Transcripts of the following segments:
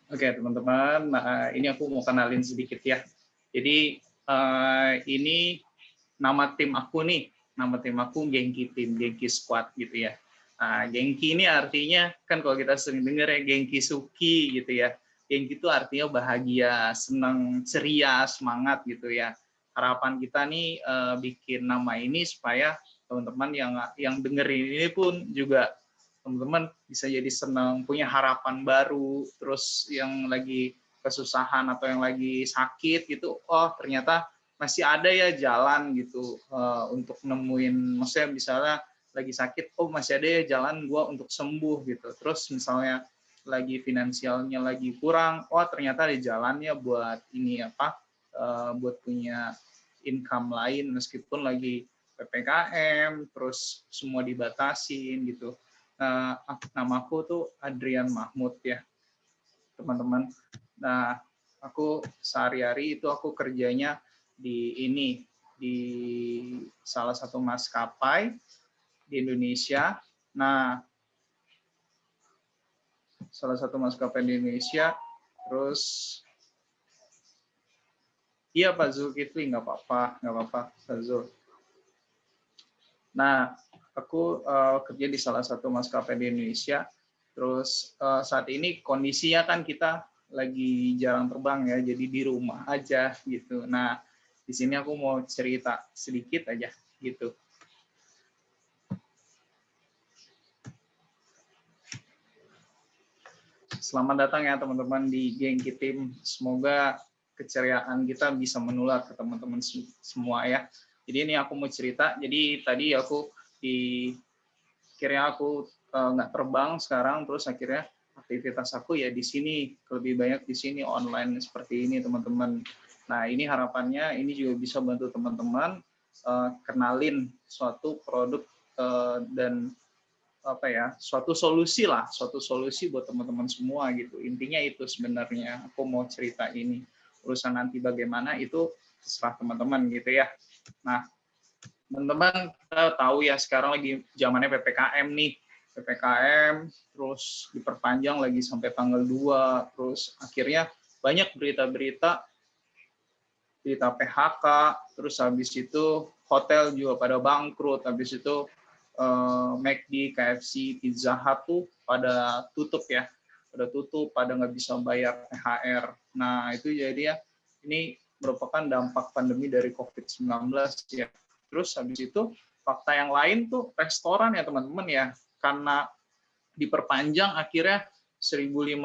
Oke, teman-teman. Nah, ini aku mau kenalin sedikit ya. Jadi ini nama tim aku nih. Nama tim aku Genki Team, Genki Squad gitu ya. Nah, Genki ini artinya kan kalau kita sering dengar ya Genki Suki gitu ya. Genki itu artinya bahagia, senang, ceria, semangat gitu ya. Harapan kita nih bikin nama ini supaya teman-teman yang dengerin ini pun juga teman-teman bisa jadi senang, punya harapan baru, terus yang lagi kesusahan atau yang lagi sakit gitu, oh ternyata masih ada ya jalan gitu untuk nemuin, maksudnya misalnya lagi sakit, oh masih ada ya jalan gue untuk sembuh gitu. Terus misalnya lagi finansialnya lagi kurang, oh ternyata ada jalannya buat ini apa, buat punya income lain meskipun lagi PPKM, terus semua dibatasin gitu. Namaku tuh Adrian Mahmud ya, teman-teman. Nah, aku sehari-hari itu aku kerjanya di ini, di salah satu maskapai di Indonesia. Nah, salah satu maskapai di Indonesia, terus iya Pak Zulkifli, nggak apa-apa Pak Zul. Nah, aku kerja di salah satu maskapai di Indonesia. Terus saat ini kondisinya kan kita lagi jarang terbang ya, jadi di rumah aja gitu. Nah, di sini aku mau cerita sedikit aja gitu. Selamat datang ya teman-teman di Genki Team. Semoga keceriaan kita bisa menular ke teman-teman semua ya. Jadi ini aku mau cerita. Jadi tadi aku akhirnya aku nggak terbang sekarang, terus akhirnya aktivitas aku ya di sini, lebih banyak di sini online seperti ini teman-teman. Nah ini harapannya ini juga bisa bantu teman-teman kenalin suatu produk dan apa ya, suatu solusi buat teman-teman semua gitu. Intinya itu sebenarnya aku mau cerita ini. Urusan nanti bagaimana itu terserah teman-teman gitu ya. Nah, teman-teman kita tahu ya sekarang lagi zamannya PPKM nih. PPKM terus diperpanjang lagi sampai tanggal 2, terus akhirnya banyak berita-berita PHK, terus habis itu hotel juga pada bangkrut, habis itu McD, KFC, Pizza Hut tuh pada tutup ya, pada nggak bisa bayar THR. Nah itu jadi ya ini merupakan dampak pandemi dari COVID-19 ya. Terus habis itu fakta yang lain tuh restoran ya teman-teman ya, karena diperpanjang akhirnya 1.500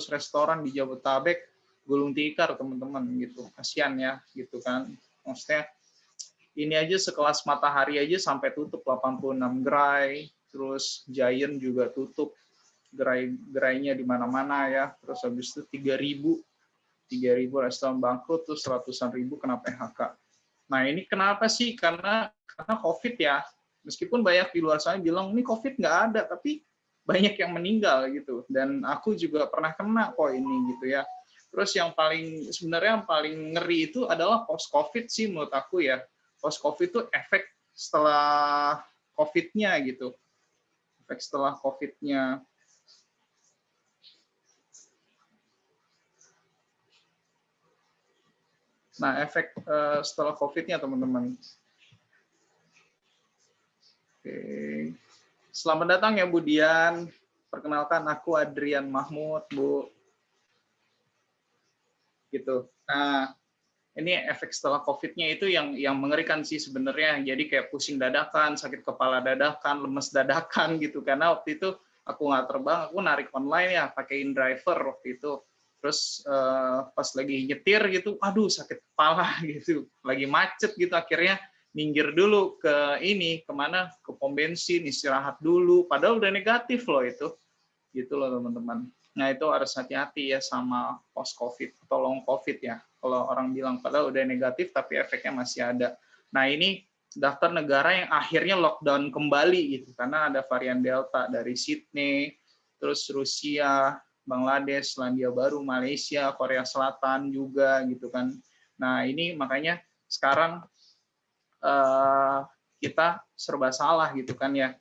restoran di Jabodetabek gulung tikar teman-teman gitu. Kasihan ya gitu kan. Maksudnya ini aja sekelas Matahari aja sampai tutup 86 gerai, terus Giant juga tutup gerainya di mana-mana ya. Terus habis itu 3.000 restoran bangkrut, terus ratusan ribu kena PHK. Nah ini kenapa sih? Karena COVID ya. Meskipun banyak di luar sana bilang ini COVID nggak ada, tapi banyak yang meninggal gitu. Dan aku juga pernah kena kok ini gitu ya. Terus sebenarnya yang paling ngeri itu adalah post COVID sih menurut aku ya. Post COVID itu efek setelah COVID-nya gitu. Efek setelah COVID-nya. Nah, efek setelah COVID-nya teman-teman. Oke. Selamat datang ya Bu Dian. Perkenalkan aku Adrian Mahmud, Bu. Gitu. Nah, ini efek setelah COVID-nya itu yang mengerikan sih sebenarnya. Jadi kayak pusing dadakan, sakit kepala dadakan, lemes dadakan gitu. Karena waktu itu aku nggak terbang, aku narik online ya, pakai InDriver waktu itu. Terus pas lagi nyetir gitu, aduh sakit kepala gitu. Lagi macet gitu, akhirnya minggir dulu ke kemana? Ke pom bensin, istirahat dulu. Padahal udah negatif loh itu. Gitu loh teman-teman. Nah itu harus hati-hati ya sama post COVID atau long COVID ya. Kalau orang bilang padahal udah negatif tapi efeknya masih ada. Nah ini daftar negara yang akhirnya lockdown kembali gitu karena ada varian Delta dari Sydney, terus Rusia, Bangladesh, Selandia Baru, Malaysia, Korea Selatan juga gitu kan. Nah ini makanya sekarang kita serba salah gitu kan ya.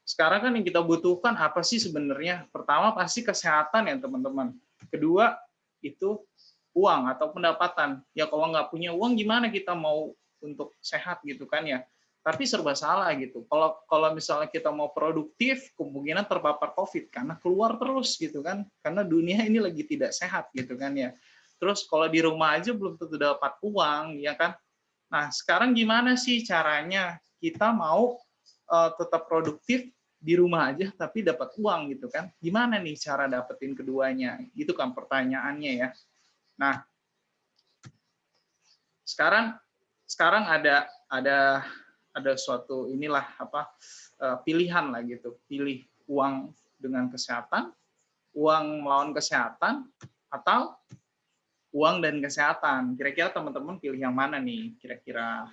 sekarang kan yang kita butuhkan apa sih sebenarnya? Pertama pasti kesehatan ya teman-teman. Kedua itu uang atau pendapatan. Ya kalau nggak punya uang gimana kita mau untuk sehat gitu kan ya. Tapi serba salah gitu. Kalau misalnya kita mau produktif, kemungkinan terpapar COVID karena keluar terus gitu kan. Karena dunia ini lagi tidak sehat gitu kan ya. Terus kalau di rumah aja belum tentu dapat uang ya kan. Nah, sekarang gimana sih caranya kita mau tetap produktif di rumah aja tapi dapat uang gitu kan? Gimana nih cara dapetin keduanya? Itu kan pertanyaannya ya. Nah, sekarang ada suatu inilah apa pilihan lah gitu. Pilih uang dengan kesehatan, uang melawan kesehatan, atau uang dan kesehatan. Kira-kira teman-teman pilih yang mana nih? Kira-kira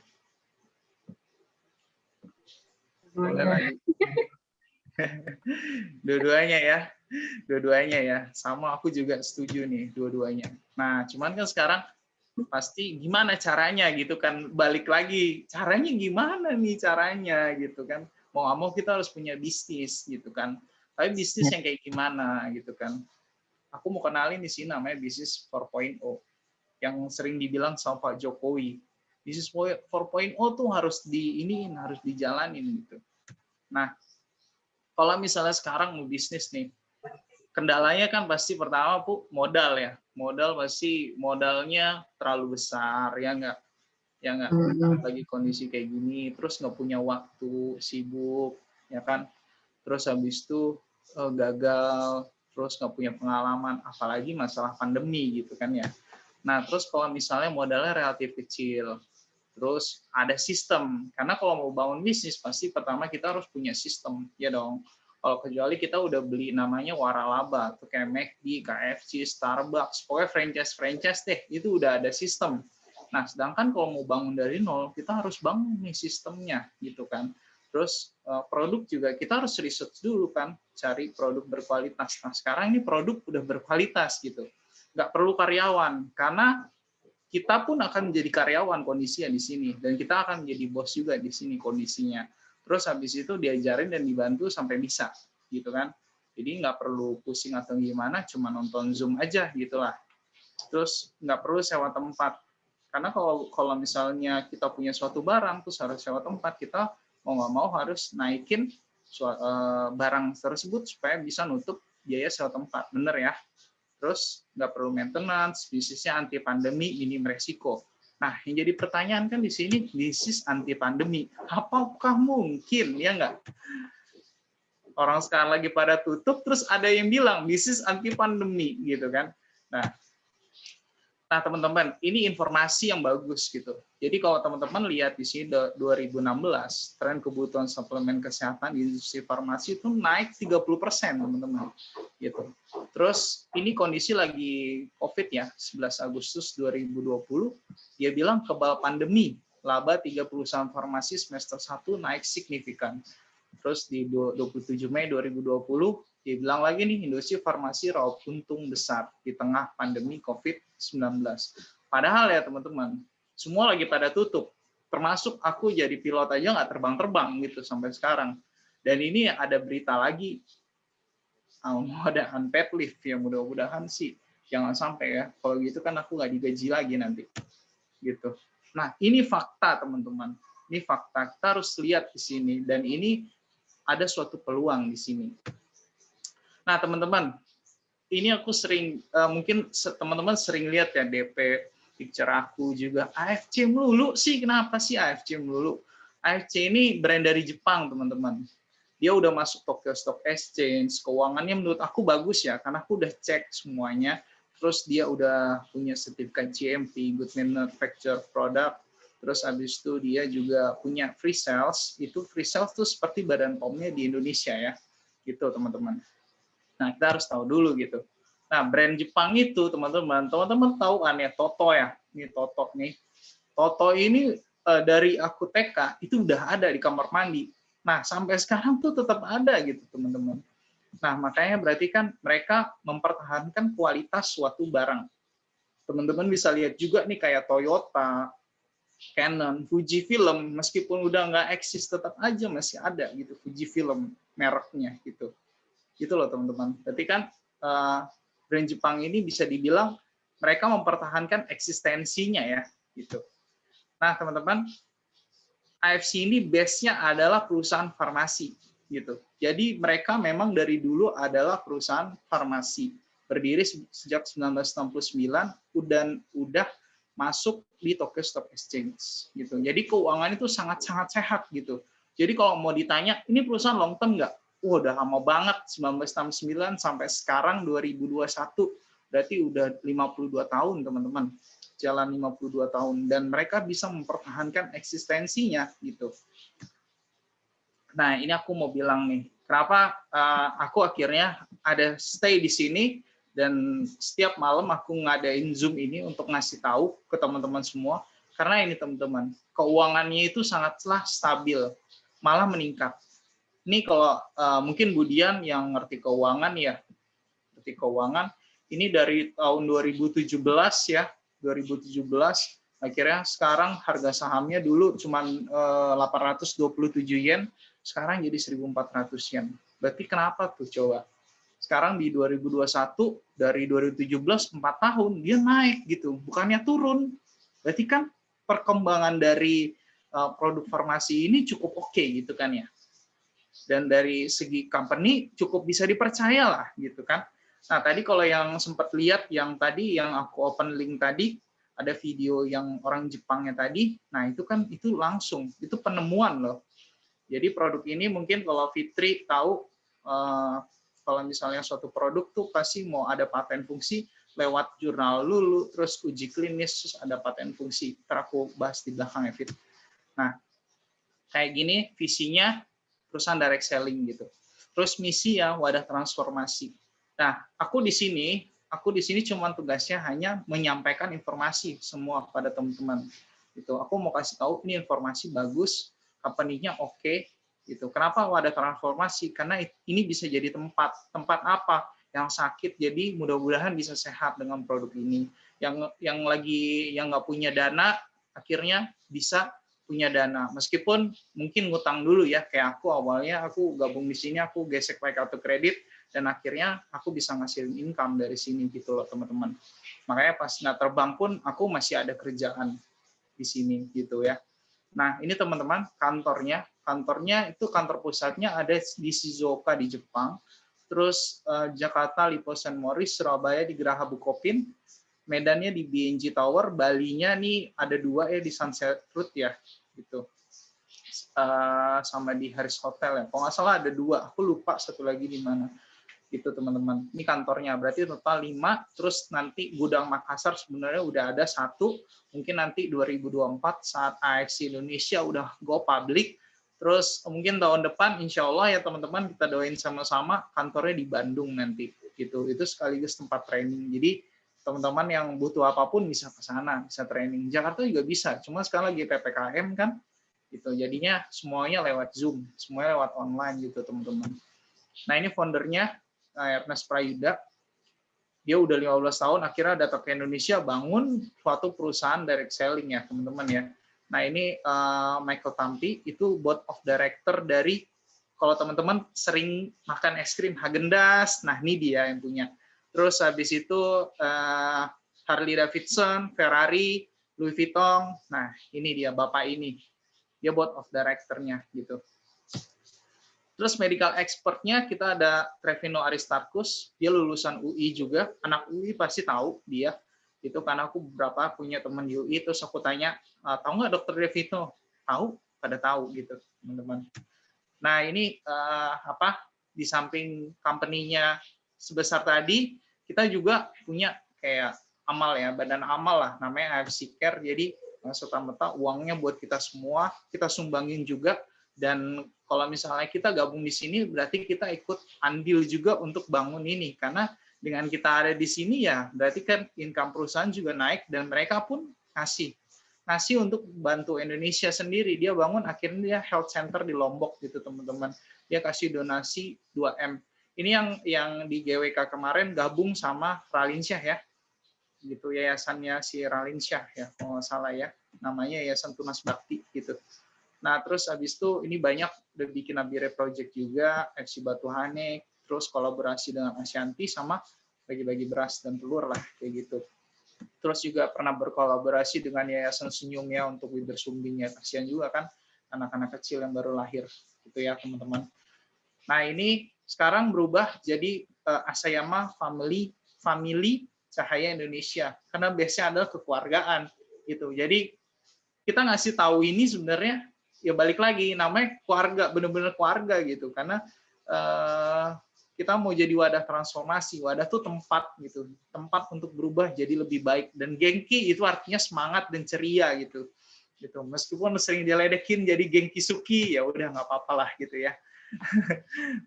boleh lagi. Dua-duanya ya. Dua-duanya ya. Sama aku juga setuju nih dua-duanya. Nah, cuman kan sekarang pasti gimana caranya gitu kan, balik lagi caranya gimana nih caranya gitu kan, mau nggak mau kita harus punya bisnis gitu kan, tapi bisnis yang kayak gimana gitu kan. Aku mau kenalin di sini namanya bisnis 4.0 yang sering dibilang sama Pak Jokowi. Bisnis 4.0 tuh harus harus dijalanin gitu. Nah, kalau misalnya sekarang mau bisnis nih, kendalanya kan pasti pertama modal ya. Modal pasti modalnya terlalu besar ya nggak? Ya nggak? Lagi kondisi kayak gini, terus nggak punya waktu, sibuk, ya kan? Terus habis itu gagal, terus nggak punya pengalaman, apalagi masalah pandemi gitu kan ya. Nah, terus kalau misalnya modalnya relatif kecil, terus ada sistem, karena kalau mau bangun bisnis pasti pertama kita harus punya sistem, ya dong. Kalau kecuali kita udah beli namanya waralaba, tuh kayak McD, KFC, Starbucks, pokoknya franchise deh, itu udah ada sistem. Nah, sedangkan kalau mau bangun dari nol, kita harus bangun nih sistemnya, gitu kan. Terus produk juga kita harus research dulu kan, cari produk berkualitas. Nah, sekarang ini produk udah berkualitas gitu, nggak perlu karyawan, karena kita pun akan menjadi karyawan kondisinya di sini, dan kita akan menjadi bos juga di sini kondisinya. Terus habis itu diajarin dan dibantu sampai bisa, gitu kan. Jadi nggak perlu pusing atau gimana, cuma nonton Zoom aja gitulah. Terus nggak perlu sewa tempat, karena kalau misalnya kita punya suatu barang terus harus sewa tempat, kita mau nggak mau harus naikin barang tersebut supaya bisa nutup biaya sewa tempat, bener ya. Terus nggak perlu maintenance, bisnisnya anti pandemi, minim resiko. Nah, yang jadi pertanyaan kan di sini, bisnis anti pandemi, apakah mungkin, ya nggak? Orang sekarang lagi pada tutup, terus ada yang bilang bisnis anti pandemi, gitu kan? Nah, teman-teman, ini informasi yang bagus gitu. Jadi kalau teman-teman lihat di sini 2016, tren kebutuhan suplemen kesehatan di industri farmasi itu naik 30%, teman-teman. Gitu. Terus ini kondisi lagi COVID ya, 11 Agustus 2020, dia bilang kebal pandemi, laba 30 saham farmasi semester 1 naik signifikan. Terus di 27 Mei 2020, dia bilang lagi nih, industri farmasi raup untung besar di tengah pandemi COVID-19. Padahal ya teman-teman, semua lagi pada tutup. Termasuk aku jadi pilot aja nggak terbang-terbang gitu sampai sekarang. Dan ini ada berita lagi, mau ada unpaid leave, ya mudah-mudahan sih. Jangan sampai ya, kalau gitu kan aku nggak digaji lagi nanti. Gitu. Nah, ini fakta teman-teman. Ini fakta, kita harus lihat di sini. Dan ini ada suatu peluang di sini. Nah, teman-teman, ini aku sering, mungkin teman-teman sering lihat ya DP picture aku juga, AFC melulu sih, kenapa sih AFC melulu? AFC ini brand dari Jepang, teman-teman. Dia udah masuk Tokyo Stock Exchange, keuangannya menurut aku bagus ya, karena aku udah cek semuanya, terus dia udah punya sertifikat GMP, Good Manufacturer Product, terus habis itu dia juga punya free sales, itu free sales tuh seperti Badan POM-nya di Indonesia ya, gitu teman-teman. Nah, kita harus tahu dulu gitu. Nah, brand Jepang itu, teman-teman tahu kan ya, Toto ya. Ini Toto nih. Toto ini dari aku TK, itu udah ada di kamar mandi. Nah, sampai sekarang tuh tetap ada gitu, teman-teman. Nah, makanya berarti kan mereka mempertahankan kualitas suatu barang. Teman-teman bisa lihat juga nih kayak Toyota, Canon, Fujifilm, meskipun udah nggak eksis, tetap aja masih ada gitu, Fujifilm. mereknya gitu. Gitu loh teman-teman. Berarti kan brand Jepang ini bisa dibilang mereka mempertahankan eksistensinya ya gitu. Nah teman-teman, AFC ini base-nya adalah perusahaan farmasi gitu. Jadi mereka memang dari dulu adalah perusahaan farmasi. Berdiri sejak 1969 dan udah masuk di Tokyo Stock Exchange gitu. Jadi keuangan itu sangat-sangat sehat gitu. Jadi kalau mau ditanya, ini perusahaan long term nggak? Wah, udah lama banget, 1969 sampai sekarang 2021. Berarti udah 52 tahun, teman-teman. Jalan 52 tahun. Dan mereka bisa mempertahankan eksistensinya gitu. Nah, ini aku mau bilang nih, kenapa aku akhirnya ada stay di sini, dan setiap malam aku ngadain Zoom ini untuk ngasih tahu ke teman-teman semua, karena ini teman-teman, keuangannya itu sangatlah stabil, malah meningkat. Ini kalau mungkin Budian yang ngerti keuangan ya, ngerti keuangan, ini dari tahun 2017 ya, 2017, akhirnya sekarang harga sahamnya dulu cuma 827 yen, sekarang jadi 1.400 yen. Berarti kenapa tuh coba? Sekarang di 2021, dari 2017, 4 tahun, dia naik gitu, bukannya turun. Berarti kan perkembangan dari produk farmasi ini cukup oke gitu kan ya. Dan dari segi company cukup bisa dipercaya lah gitu kan. Nah tadi kalau yang sempat lihat yang tadi yang aku open link tadi, ada video yang orang Jepangnya tadi, nah itu kan itu langsung, itu penemuan loh. Jadi produk ini mungkin kalau Fitri tahu, kalau misalnya suatu produk tuh pasti mau ada paten fungsi lewat jurnal dulu, terus uji klinis, terus ada paten fungsi. Ntar aku bahas di belakang ya, Fit. Nah, kayak gini visinya perusahaan direct selling gitu. Terus misi ya wadah transformasi. Nah, aku di sini cuma tugasnya hanya menyampaikan informasi semua pada teman-teman. Gitu. Aku mau kasih tahu ini informasi bagus, company-nya oke, gitu. Kenapa wadah transformasi? Karena ini bisa jadi tempat apa yang sakit, jadi mudah-mudahan bisa sehat dengan produk ini. Yang nggak punya dana akhirnya bisa punya dana, meskipun mungkin ngutang dulu ya, kayak aku awalnya aku gabung di sini, aku gesek pakai kartu kredit, dan akhirnya aku bisa ngasilin income dari sini gitu loh teman-teman. Makanya pas nggak terbang pun aku masih ada kerjaan di sini gitu ya. Nah ini teman-teman kantornya itu kantor pusatnya ada di Shizuoka di Jepang, terus Jakarta Lipo Saint Maurice, Surabaya di Geraha Bukopin, Medannya di BNG Tower, Balinya nih ada 2 ya di Sunset Road ya, gitu. Sama di Harris Hotel ya. Kalau nggak salah ada 2, aku lupa satu lagi di mana. Gitu teman-teman. Ini kantornya, berarti total 5, terus nanti gudang Makassar sebenarnya udah ada 1, mungkin nanti 2024 saat AFC Indonesia udah go public, terus mungkin tahun depan insya Allah ya teman-teman kita doain sama-sama kantornya di Bandung nanti. Gitu. Itu sekaligus tempat training. Jadi teman-teman yang butuh apapun bisa ke sana, bisa training. Jakarta juga bisa, cuma sekarang lagi PPKM kan, gitu. Jadinya semuanya lewat Zoom, semuanya lewat online gitu teman-teman. Nah ini foundernya Ernest Prayuda, dia udah 15 tahun akhirnya datang ke Indonesia bangun suatu perusahaan direct selling ya teman-teman ya. Nah ini Michael Tampi itu board of director dari, kalau teman-teman sering makan es krim Häagen-Dazs, nah ini dia yang punya. Terus habis itu Harley Davidson, Ferrari, Louis Vuitton. Nah, ini dia bapak ini. Dia board of director-nya gitu. Terus medical expert-nya kita ada Trevino Aristarchus, dia lulusan UI juga. Anak UI pasti tahu dia. Itu karena aku beberapa punya teman di UI, terus aku tanya, tahu nggak Dr. Trevino? Tahu, pada tahu gitu, teman-teman. Nah, ini di samping company-nya sebesar tadi, kita juga punya kayak amal ya, badan amal lah, namanya AFC Care. Jadi serta-merta uangnya buat kita semua, kita sumbangin juga. Dan kalau misalnya kita gabung di sini, berarti kita ikut andil juga untuk bangun ini. Karena dengan kita ada di sini ya, berarti kan income perusahaan juga naik, dan mereka pun ngasih untuk bantu Indonesia sendiri. Dia bangun akhirnya dia health center di Lombok gitu teman-teman. Dia kasih donasi 2M. Ini yang di GWK kemarin gabung sama Ralinsyah ya, gitu, yayasannya si Ralinsyah ya, kalau nggak salah ya, namanya Yayasan Tunas Bakti gitu. Nah, terus habis itu ini banyak udah bikin Abire Project juga, FC Batuhane, terus kolaborasi dengan Ashanti sama bagi-bagi beras dan telur lah kayak gitu. Terus juga pernah berkolaborasi dengan Yayasan Senyum ya untuk bibir sumbingnya, kasihan juga kan anak-anak kecil yang baru lahir gitu ya teman-teman. Nah, ini sekarang berubah jadi Asayama Family Cahaya Indonesia karena biasanya adalah kekeluargaan gitu. Jadi kita ngasih tahu ini sebenarnya ya balik lagi namanya keluarga, benar-benar keluarga gitu, karena kita mau jadi wadah transformasi. Wadah tuh tempat gitu, tempat untuk berubah jadi lebih baik, dan Genki itu artinya semangat dan ceria gitu. Meskipun sering diledekin jadi Genki Suki, ya udah nggak apa-apa lah gitu ya.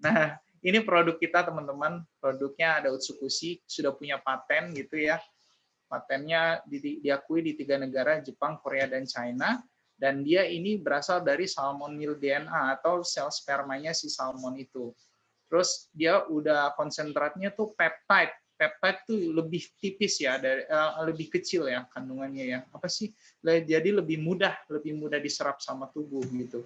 Nah, ini produk kita teman-teman, produknya ada Utsukushi, sudah punya paten gitu ya. Patennya diakui di 3 negara, Jepang, Korea, dan China. Dan dia ini berasal dari salmonid DNA atau sel spermanya si salmon itu. Terus dia udah konsentratnya tuh peptide. Peptide tuh lebih tipis ya, lebih kecil ya kandungannya ya. Apa sih? Jadi lebih mudah diserap sama tubuh gitu.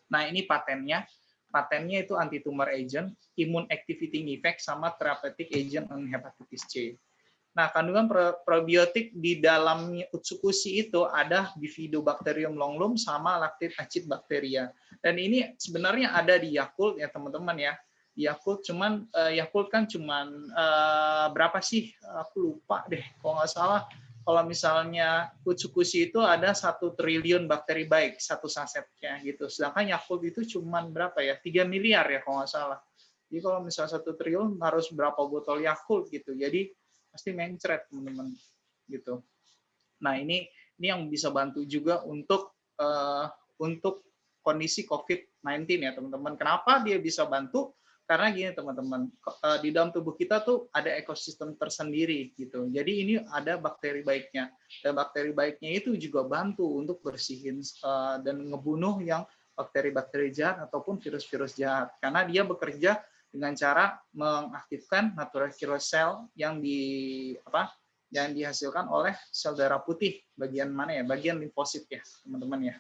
Nah, ini patennya. Patennya itu anti-tumor agent, immune activating effect, sama therapeutic agent on hepatitis C. Nah, kandungan probiotik di dalam Utsukushi itu ada Bifidobacterium longlum sama Lactic acid bacteria. Dan ini sebenarnya ada di Yakult ya teman-teman ya. Yakult Yakult kan cuman berapa sih? Aku lupa deh. Kalau nggak salah, kalau misalnya Utsukushi itu ada 1 triliun bakteri baik satu sasetnya gitu. Sedangkan Yakult itu cuman berapa ya? 3 miliar ya kalau nggak salah. Jadi kalau misalnya 1 triliun harus berapa botol Yakult gitu. Jadi pasti mencret teman-teman gitu. Nah, ini yang bisa bantu juga untuk kondisi COVID-19 ya teman-teman. Kenapa dia bisa bantu? Karena gini teman-teman, di dalam tubuh kita tuh ada ekosistem tersendiri gitu. Jadi ini ada bakteri baiknya. Dan bakteri baiknya itu juga bantu untuk bersihin dan ngebunuh yang bakteri-bakteri jahat ataupun virus-virus jahat. Karena dia bekerja dengan cara mengaktifkan natural killer cell yang dihasilkan oleh sel darah putih. Bagian mana ya? Bagian limfosit ya, teman-teman ya.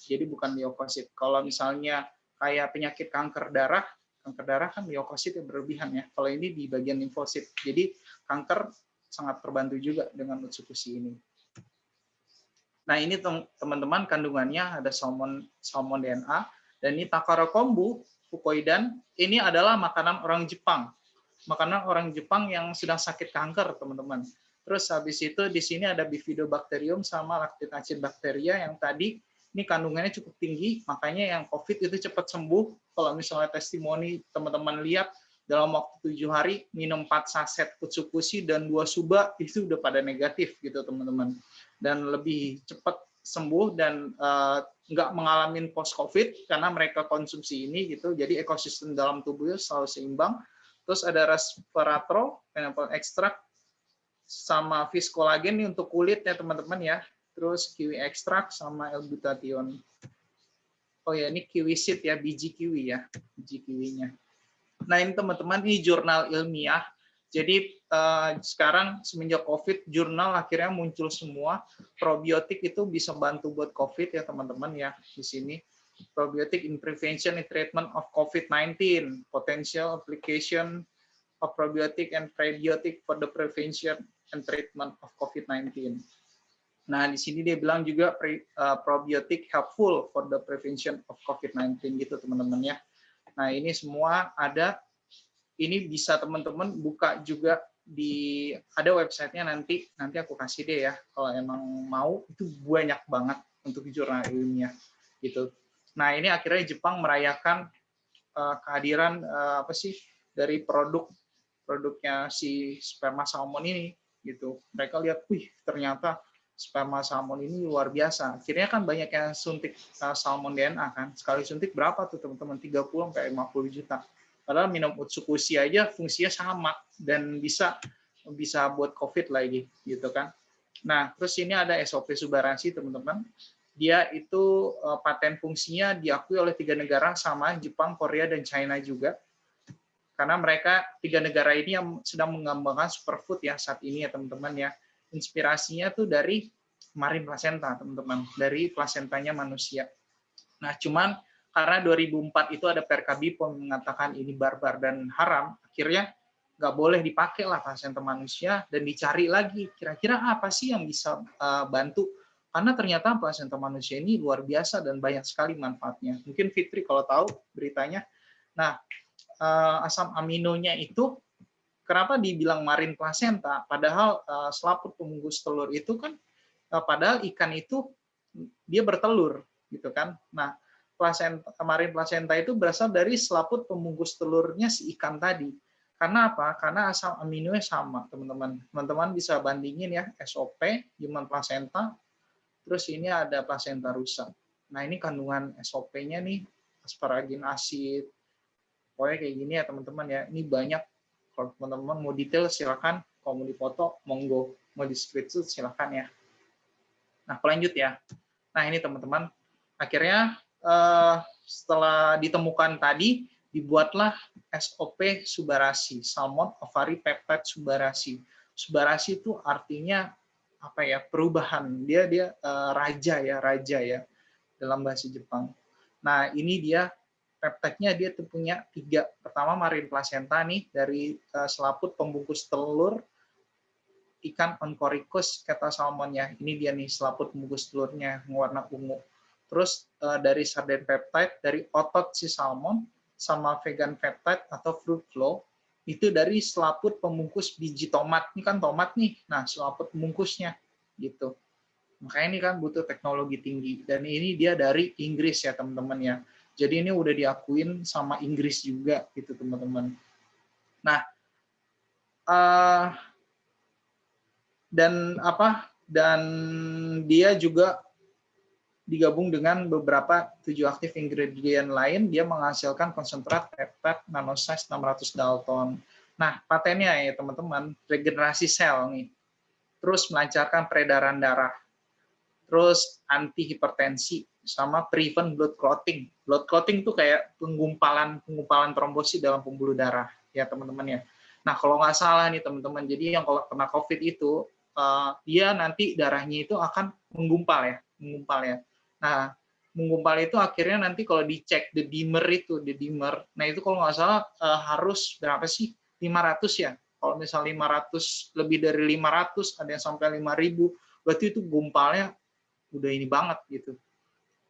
Jadi bukan leukosit. Kalau misalnya kayak penyakit kanker darah kan leukosit yang berlebihan ya. Kalau ini di bagian limfosit. Jadi kanker sangat terbantu juga dengan Utsukushi ini. Nah, ini teman-teman kandungannya ada salmon DNA, dan ini Takara kombu fukoidan, ini adalah makanan orang Jepang. Makanan orang Jepang yang sedang sakit kanker, teman-teman. Terus habis itu di sini ada Bifidobacterium sama Lactic acid bacteria yang tadi ini kandungannya cukup tinggi, makanya yang COVID itu cepat sembuh. Kalau misalnya testimoni teman-teman lihat dalam waktu 7 hari minum 4 saset Utsukushi dan 2 suba itu udah pada negatif gitu teman-teman. Dan lebih cepat sembuh dan nggak mengalami post-COVID karena mereka konsumsi ini gitu. Jadi ekosistem dalam tubuhnya selalu seimbang. Terus ada resveratrol, pineapple extract, sama fish collagen ini untuk kulit ya teman-teman ya. Terus kiwi extract sama L-glutathione. Oh ya, ini kiwi seed ya, biji kiwi ya, biji kiwinya. Nah, ini teman-teman, ini jurnal ilmiah. Jadi sekarang semenjak COVID, jurnal akhirnya muncul semua. Probiotik itu bisa bantu buat COVID ya teman-teman ya di sini. Probiotic in prevention and treatment of COVID-19, potential application of probiotic and prebiotic for the prevention and treatment of COVID-19. Nah, di sini dia bilang juga probiotic helpful for the prevention of COVID-19 gitu teman-teman ya. Nah, ini semua ada. Ini bisa teman-teman buka juga ada websitenya nanti aku kasih deh ya kalau emang mau. Itu banyak banget untuk jurnal ilmiah gitu. Nah, ini akhirnya Jepang merayakan kehadiran dari produknya si sperma salmon ini gitu. Mereka lihat, wih ternyata sperma salmon ini luar biasa. Akhirnya kan banyak yang suntik salmon DNA kan. Sekali suntik berapa tuh teman-teman? 30 sampai 50 juta. Padahal minum Utsukushi aja fungsinya sama dan bisa buat COVID lagi gitu kan. Nah, terus ini ada SOP Subarashi teman-teman. Dia itu paten fungsinya diakui oleh 3 negara sama Jepang, Korea, dan China juga. Karena mereka 3 negara ini yang sedang mengembangkan superfood ya saat ini ya teman-teman ya. Inspirasinya tuh dari marine placenta teman-teman, dari plasentanya manusia. Nah, cuman karena 2004 itu ada PRKB POM mengatakan ini barbar dan haram, akhirnya nggak boleh dipakai lah plasenta manusia dan dicari lagi kira-kira apa sih yang bisa bantu, karena ternyata plasenta manusia ini luar biasa dan banyak sekali manfaatnya. Mungkin Fitri kalau tahu beritanya. Nah, asam aminonya itu kenapa dibilang marine placenta, padahal selaput pembungkus telur itu kan padahal ikan itu dia bertelur gitu kan. Nah, marine placenta itu berasal dari selaput pembungkus telurnya si ikan tadi. Karena apa? Karena asam aminonya sama, teman-teman. Teman-teman bisa bandingin ya, SOP, human placenta, terus ini ada placenta rusa. Nah, ini kandungan SOP-nya nih, asparagin acid. Pokoknya kayak gini ya, teman-teman ya. Ini banyak. Kalau teman-teman mau detail, silakan. Kalau mau dipoto, monggo. Mau di screenshot, silakan ya. Nah, lanjut ya. Nah, ini teman-teman. Akhirnya, setelah ditemukan tadi, dibuatlah SOP Subarasi, Salmon Ovari Peptide Subarasi. Subarasi itu artinya apa ya? Perubahan. Dia raja ya dalam bahasa Jepang. Nah, ini dia peptide-nya, dia tuh punya 3. Pertama marine placenta nih dari selaput pembungkus telur ikan Oncorhynchus ketosalmonnya. Ini dia nih selaput pembungkus telurnya warna ungu. Terus dari sarden peptide dari otot si salmon, sama vegan peptide atau fruit flow itu dari selaput pembungkus biji tomat. Ini kan tomat nih. Nah, selaput pembungkusnya gitu. Makanya ini kan butuh teknologi tinggi, dan ini dia dari Inggris ya teman-teman ya. Jadi ini udah diakuin sama Inggris juga gitu teman-teman. Nah, dan dia juga digabung dengan beberapa 7 aktif ingredient lain, dia menghasilkan konsentrat peptide nanosize 600 Dalton. Nah, patennya ya teman-teman, regenerasi sel nih. Terus melancarkan peredaran darah. Terus anti hipertensi sama prevent blood clotting. Blood clotting itu kayak penggumpalan trombosit dalam pembuluh darah ya teman-teman ya. Nah, kalau nggak salah nih teman-teman, jadi yang kalau kena COVID itu dia nanti darahnya itu akan menggumpal ya. Nah, menggumpal itu akhirnya nanti kalau dicek the dimer, nah itu kalau nggak salah harus berapa sih? 500 ya. Kalau misalnya 500, lebih dari 500, ada yang sampai 5.000, berarti itu gumpalnya udah ini banget gitu.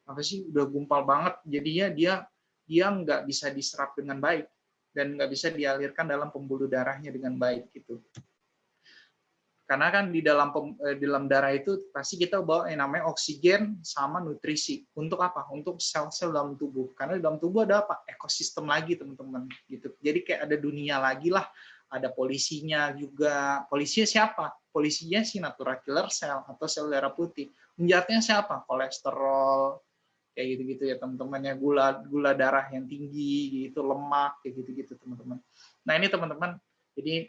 Apa sih? Udah gumpal banget. Jadinya dia nggak bisa diserap dengan baik dan nggak bisa dialirkan dalam pembuluh darahnya dengan baik gitu. Karena kan di dalam darah itu pasti kita bawa yang namanya oksigen sama nutrisi. Untuk apa? Untuk sel-sel dalam tubuh. Karena di dalam tubuh ada apa? Ekosistem lagi, teman-teman. Gitu. Jadi kayak ada dunia lagi lah. Ada polisinya juga. Polisinya siapa? Polisinya si natural killer cell atau sel darah putih. Penjahatnya siapa? Kolesterol, kayak gitu-gitu ya teman-teman ya. Gula darah yang tinggi, gitu, lemak, kayak gitu-gitu teman-teman. Nah ini teman-teman. Jadi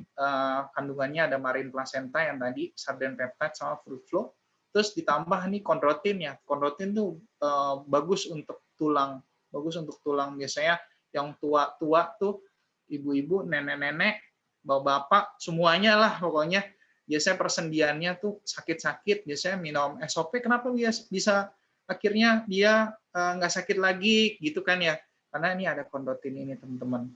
kandungannya ada marine placenta yang tadi, sarden peptide sama fruit flow, terus ditambah nih kondrotin ya. Kondrotin tuh bagus untuk tulang, biasanya yang tua-tua tuh, ibu-ibu, nenek-nenek, bapak-bapak, semuanya lah pokoknya. Biasanya persendiannya tuh sakit-sakit, biasanya minum SOP. Kenapa bisa akhirnya dia nggak sakit lagi gitu kan ya? Karena ini ada kondrotin ini teman-teman.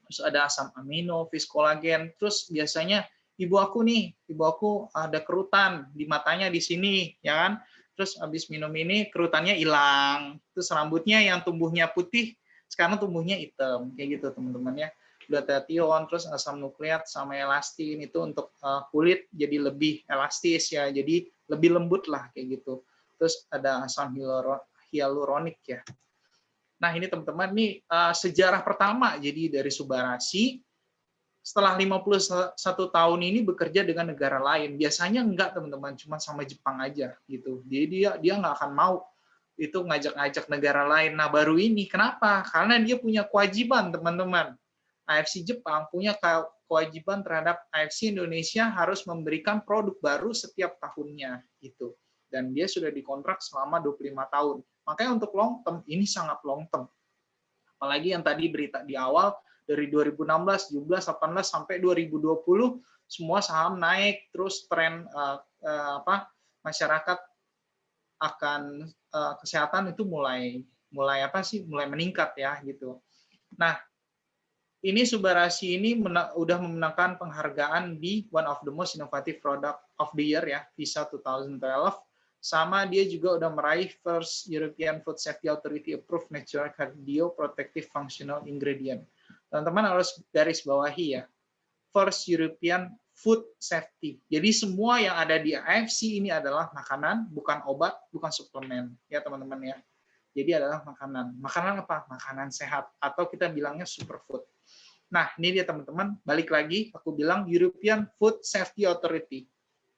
Terus ada asam amino, fiskolagen. Terus biasanya ibu aku ada kerutan di matanya di sini, ya kan? Terus habis minum ini kerutannya hilang. Terus rambutnya yang tumbuhnya putih sekarang tumbuhnya hitam, kayak gitu teman-teman ya. Glutathione, terus asam nukleat sama elastin itu untuk kulit jadi lebih elastis ya, jadi lebih lembut lah kayak gitu. Terus ada asam hyaluronik ya. Nah, ini teman-teman, nih sejarah pertama jadi dari Subarasi setelah 51 tahun ini bekerja dengan negara lain. Biasanya enggak, teman-teman, cuma sama Jepang aja gitu. Jadi dia nggak akan mau itu ngajak-ngajak negara lain. Nah, baru ini kenapa? Karena dia punya kewajiban, teman-teman. AFC Jepang punya kewajiban terhadap AFC Indonesia harus memberikan produk baru setiap tahunnya gitu. Dan dia sudah dikontrak selama 25 tahun. Makanya untuk long term, ini sangat long term. Apalagi yang tadi berita di awal, dari 2016, 17, 18, sampai 2020, semua saham naik, terus tren masyarakat akan kesehatan itu mulai mulai meningkat ya gitu. Nah, ini Subarashi ini udah memenangkan penghargaan di One of the Most Innovative Product of the Year ya, PISA 2012. Sama dia juga udah meraih First European Food Safety Authority Approved Natural Cardio Protective Functional Ingredient. Teman-teman harus garis bawahi ya, First European Food Safety. Jadi semua yang ada di AFC ini adalah makanan, bukan obat, bukan suplemen ya teman-teman ya. Jadi adalah makanan. Makanan apa? Makanan sehat atau kita bilangnya superfood. Nah, ini dia teman-teman, balik lagi aku bilang European Food Safety Authority.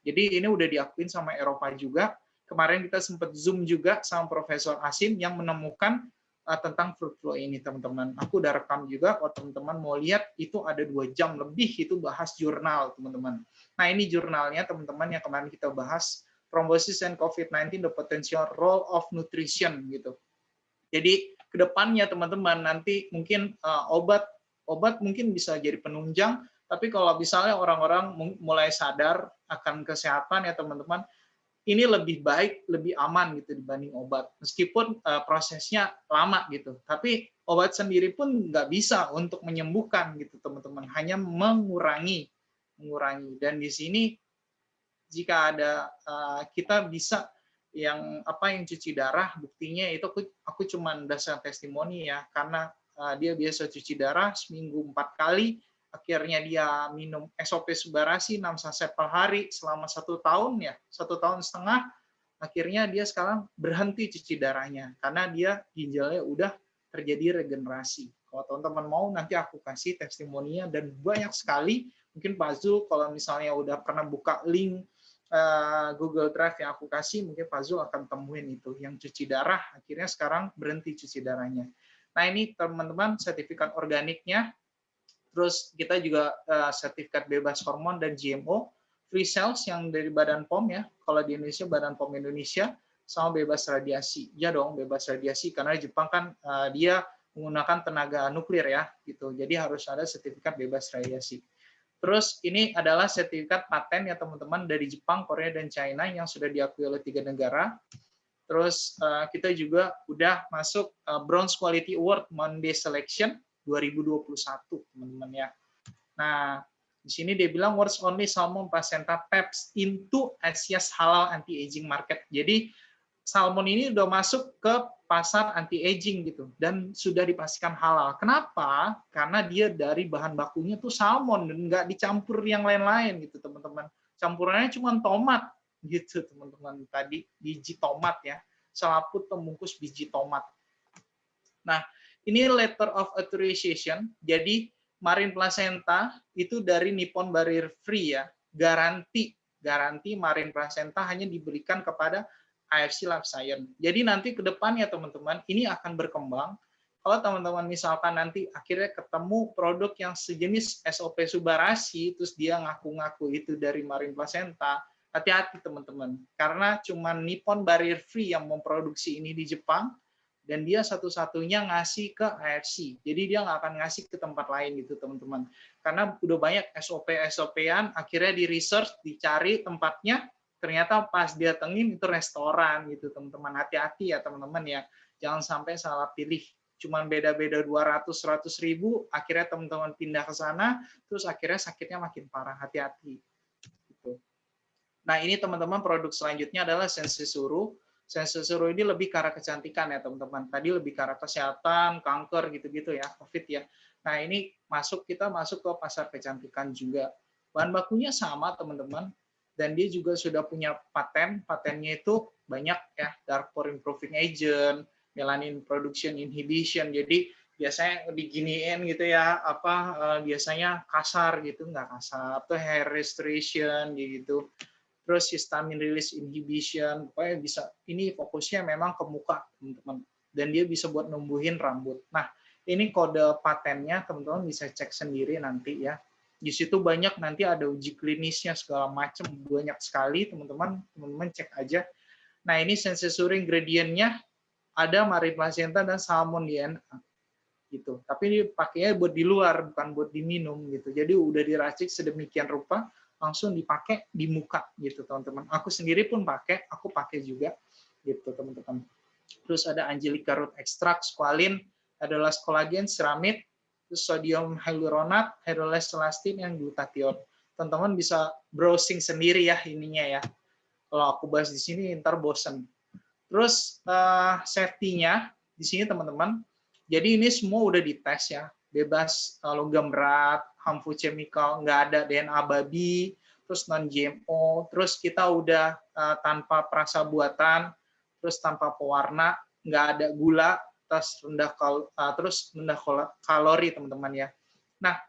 Jadi ini udah diakuin sama Eropa juga. Kemarin kita sempat Zoom juga sama Profesor Asim yang menemukan tentang fruit flow ini, teman-teman. Aku udah rekam juga, kalau teman-teman mau lihat, itu ada 2 jam lebih, itu bahas jurnal, teman-teman. Nah, ini jurnalnya, teman-teman, yang kemarin kita bahas, Thrombosis and COVID-19, the potential role of nutrition, gitu. Jadi, kedepannya, teman-teman, nanti mungkin obat mungkin bisa jadi penunjang, tapi kalau misalnya orang-orang mulai sadar akan kesehatan ya teman-teman, ini lebih baik, lebih aman gitu dibanding obat. Meskipun prosesnya lama gitu, tapi obat sendiri pun nggak bisa untuk menyembuhkan gitu teman-teman, hanya mengurangi. Dan di sini jika ada kita bisa yang cuci darah, buktinya itu aku cuma dasar testimoni ya, karena dia biasa cuci darah seminggu 4 kali, akhirnya dia minum SOP Subarashi 6 saset per hari selama 1 tahun ya, 1,5 tahun, akhirnya dia sekarang berhenti cuci darahnya, karena dia ginjalnya udah terjadi regenerasi. Kalau teman-teman mau, nanti aku kasih testimoninya, dan banyak sekali, mungkin Pak Zul kalau misalnya udah pernah buka link Google Drive yang aku kasih, mungkin Pak Zul akan temuin itu, yang cuci darah, akhirnya sekarang berhenti cuci darahnya. Nah ini teman-teman sertifikat organiknya, terus kita juga sertifikat bebas hormon dan GMO, free cells yang dari Badan POM ya, kalau di Indonesia Badan POM Indonesia, sama bebas radiasi. Ya dong, bebas radiasi, karena Jepang kan dia menggunakan tenaga nuklir ya, gitu. Jadi harus ada sertifikat bebas radiasi. Terus ini adalah sertifikat paten ya teman-teman dari Jepang, Korea, dan China yang sudah diakui oleh 3 negara. Terus kita juga udah masuk Bronze Quality Award Monday Selection 2021 teman-teman ya. Nah di sini dia bilang world's only salmon placenta taps into Asia's halal anti-aging market. Jadi salmon ini udah masuk ke pasar anti-aging gitu dan sudah dipastikan halal. Kenapa? Karena dia dari bahan bakunya tuh salmon dan nggak dicampur yang lain-lain gitu teman-teman. Campurannya cuma tomat gitu teman-teman. Tadi biji tomat ya, selaput pembungkus biji tomat. Nah ini letter of authorization. Jadi marine placenta itu dari Nippon Barrier Free ya, garansi marine placenta hanya diberikan kepada AFC Life Science. Jadi nanti ke depannya teman-teman ini akan berkembang. Kalau teman-teman misalkan nanti akhirnya ketemu produk yang sejenis SOP Subarashi, terus dia ngaku-ngaku itu dari marine placenta, hati-hati teman-teman. Karena cuma Nippon Barrier Free yang memproduksi ini di Jepang, dan dia satu-satunya ngasih ke AFC. Jadi dia nggak akan ngasih ke tempat lain gitu teman-teman. Karena udah banyak SOP-SOP-an, akhirnya di research, dicari tempatnya, ternyata pas dia tengin itu restoran gitu teman-teman. Hati-hati ya teman-teman ya, jangan sampai salah pilih. Cuman beda-beda 200-100 ribu, akhirnya teman-teman pindah ke sana, terus akhirnya sakitnya makin parah. Hati-hati. Gitu. Nah ini teman-teman produk selanjutnya adalah Sensesuru. Sensesuru ini lebih ke arah kecantikan ya teman-teman. Tadi lebih ke arah kesehatan, kanker gitu-gitu ya, COVID ya. Nah ini kita masuk ke pasar kecantikan juga. Bahan bakunya sama teman-teman. Dan dia juga sudah punya patennya itu banyak ya, dark pore improving agent, melanin production inhibition. Jadi biasanya diginiin gitu ya, biasanya kasar gitu, nggak kasar, atau hair restoration gitu. Terus histamine release inhibition, pokoknya bisa, ini fokusnya memang ke muka teman-teman, dan dia bisa buat numbuhin rambut. Nah ini kode patennya teman-teman bisa cek sendiri nanti ya. Di situ banyak nanti ada uji klinisnya segala macam, banyak sekali teman-teman cek aja. Nah ini Sensesuru ingredientnya ada marine placenta dan salmon DNA gitu. Tapi ini pakainya buat di luar, bukan buat diminum gitu. Jadi udah diracik sedemikian rupa, langsung dipakai di muka gitu teman-teman. Aku sendiri pun pakai, aku pakai juga gitu teman-teman. terus ada Angelica root extract, squalene, hydrolyzed collagen, ceramide, terus sodium hyaluronat, hydrolyzed elastin, yang glutathione. Teman-teman bisa browsing sendiri ya ininya ya. Kalau aku bahas di sini ntar bosen. Terus safety-nya di sini teman-teman. Jadi ini semua udah dites ya, bebas logam berat, harmful chemical, nggak ada DNA babi, terus non GMO, terus kita udah tanpa perasa buatan, terus tanpa pewarna, nggak ada gula, terus rendah kalori teman-teman ya. Nah,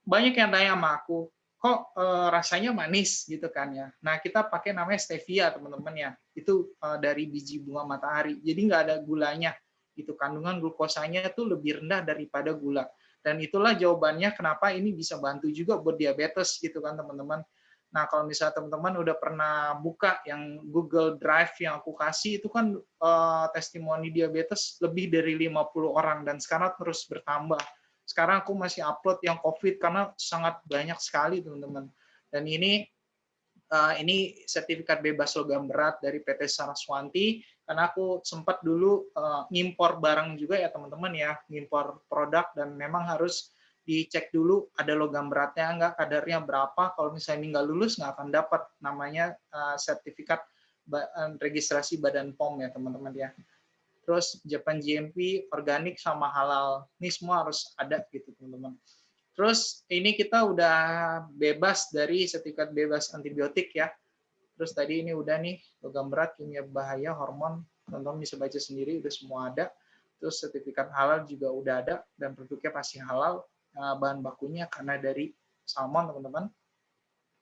banyak yang tanya sama aku, kok rasanya manis gitu kan ya. Nah, kita pakai namanya stevia teman-teman ya. Itu dari biji bunga matahari. Jadi nggak ada gulanya. Itu kandungan glukosanya itu lebih rendah daripada gula. Dan itulah jawabannya kenapa ini bisa bantu juga buat diabetes gitu kan teman-teman. Nah, kalau misalnya teman-teman udah pernah buka yang Google Drive yang aku kasih, itu kan testimoni diabetes lebih dari 50 orang dan sekarang terus bertambah. Sekarang aku masih upload yang COVID karena sangat banyak sekali teman-teman. Dan ini sertifikat bebas logam berat dari PT Saraswanti, karena aku sempat dulu ngimpor barang juga ya teman-teman ya, ngimpor produk dan memang harus dicek dulu ada logam beratnya enggak, kadarnya berapa. Kalau misalnya ini nggak lulus nggak akan dapat namanya sertifikat registrasi Badan POM ya teman-teman ya. Terus Japan GMP, organik sama halal. Ini semua harus ada gitu teman-teman. Terus ini kita udah bebas dari sertifikat bebas antibiotik ya. Terus tadi ini udah nih logam berat, kimia bahaya, hormon, teman-teman bisa baca sendiri, udah semua ada. Terus sertifikat halal juga udah ada dan produknya pasti halal. Bahan bakunya karena dari salmon teman-teman.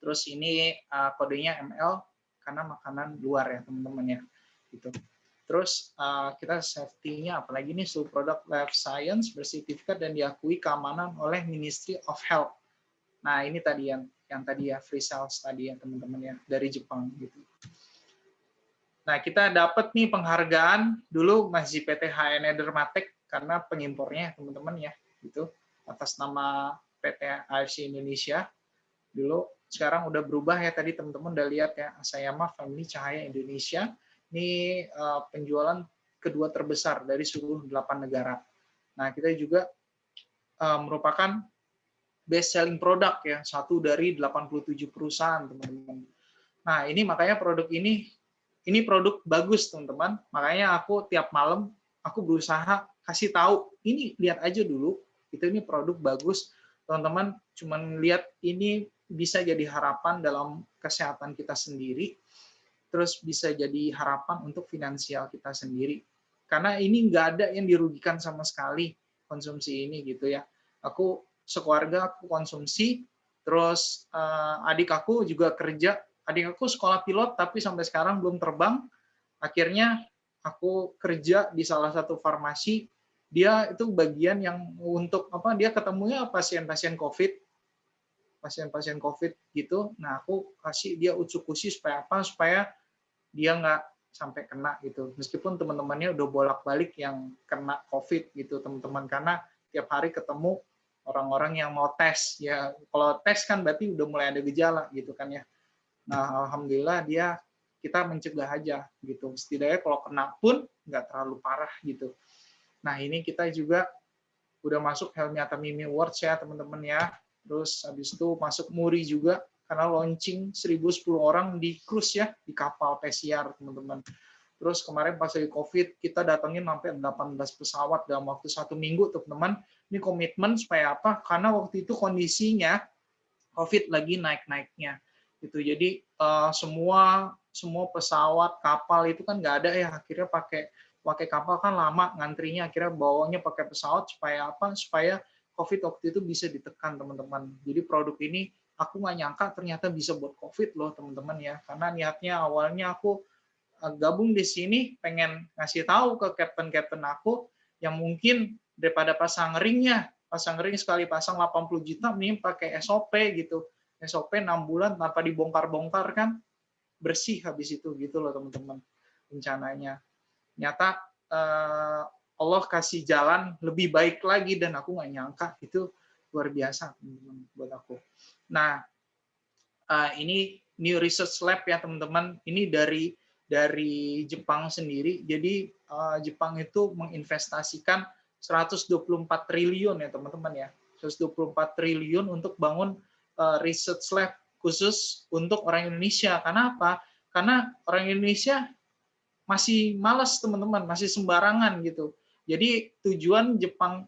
Terus ini kodenya ML karena makanan luar ya teman-teman ya. Gitu. Terus kita safety-nya apalagi nih seluruh produk Life Science bersertifikat dan diakui keamanan oleh Ministry of Health. Nah, ini tadi yang tadi ya free sales tadi ya teman-teman ya dari Jepang gitu. Nah, kita dapat nih penghargaan dulu masih PT HN Dermatec karena pengimpornya teman-teman ya gitu atas nama PT AFC Indonesia dulu. Sekarang udah berubah ya tadi teman-teman udah lihat ya Asayama Family Cahaya Indonesia. Ini penjualan kedua terbesar dari seluruh 8 negara. Nah, kita juga merupakan best selling produk ya, satu dari 87 perusahaan, teman-teman. Nah, ini makanya produk ini produk bagus, teman-teman. Makanya aku tiap malam aku berusaha kasih tahu, ini lihat aja dulu, ini produk bagus. Teman-teman cuman lihat ini bisa jadi harapan dalam kesehatan kita sendiri. Terus bisa jadi harapan untuk finansial kita sendiri. Karena ini nggak ada yang dirugikan sama sekali konsumsi ini gitu ya. Aku sekeluarga aku konsumsi, terus adik aku juga kerja. Adik aku sekolah pilot tapi sampai sekarang belum terbang. Akhirnya aku kerja di salah satu farmasi. Dia itu bagian yang untuk apa? Dia ketemunya pasien-pasien COVID, pasien-pasien COVID gitu. Nah aku kasih dia uji supaya apa? Supaya dia nggak sampai kena gitu. Meskipun teman-temannya udah bolak-balik yang kena COVID gitu teman-teman, karena tiap hari ketemu orang-orang yang mau tes ya. Kalau tes kan berarti udah mulai ada gejala gitu kan ya. Nah alhamdulillah kita mencegah aja gitu. Setidaknya kalau kena pun nggak terlalu parah gitu. Nah ini kita juga udah masuk Helmi Atamimi Awards ya teman-teman ya. Terus habis itu masuk Muri juga karena launching 1.010 orang di cruise ya, di kapal pesiar teman-teman. Terus kemarin pas lagi COVID, kita datangin sampai 18 pesawat dalam waktu 1 minggu teman-teman. Ini komitmen supaya apa? Karena waktu itu kondisinya COVID lagi naik-naiknya. Gitu. Jadi semua pesawat, kapal itu kan nggak ada ya, akhirnya pakai kapal kan lama ngantrinya, akhirnya bawanya pakai pesawat supaya apa? Supaya COVID waktu itu bisa ditekan teman-teman. Jadi produk ini aku nggak nyangka ternyata bisa buat COVID loh teman-teman ya. Karena niatnya awalnya aku gabung di sini pengen ngasih tahu ke kapten-kapten aku yang mungkin daripada pasang ring sekali pasang 80 juta nih pakai SOP gitu. SOP 6 bulan tanpa dibongkar-bongkar kan bersih habis itu gitu loh teman-teman rencananya. Nyata Allah kasih jalan lebih baik lagi dan aku nggak nyangka itu luar biasa teman-teman buat aku. Nah, ini New Research Lab ya teman-teman. Ini dari dari Jepang sendiri. Jadi Jepang itu menginvestasikan 124 triliun ya teman-teman ya. 124 triliun untuk bangun research lab khusus untuk orang Indonesia. Karena apa? Karena orang Indonesia masih malas teman-teman, masih sembarangan gitu. Jadi tujuan Jepang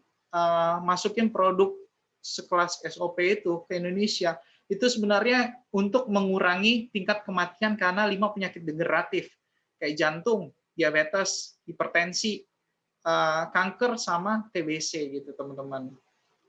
masukin produk sekelas SOP itu ke Indonesia itu sebenarnya untuk mengurangi tingkat kematian karena 5 penyakit degeneratif kayak jantung, diabetes, hipertensi, kanker sama TBC gitu teman-teman.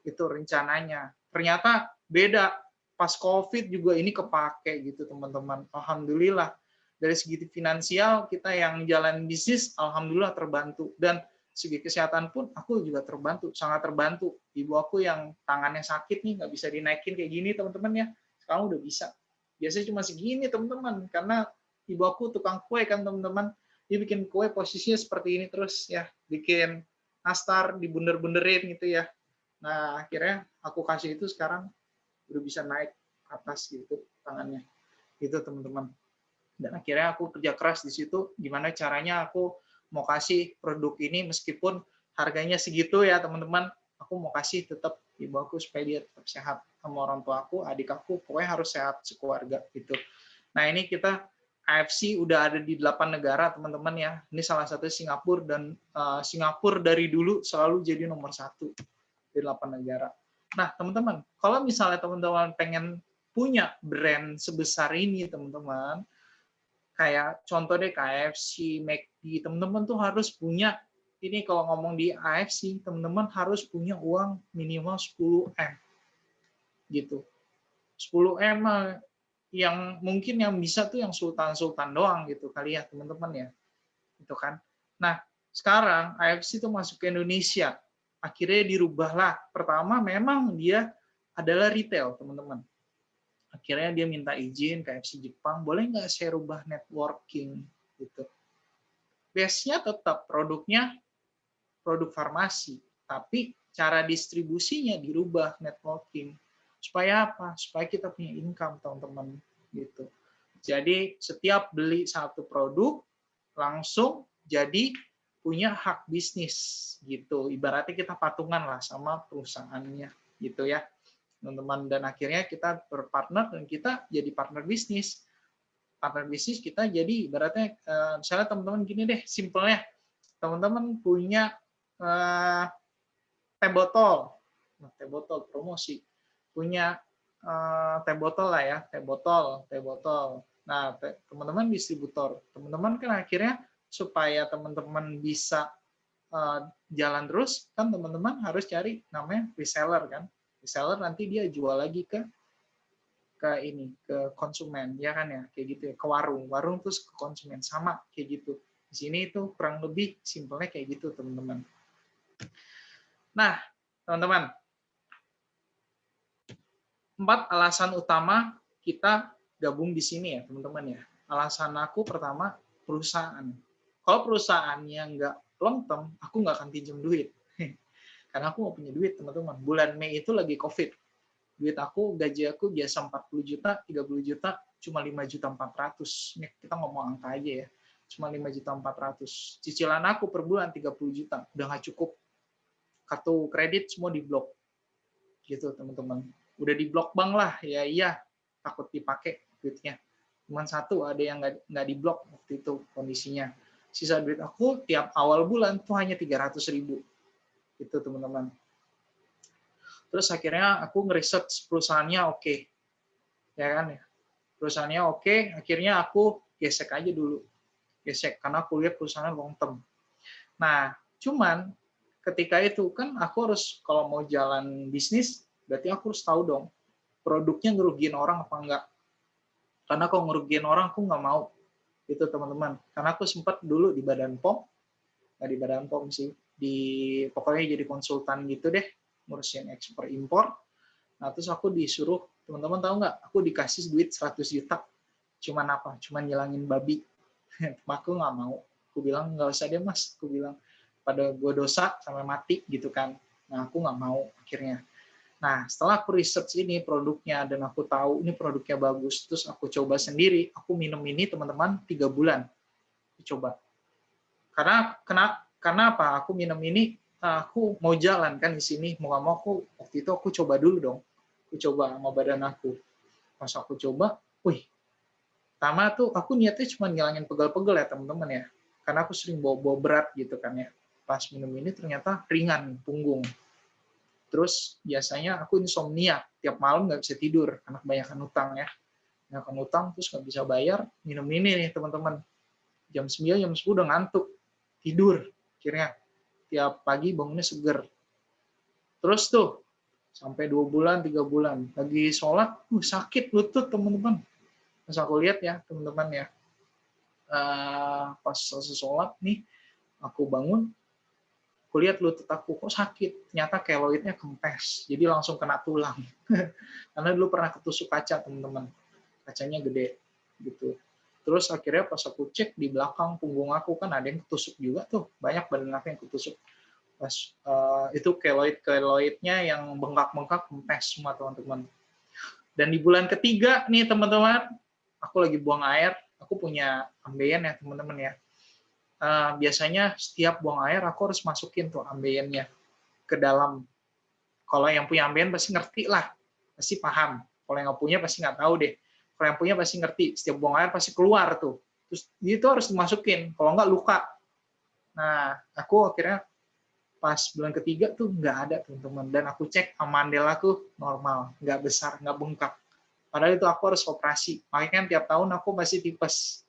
Itu rencananya. Ternyata beda pas COVID juga ini kepake gitu teman-teman. Alhamdulillah dari segi finansial kita yang jalan bisnis alhamdulillah terbantu, dan segi kesehatan pun aku juga terbantu, sangat terbantu. Ibu aku yang tangannya sakit nih nggak bisa dinaikin kayak gini teman-teman ya, sekarang udah bisa. Biasanya cuma segini teman-teman, karena ibu aku tukang kue kan teman-teman, dia bikin kue posisinya seperti ini terus ya, bikin nastar dibunder-bunderin gitu ya. Nah akhirnya aku kasih itu, sekarang udah bisa naik ke atas gitu tangannya gitu teman-teman. Dan akhirnya aku kerja keras di situ, gimana caranya aku mau kasih produk ini meskipun harganya segitu ya teman-teman, aku mau kasih tetap ibu aku supaya dia tetap sehat, sama orang tua aku, adik aku, pokoknya harus sehat sekeluarga gitu. Nah ini kita AFC udah ada di 8 negara teman-teman ya, ini salah satu Singapura, dan Singapura dari dulu selalu jadi nomor 1 di 8 negara. Nah teman-teman, kalau misalnya teman-teman pengen punya brand sebesar ini teman-teman, kayak contoh deh KFC, McD, teman-teman tuh harus punya, ini kalau ngomong di AFC, teman-teman harus punya uang minimal 10M gitu. 10M yang mungkin yang bisa tuh yang sultan-sultan doang gitu kali ya teman-teman ya. Itu kan. Nah, sekarang AFC tuh masuk ke Indonesia. Akhirnya dirubahlah. Pertama memang dia adalah retail, teman-teman. Akhirnya dia minta izin ke KFC Jepang, boleh nggak saya rubah networking gitu. Base-nya tetap produknya produk farmasi, tapi cara distribusinya dirubah networking. Supaya apa? Supaya kita punya income teman-teman gitu. Jadi setiap beli satu produk langsung jadi punya hak bisnis gitu. Ibaratnya kita patungan lah sama perusahaannya gitu ya teman-teman, dan akhirnya kita berpartner dan kita jadi partner bisnis kita jadi ibaratnya misalnya teman-teman gini deh simpelnya, teman-teman punya teh botol promosi, punya teh botol lah ya, teh botol. Nah teman-teman distributor, teman-teman kan akhirnya supaya teman-teman bisa jalan terus kan teman-teman harus cari namanya reseller kan. Reseller nanti dia jual lagi ke konsumen ya kan ya, kayak gitu ya, ke warung terus ke konsumen, sama kayak gitu di sini. Itu kurang lebih simpelnya kayak gitu teman-teman. Nah teman-teman, 4 alasan utama kita gabung di sini ya teman-teman ya. Alasan aku pertama, perusahaan. Kalau perusahaannya nggak long term, aku nggak akan pinjam duit karena aku mau punya duit teman-teman. Bulan Mei itu lagi COVID, duit aku, gaji aku biasa 40 juta, 30 juta, cuma 5.400.000. Ini kita ngomong angka aja ya. Cuma 5.400.000. Cicilan aku per bulan 30 juta, udah nggak cukup. Kartu kredit semua diblok. Gitu teman-teman. Udah diblok bank lah, ya iya, takut dipakai duitnya. Cuman satu, ada yang nggak diblok waktu itu kondisinya. Sisa duit aku tiap awal bulan tuh hanya 300.000. Gitu teman-teman. Terus akhirnya aku ngeresearch perusahaannya oke. Ya kan ya. Perusahaannya oke, akhirnya aku gesek aja dulu. Gesek karena aku lihat perusahaannya long term. Nah, cuman ketika itu kan aku harus kalau mau jalan bisnis, berarti aku harus tahu dong produknya ngerugiin orang apa enggak. Karena kalau ngerugiin orang aku nggak mau. Itu teman-teman. Karena aku sempat dulu di Badan POM, nggak di Badan POM sih, pokoknya jadi konsultan gitu deh, ngurusin ekspor impor. Nah terus aku disuruh, teman-teman tahu nggak, aku dikasih duit 100 juta, cuman apa, cuman nyilangin babi. Aku nggak mau, aku bilang nggak usah deh mas, aku bilang pada gue dosa sampai mati gitu kan. Nah aku nggak mau akhirnya. Nah setelah aku research ini produknya dan aku tahu ini produknya bagus, terus aku coba sendiri, aku minum ini teman-teman 3 bulan. Coba. Karena apa? Aku minum ini, aku mau jalan kan di sini, mau nggak mau waktu itu aku coba dulu dong. Aku coba sama badan aku. Pas aku coba, wih, pertama tuh aku niatnya cuma ngilangin pegel-pegel ya teman-teman ya. Karena aku sering bawa berat gitu kan ya. Pas minum ini ternyata ringan punggung. Terus biasanya aku insomnia, tiap malam nggak bisa tidur karena kebanyakan utang ya. Kebanyakan utang terus nggak bisa bayar, minum ini nih teman-teman. Jam 9, jam 10 udah ngantuk, tidur. Akhirnya tiap pagi bangunnya seger. Terus tuh sampai 2 bulan, 3 bulan. Lagi sholat, sakit lutut teman-teman. Pas aku lihat ya teman-teman ya, pas selesai sholat nih, aku bangun, aku lihat lutut aku kok sakit. Ternyata keloidnya kempes, jadi langsung kena tulang. Karena dulu pernah ketusuk kaca teman-teman, kacanya gede gitu. Terus akhirnya pas aku cek di belakang punggung aku kan ada yang ketusuk juga tuh, banyak badan aku yang ketusuk. Pas itu keloidnya yang bengkak-bengkak kempes semua teman-teman. Dan di bulan ketiga nih teman-teman, aku lagi buang air, aku punya ambeien ya teman-teman ya. Biasanya setiap buang air aku harus masukin tuh ambeiennya ke dalam. Kalau yang punya ambeien pasti ngerti lah, pasti paham. Kalau yang nggak punya pasti nggak tahu deh. Kalau yang punya pasti ngerti, setiap buang air pasti keluar tuh. Terus itu harus dimasukin, kalau nggak luka. Nah, aku akhirnya pas bulan ketiga tuh nggak ada teman-teman. Dan aku cek amandel aku normal, nggak besar, nggak bengkak. Padahal itu aku harus operasi. Makanya kan tiap tahun aku masih tipes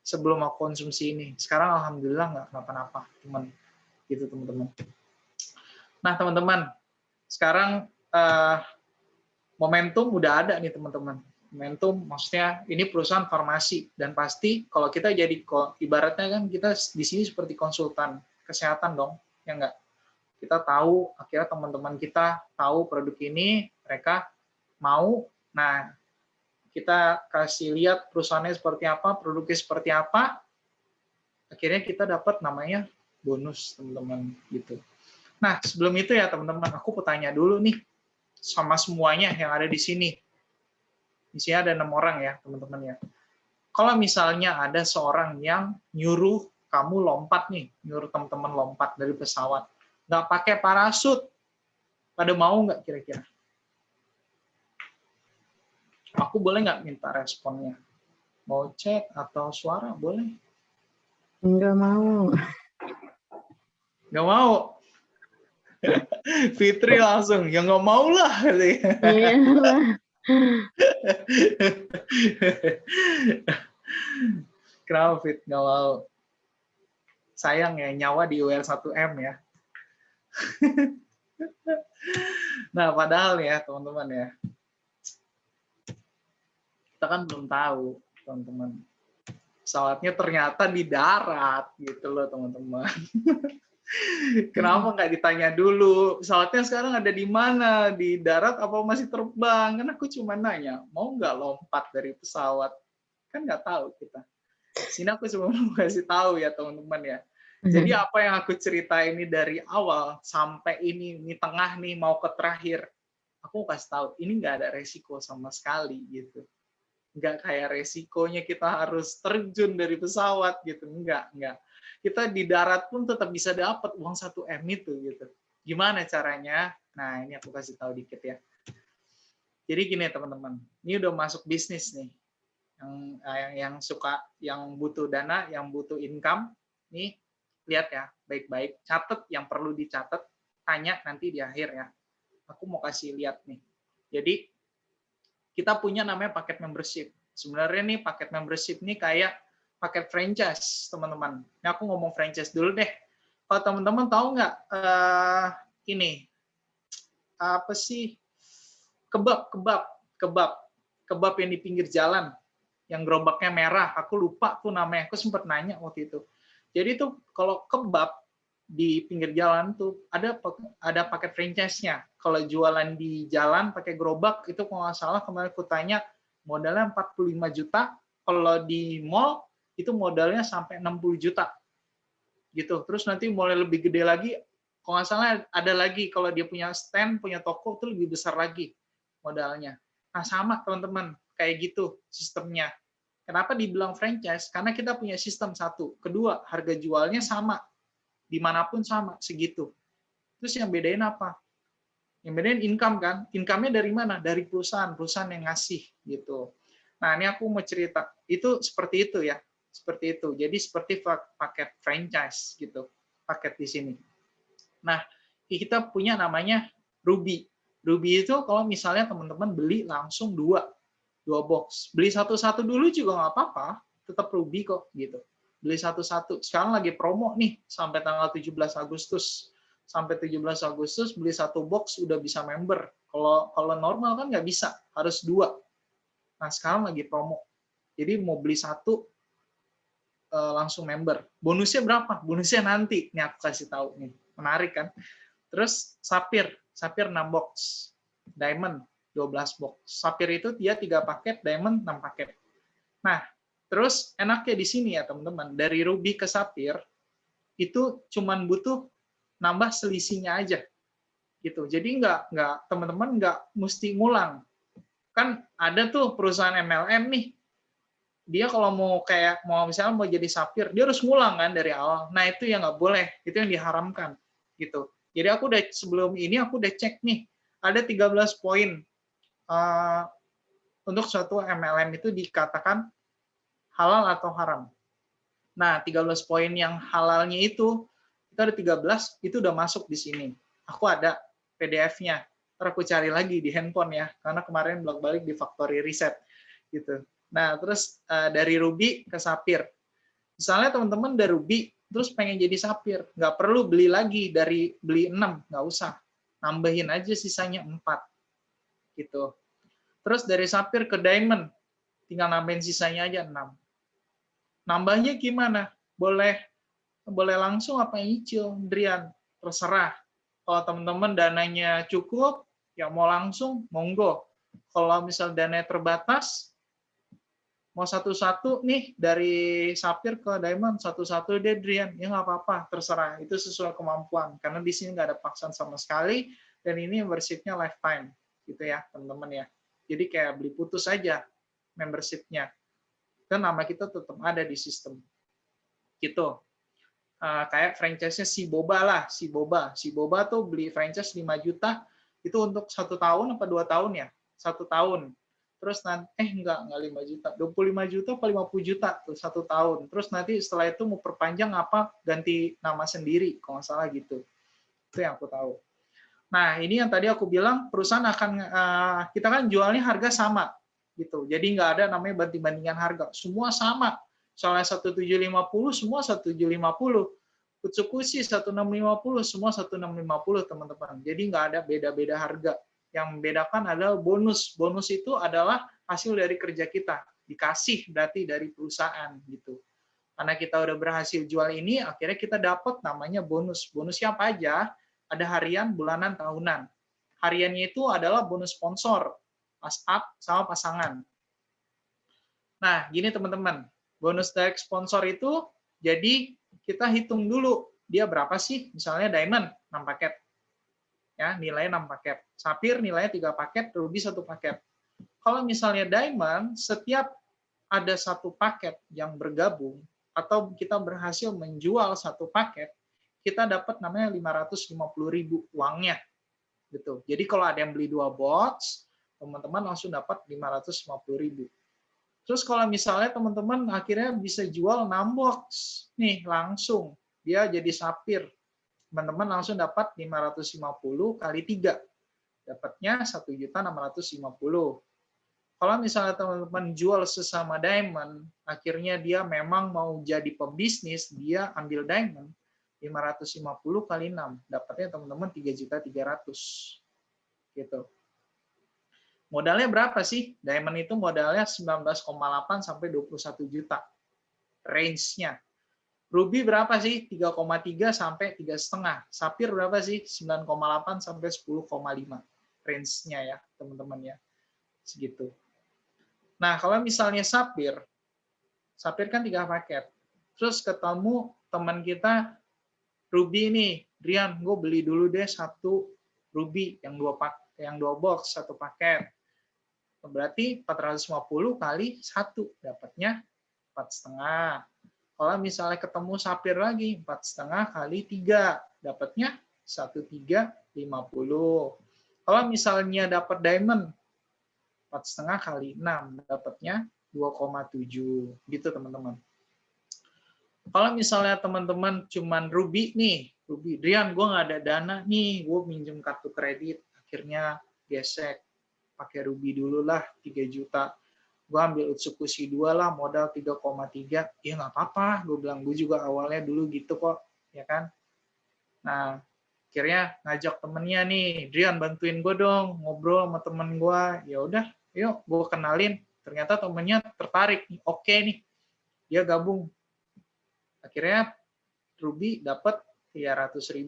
sebelum aku konsumsi ini. Sekarang alhamdulillah nggak kenapa-napa, gitu teman-teman. Nah teman-teman, sekarang momentum udah ada nih teman-teman. Momentum maksudnya ini perusahaan farmasi dan pasti kalau kita jadi ibaratnya kan kita di sini seperti konsultan kesehatan dong, ya enggak? Kita tahu akhirnya teman-teman kita tahu produk ini, mereka mau. Nah, kita kasih lihat perusahaannya seperti apa, produknya seperti apa, akhirnya kita dapat namanya bonus teman-teman gitu. Nah, sebelum itu ya teman-teman, aku mau tanya dulu nih sama semuanya yang ada di sini. Di sini ada 6 orang ya teman-teman ya. Kalau misalnya ada seorang yang nyuruh kamu lompat nih, nyuruh teman-teman lompat dari pesawat, nggak pakai parasut, pada mau nggak kira-kira? Aku boleh nggak minta responnya? Mau chat atau suara boleh? Enggak mau. Nggak mau. Fitri langsung, ya nggak mau lah. Iya lah. Kenapa Fit nggak mau? Sayang ya, nyawa di UL 1M ya. Nah, padahal ya teman-teman ya, kita kan belum tahu teman-teman. Pesawatnya ternyata di darat gitu loh teman-teman. Kenapa nggak ditanya dulu, pesawatnya sekarang ada di mana? Di darat apa masih terbang? Kan aku cuma nanya, mau nggak lompat dari pesawat? Kan nggak tahu kita. Sini aku cuma mau kasih tahu ya teman-teman ya. Jadi apa yang aku cerita ini dari awal sampai ini tengah nih mau ke terakhir, aku kasih tahu ini nggak ada resiko sama sekali gitu. Nggak kayak resikonya kita harus terjun dari pesawat gitu, enggak. Kita di darat pun tetap bisa dapat uang 1M itu gitu. Gimana caranya? Nah, ini aku kasih tahu dikit ya. Jadi gini teman-teman, ini udah masuk bisnis nih. Yang butuh dana, yang butuh income, nih lihat ya, baik-baik, catat yang perlu dicatat, tanya nanti di akhir ya. Aku mau kasih lihat nih. Jadi kita punya namanya paket membership. Sebenarnya nih paket membership nih kayak paket franchise, teman-teman. Ini aku ngomong franchise dulu deh. Kalau teman-teman tahu nggak ini apa sih kebab yang di pinggir jalan, yang gerobaknya merah. Aku lupa tuh namanya. Aku sempat nanya waktu itu. Jadi tuh kalau kebab di pinggir jalan tuh ada paket franchise-nya. Kalau jualan di jalan pakai gerobak itu kalau nggak salah kemarin aku tanya modalnya 45 juta. Kalau di mall itu modalnya sampai 60 juta. Gitu. Terus nanti mulai lebih gede lagi, kalau nggak salah ada lagi kalau dia punya stand, punya toko itu lebih besar lagi modalnya. Nah, sama teman-teman, kayak gitu sistemnya. Kenapa dibilang franchise? Karena kita punya sistem satu. Kedua, harga jualnya sama. Dimanapun sama, segitu. Terus yang bedain apa? Yang bedain income kan? Income-nya dari mana? Dari perusahaan yang ngasih gitu. Nah, ini aku mau cerita. Itu seperti itu ya. Seperti itu. Jadi seperti paket franchise gitu. Paket di sini. Nah, kita punya namanya Ruby. Ruby itu kalau misalnya teman-teman beli langsung dua box. Beli satu-satu dulu juga nggak apa-apa, tetap Ruby kok gitu. Beli satu-satu. Sekarang lagi promo nih sampai tanggal 17 Agustus. Sampai 17 Agustus beli satu box udah bisa member. Kalau normal kan nggak bisa, harus dua. Nah, sekarang lagi promo. Jadi mau beli satu langsung member. Bonusnya berapa? Bonusnya nanti. Nih aku kasih tahu nih. Menarik kan? Terus Sapphire 6 box. Diamond 12 box. Sapphire itu dia 3 paket, Diamond 6 paket. Nah, terus enaknya di sini ya teman-teman, dari Ruby ke Sapphire itu cuman butuh nambah selisihnya aja. Gitu. Jadi nggak teman-teman nggak mesti ngulang. Kan ada tuh perusahaan MLM nih, dia kalau mau misalnya mau jadi Sapphire, dia harus ngulang kan dari awal. Nah, itu yang nggak boleh, itu yang diharamkan gitu. Jadi sebelum ini aku udah cek nih, ada 13 poin untuk suatu MLM itu dikatakan halal atau haram. Nah, 13 poin yang halalnya itu ada 13, itu udah masuk di sini. Aku ada PDF-nya. Ntar aku cari lagi di handphone ya, karena kemarin bolak-balik di Factory Reset gitu. Nah, terus dari Ruby ke Sapphire. Misalnya teman-teman dari Ruby, terus pengen jadi Sapphire. Nggak perlu beli lagi dari beli 6, nggak usah. Nambahin aja sisanya 4. Gitu. Terus dari Sapphire ke Diamond, tinggal nambahin sisanya aja 6. Nambahnya gimana? Boleh langsung apa nyicil, Drian? Terserah. Kalau teman-teman dananya cukup, ya mau langsung, monggo. Kalau misal dananya terbatas, mau satu-satu nih dari Sapphire ke Diamond, satu-satu deh Drian, ya nggak apa-apa, terserah. Itu sesuai kemampuan, karena di sini nggak ada paksaan sama sekali, dan ini membership-nya lifetime, gitu ya teman-teman ya. Jadi kayak beli putus saja membership-nya. Dan nama kita tetap ada di sistem. Gitu. Kayak franchise-nya si Boba lah, si Boba tuh beli franchise 5 juta, itu untuk 1 tahun apa 2 tahun ya? 1 tahun. Terus nanti, enggak 5 juta, 25 juta apa 50 juta tuh 1 tahun. Terus nanti setelah itu mau perpanjang apa, ganti nama sendiri, kalau nggak salah gitu. Itu yang aku tahu. Nah, ini yang tadi aku bilang, perusahaan akan, kita kan jualnya harga sama, gitu. Jadi nggak ada namanya banding-bandingan harga, semua sama. Soalnya 1750, semua 1750. Utsukushi 1650, semua 1650, teman-teman. Jadi nggak ada beda-beda harga. Yang membedakan adalah bonus. Bonus itu adalah hasil dari kerja kita. Dikasih berarti dari perusahaan, gitu. Karena kita udah berhasil jual ini, akhirnya kita dapat namanya bonus. Bonusnya apa aja? Ada harian, bulanan, tahunan. Hariannya itu adalah bonus sponsor, pas up sama pasangan. Nah, gini teman-teman, bonus dari sponsor itu, jadi kita hitung dulu, dia berapa sih? Misalnya Diamond, 6 paket. Ya, nilainya 6 paket. Sapphire nilainya 3 paket, Ruby 1 paket. Kalau misalnya Diamond, setiap ada 1 paket yang bergabung, atau kita berhasil menjual 1 paket, kita dapat namanya 550.000 uangnya. Gitu. Jadi kalau ada yang beli 2 box, teman-teman langsung dapat 550.000. Terus kalau misalnya teman-teman akhirnya bisa jual 6 box, nih langsung, dia jadi Sapphire. Teman-teman langsung dapat 550 kali 3. Dapatnya 1.650.000. Kalau misalnya teman-teman jual sesama Diamond, akhirnya dia memang mau jadi pebisnis, dia ambil Diamond, 550 kali 6, dapatnya teman-teman 3.300.000. Gitu. Modalnya berapa sih? Diamond itu modalnya 19,8 sampai 21 juta. Range-nya. Ruby berapa sih? 3,3 sampai 3,5. Sapphire berapa sih? 9,8 sampai 10,5. Range-nya ya, teman-teman ya. Segitu. Nah, kalau misalnya Sapphire kan 3 paket. Terus ketemu teman kita, Ruby nih, Drian, gue beli dulu deh 1 Ruby yang 2 box, 1 paket. Berarti 450 kali 1, dapatnya 4,5. Kalau misalnya ketemu sapir lagi, 4,5 kali 3, dapatnya 1,350. Kalau misalnya dapat diamond, 4,5 kali 6, dapatnya 2,7. Gitu, teman-teman. Kalau misalnya teman-teman cuman ruby nih, ruby, Drian, gue nggak ada dana nih, gue minjem kartu kredit, akhirnya gesek, pakai ruby dulu lah, 3 juta. Gue ambil Utsukushi 2 lah, modal 3,3, ya nggak apa-apa, gue bilang, gue juga awalnya dulu gitu kok, ya kan. Nah, akhirnya ngajak temennya nih, Drian bantuin gue dong, ngobrol sama temen gue, ya udah, yuk gue kenalin, ternyata temennya tertarik, oke nih, dia gabung. Akhirnya Ruby dapat 300.000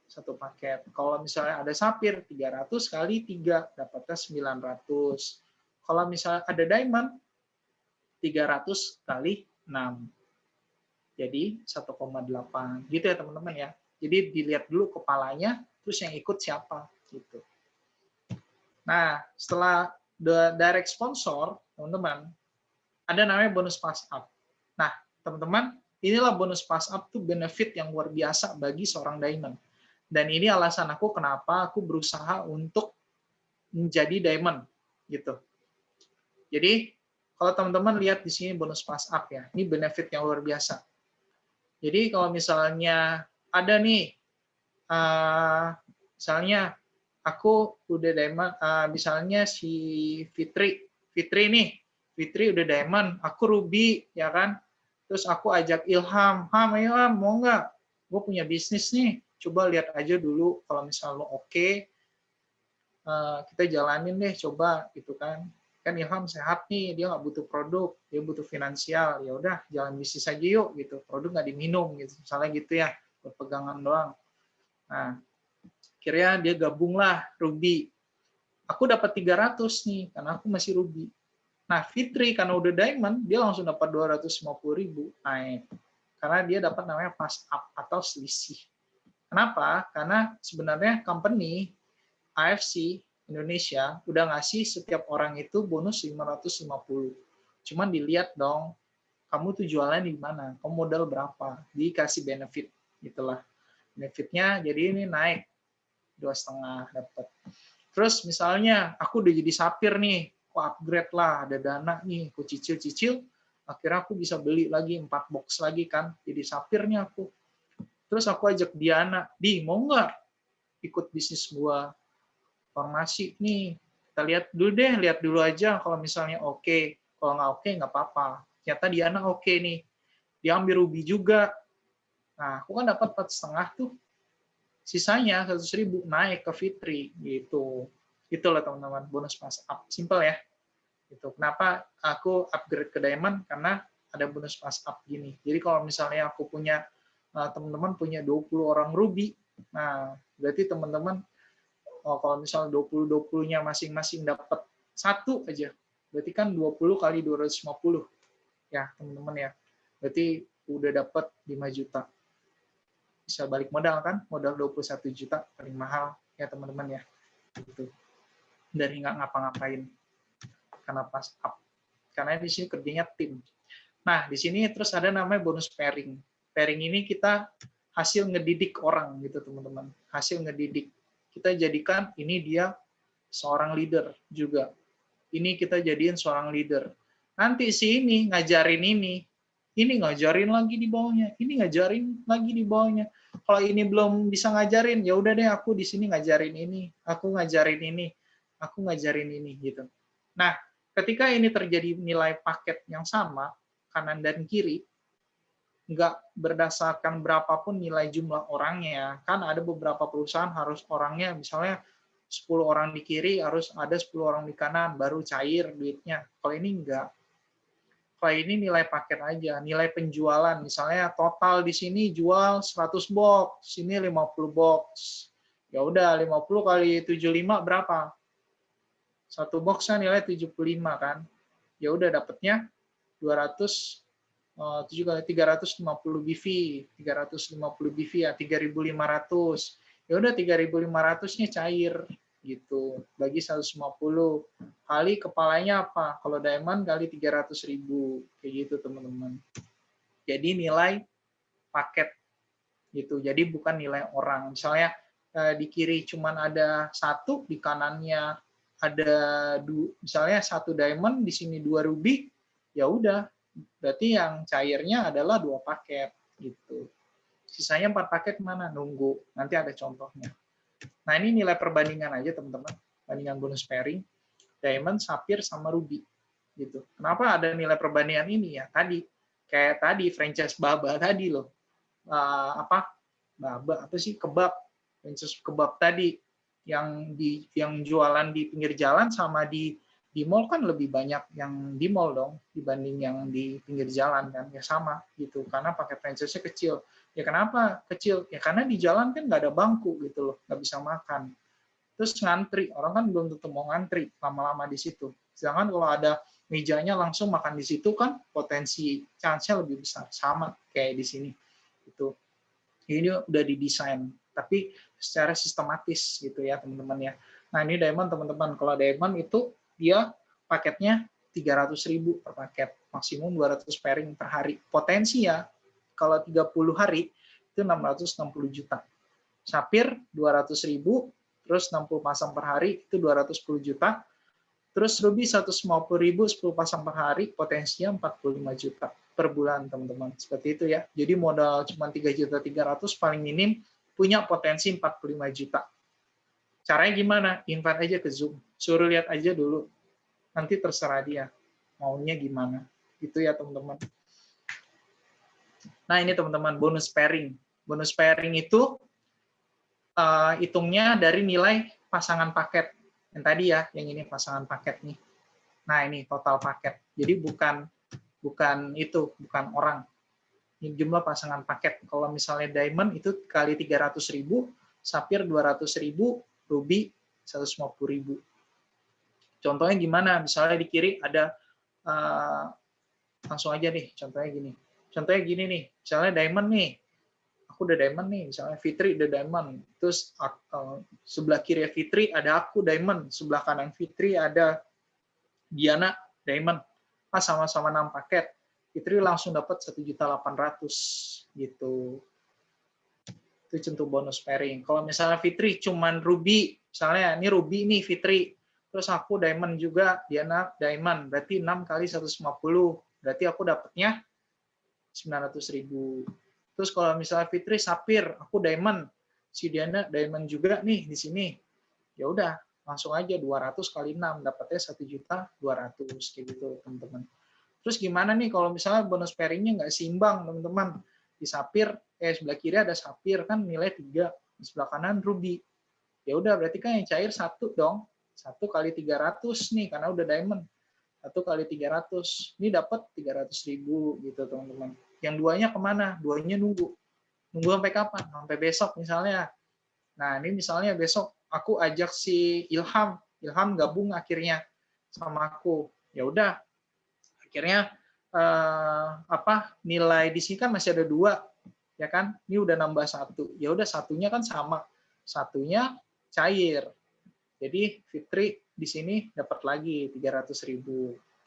satu paket. Kalau misalnya ada Sapphire, 300 kali 3, dapatnya 900. Kalau misalnya ada Diamond, 300 kali 6. Jadi 1,8. Gitu ya teman-teman ya. Jadi dilihat dulu kepalanya, terus yang ikut siapa. Gitu. Nah, setelah direct sponsor, teman-teman, ada namanya bonus pass up. Nah, teman-teman, inilah bonus pass up tuh benefit yang luar biasa bagi seorang diamond. Dan ini alasan aku kenapa aku berusaha untuk menjadi diamond gitu. Jadi, kalau teman-teman lihat di sini bonus pass up ya, ini benefit yang luar biasa. Jadi kalau misalnya ada nih, misalnya aku udah diamond, misalnya si Fitri nih, Fitri udah diamond, aku ruby, ya kan? Terus aku ajak Ilham, ayo Ilham, mau nggak? Gue punya bisnis nih, coba lihat aja dulu, kalau misalnya lo oke, kita jalanin deh, coba, gitu kan. Kan Ilham sehat nih, dia nggak butuh produk, dia butuh finansial, ya udah jalan bisnis aja yuk, gitu. Produk nggak diminum, gitu. Misalnya gitu ya, pegangan doang. Nah, akhirnya dia gabunglah Ruby. Aku dapat 300 nih, karena aku masih Ruby. Nah, Fitri karena udah diamond, dia langsung dapat 250.000 naik. Karena dia dapat namanya pass up atau selisih. Kenapa? Karena sebenarnya company AFC Indonesia udah ngasih setiap orang itu bonus 550. Cuman dilihat dong, kamu tuh jualan di mana? Kamu modal berapa? Dikasih benefit, gitulah. Benefitnya jadi ini naik 2,5 dapat. Terus misalnya aku udah jadi sapir nih, aku upgrade lah, ada dana nih, aku cicil-cicil, akhirnya aku bisa beli lagi 4 box lagi kan, jadi sapirnya aku. Terus aku ajak Diana, Di, mau nggak ikut bisnis gua? Formasi nih, kita lihat dulu deh, lihat dulu aja, kalau misalnya oke, kalau nggak oke, nggak apa-apa. Ternyata Diana oke nih, dia ambil Ruby juga. Nah, aku kan dapat 4,5 tuh, sisanya 100.000 naik ke Fitri gitu. Itulah teman-teman bonus pass up, simple ya. Gitu. Kenapa aku upgrade ke Diamond? Karena ada bonus pass up gini. Jadi kalau misalnya aku punya teman-teman punya 20 orang Ruby, nah berarti teman-teman kalau misalnya 20-20-nya masing-masing dapat satu aja, berarti kan 20 kali 250 ya teman-teman ya. Berarti udah dapat 5 juta. Bisa balik modal kan, modal 21 juta paling mahal ya teman-teman ya. Gitu. Dari nggak ngapa-ngapain karena pas up. Karena di sini kerjanya tim. Nah, di sini terus ada namanya bonus pairing. Pairing ini kita hasil ngedidik orang gitu teman-teman. Hasil ngedidik. Kita jadikan ini dia seorang leader juga. Ini kita jadiin seorang leader. Nanti si ini ngajarin ini ngajarin lagi di bawahnya, ini ngajarin lagi di bawahnya. Kalau ini belum bisa ngajarin, ya udah deh aku di sini ngajarin ini, aku ngajarin ini, aku ngajarin ini gitu. Nah, ketika ini terjadi nilai paket yang sama kanan dan kiri, nggak berdasarkan berapapun nilai jumlah orangnya, kan ada beberapa perusahaan harus orangnya misalnya 10 orang di kiri harus ada 10 orang di kanan baru cair duitnya. Kalau ini enggak. Kalau ini nilai paket aja, nilai penjualan. Misalnya total di sini jual 100 box, sini 50 box. Ya udah 50 kali 75 berapa? Satu boxnya nilai 75 kan. Ya udah dapatnya 200 7 kali 350 BV, 350 BV ya 3.500. Ya udah 3.500-nya cair gitu. Bagi 150 kali kepalanya apa? Kalau diamond kali 300.000 kayak gitu teman-teman. Jadi nilai paket gitu. Jadi bukan nilai orang. Misalnya di kiri cuman ada satu, di kanannya ada misalnya satu diamond, di sini 2 ruby, ya udah. Berarti yang cairnya adalah 2 paket gitu. Sisanya 4 paket mana? Nunggu. Nanti ada contohnya. Nah, ini nilai perbandingan aja teman-teman. Perbandingan bonus pairing, diamond, sapphire, sama ruby. Gitu. Kenapa ada nilai perbandingan ini ya? Kayak tadi franchise Baba tadi loh. Baba apa sih, kebab. Franchise kebab tadi yang jualan di pinggir jalan sama di mall kan lebih banyak yang di mall dong dibanding yang di pinggir jalan kan, ya sama gitu, karena pakai franchise-nya kecil. Ya kenapa kecil? Ya karena di jalan kan nggak ada bangku gitu loh, nggak bisa makan. Terus ngantri, orang kan belum tentu mau ngantri lama-lama di situ. Sedangkan kalau ada mejanya langsung makan di situ kan potensi chance-nya lebih besar, sama kayak di sini. Itu ini udah didesain, tapi secara sistematis gitu ya teman-teman ya. Nah ini diamond teman-teman, kalau diamond itu dia paketnya 300.000 per paket, maksimum 200 pairing per hari. Potensi ya, kalau 30 hari itu 660 juta. Sapphire 200.000, terus 60 pasang per hari itu 210 juta. Terus ruby 150.000, 10 pasang per hari, potensinya 45 juta per bulan teman-teman. Seperti itu ya. Jadi modal cuma 3.300.000 paling minim punya potensi 45 juta. Caranya gimana? Invite aja ke Zoom. Suruh lihat aja dulu. Nanti terserah dia maunya gimana. Itu ya teman-teman. Nah ini teman-teman bonus pairing. Bonus pairing itu hitungnya dari nilai pasangan paket. Yang tadi ya, yang ini pasangan paket nih. Nah ini total paket. Jadi bukan orang. Ini jumlah pasangan paket. Kalau misalnya diamond itu kali 300.000, sapphire 200.000, ruby 150.000. Contohnya gimana? Misalnya di kiri ada langsung aja nih, contohnya gini. Contohnya gini nih, misalnya diamond nih. Aku udah diamond nih, misalnya Fitri udah diamond. Terus sebelah kiri Fitri ada aku diamond, sebelah kanan Fitri ada Diana diamond. Sama-sama 6 paket. Fitri langsung dapat 1.800.000 gitu. Itu contoh bonus pairing. Kalau misalnya Fitri cuman ruby, misalnya ini ruby nih Fitri, terus aku diamond juga, Diana diamond, berarti 6 kali 150, berarti aku dapatnya 900.000. Terus kalau misalnya Fitri sapphire, aku diamond, si Diana diamond juga nih di sini, ya udah langsung aja 200 kali 6 dapatnya 1.200.000 kayak gitu teman-teman. Terus gimana nih kalau misalnya bonus pairingnya nggak seimbang teman-teman? Di sapphire, sebelah kiri ada sapphire kan nilai 3, di sebelah kanan ruby. Ya udah berarti kan yang cair 1 dong. 1 kali 300 nih karena udah diamond. 1 kali 300. Ini dapat 300.000 gitu teman-teman. Yang duanya kemana? Duanya nunggu. Nunggu sampai kapan? Sampai besok misalnya. Nah ini misalnya besok aku ajak si Ilham gabung akhirnya sama aku. Ya udah, akhirnya nilai di sini kan masih ada 2, ya kan? Ini udah nambah 1. Ya udah satunya kan sama, satunya cair. Jadi Fitri di sini dapat lagi 300.000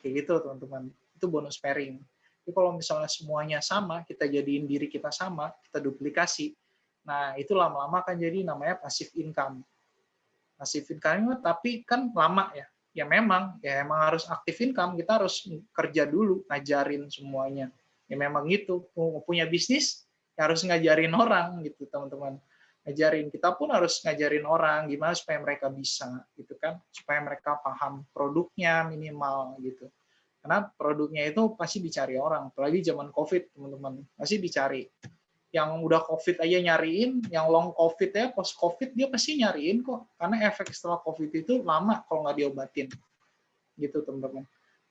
kayak gitu teman-teman. Itu bonus pairing. Jadi kalau misalnya semuanya sama, kita jadiin diri kita sama, kita duplikasi. Nah itu lama-lama kan jadi namanya passive income. Passive income tapi kan lama ya. Ya emang harus aktif income, kita harus kerja dulu, ngajarin semuanya. Ya memang gitu, mau punya bisnis, ya harus ngajarin orang gitu teman-teman. Ngajarin, kita pun harus ngajarin orang gimana supaya mereka bisa, gitu kan, supaya mereka paham produknya minimal gitu. Karena produknya itu pasti dicari orang, apalagi zaman COVID teman-teman, pasti dicari. Yang udah COVID aja nyariin, yang long COVID ya, post COVID dia pasti nyariin kok. Karena efek setelah COVID itu lama kalau nggak diobatin. Gitu teman-teman.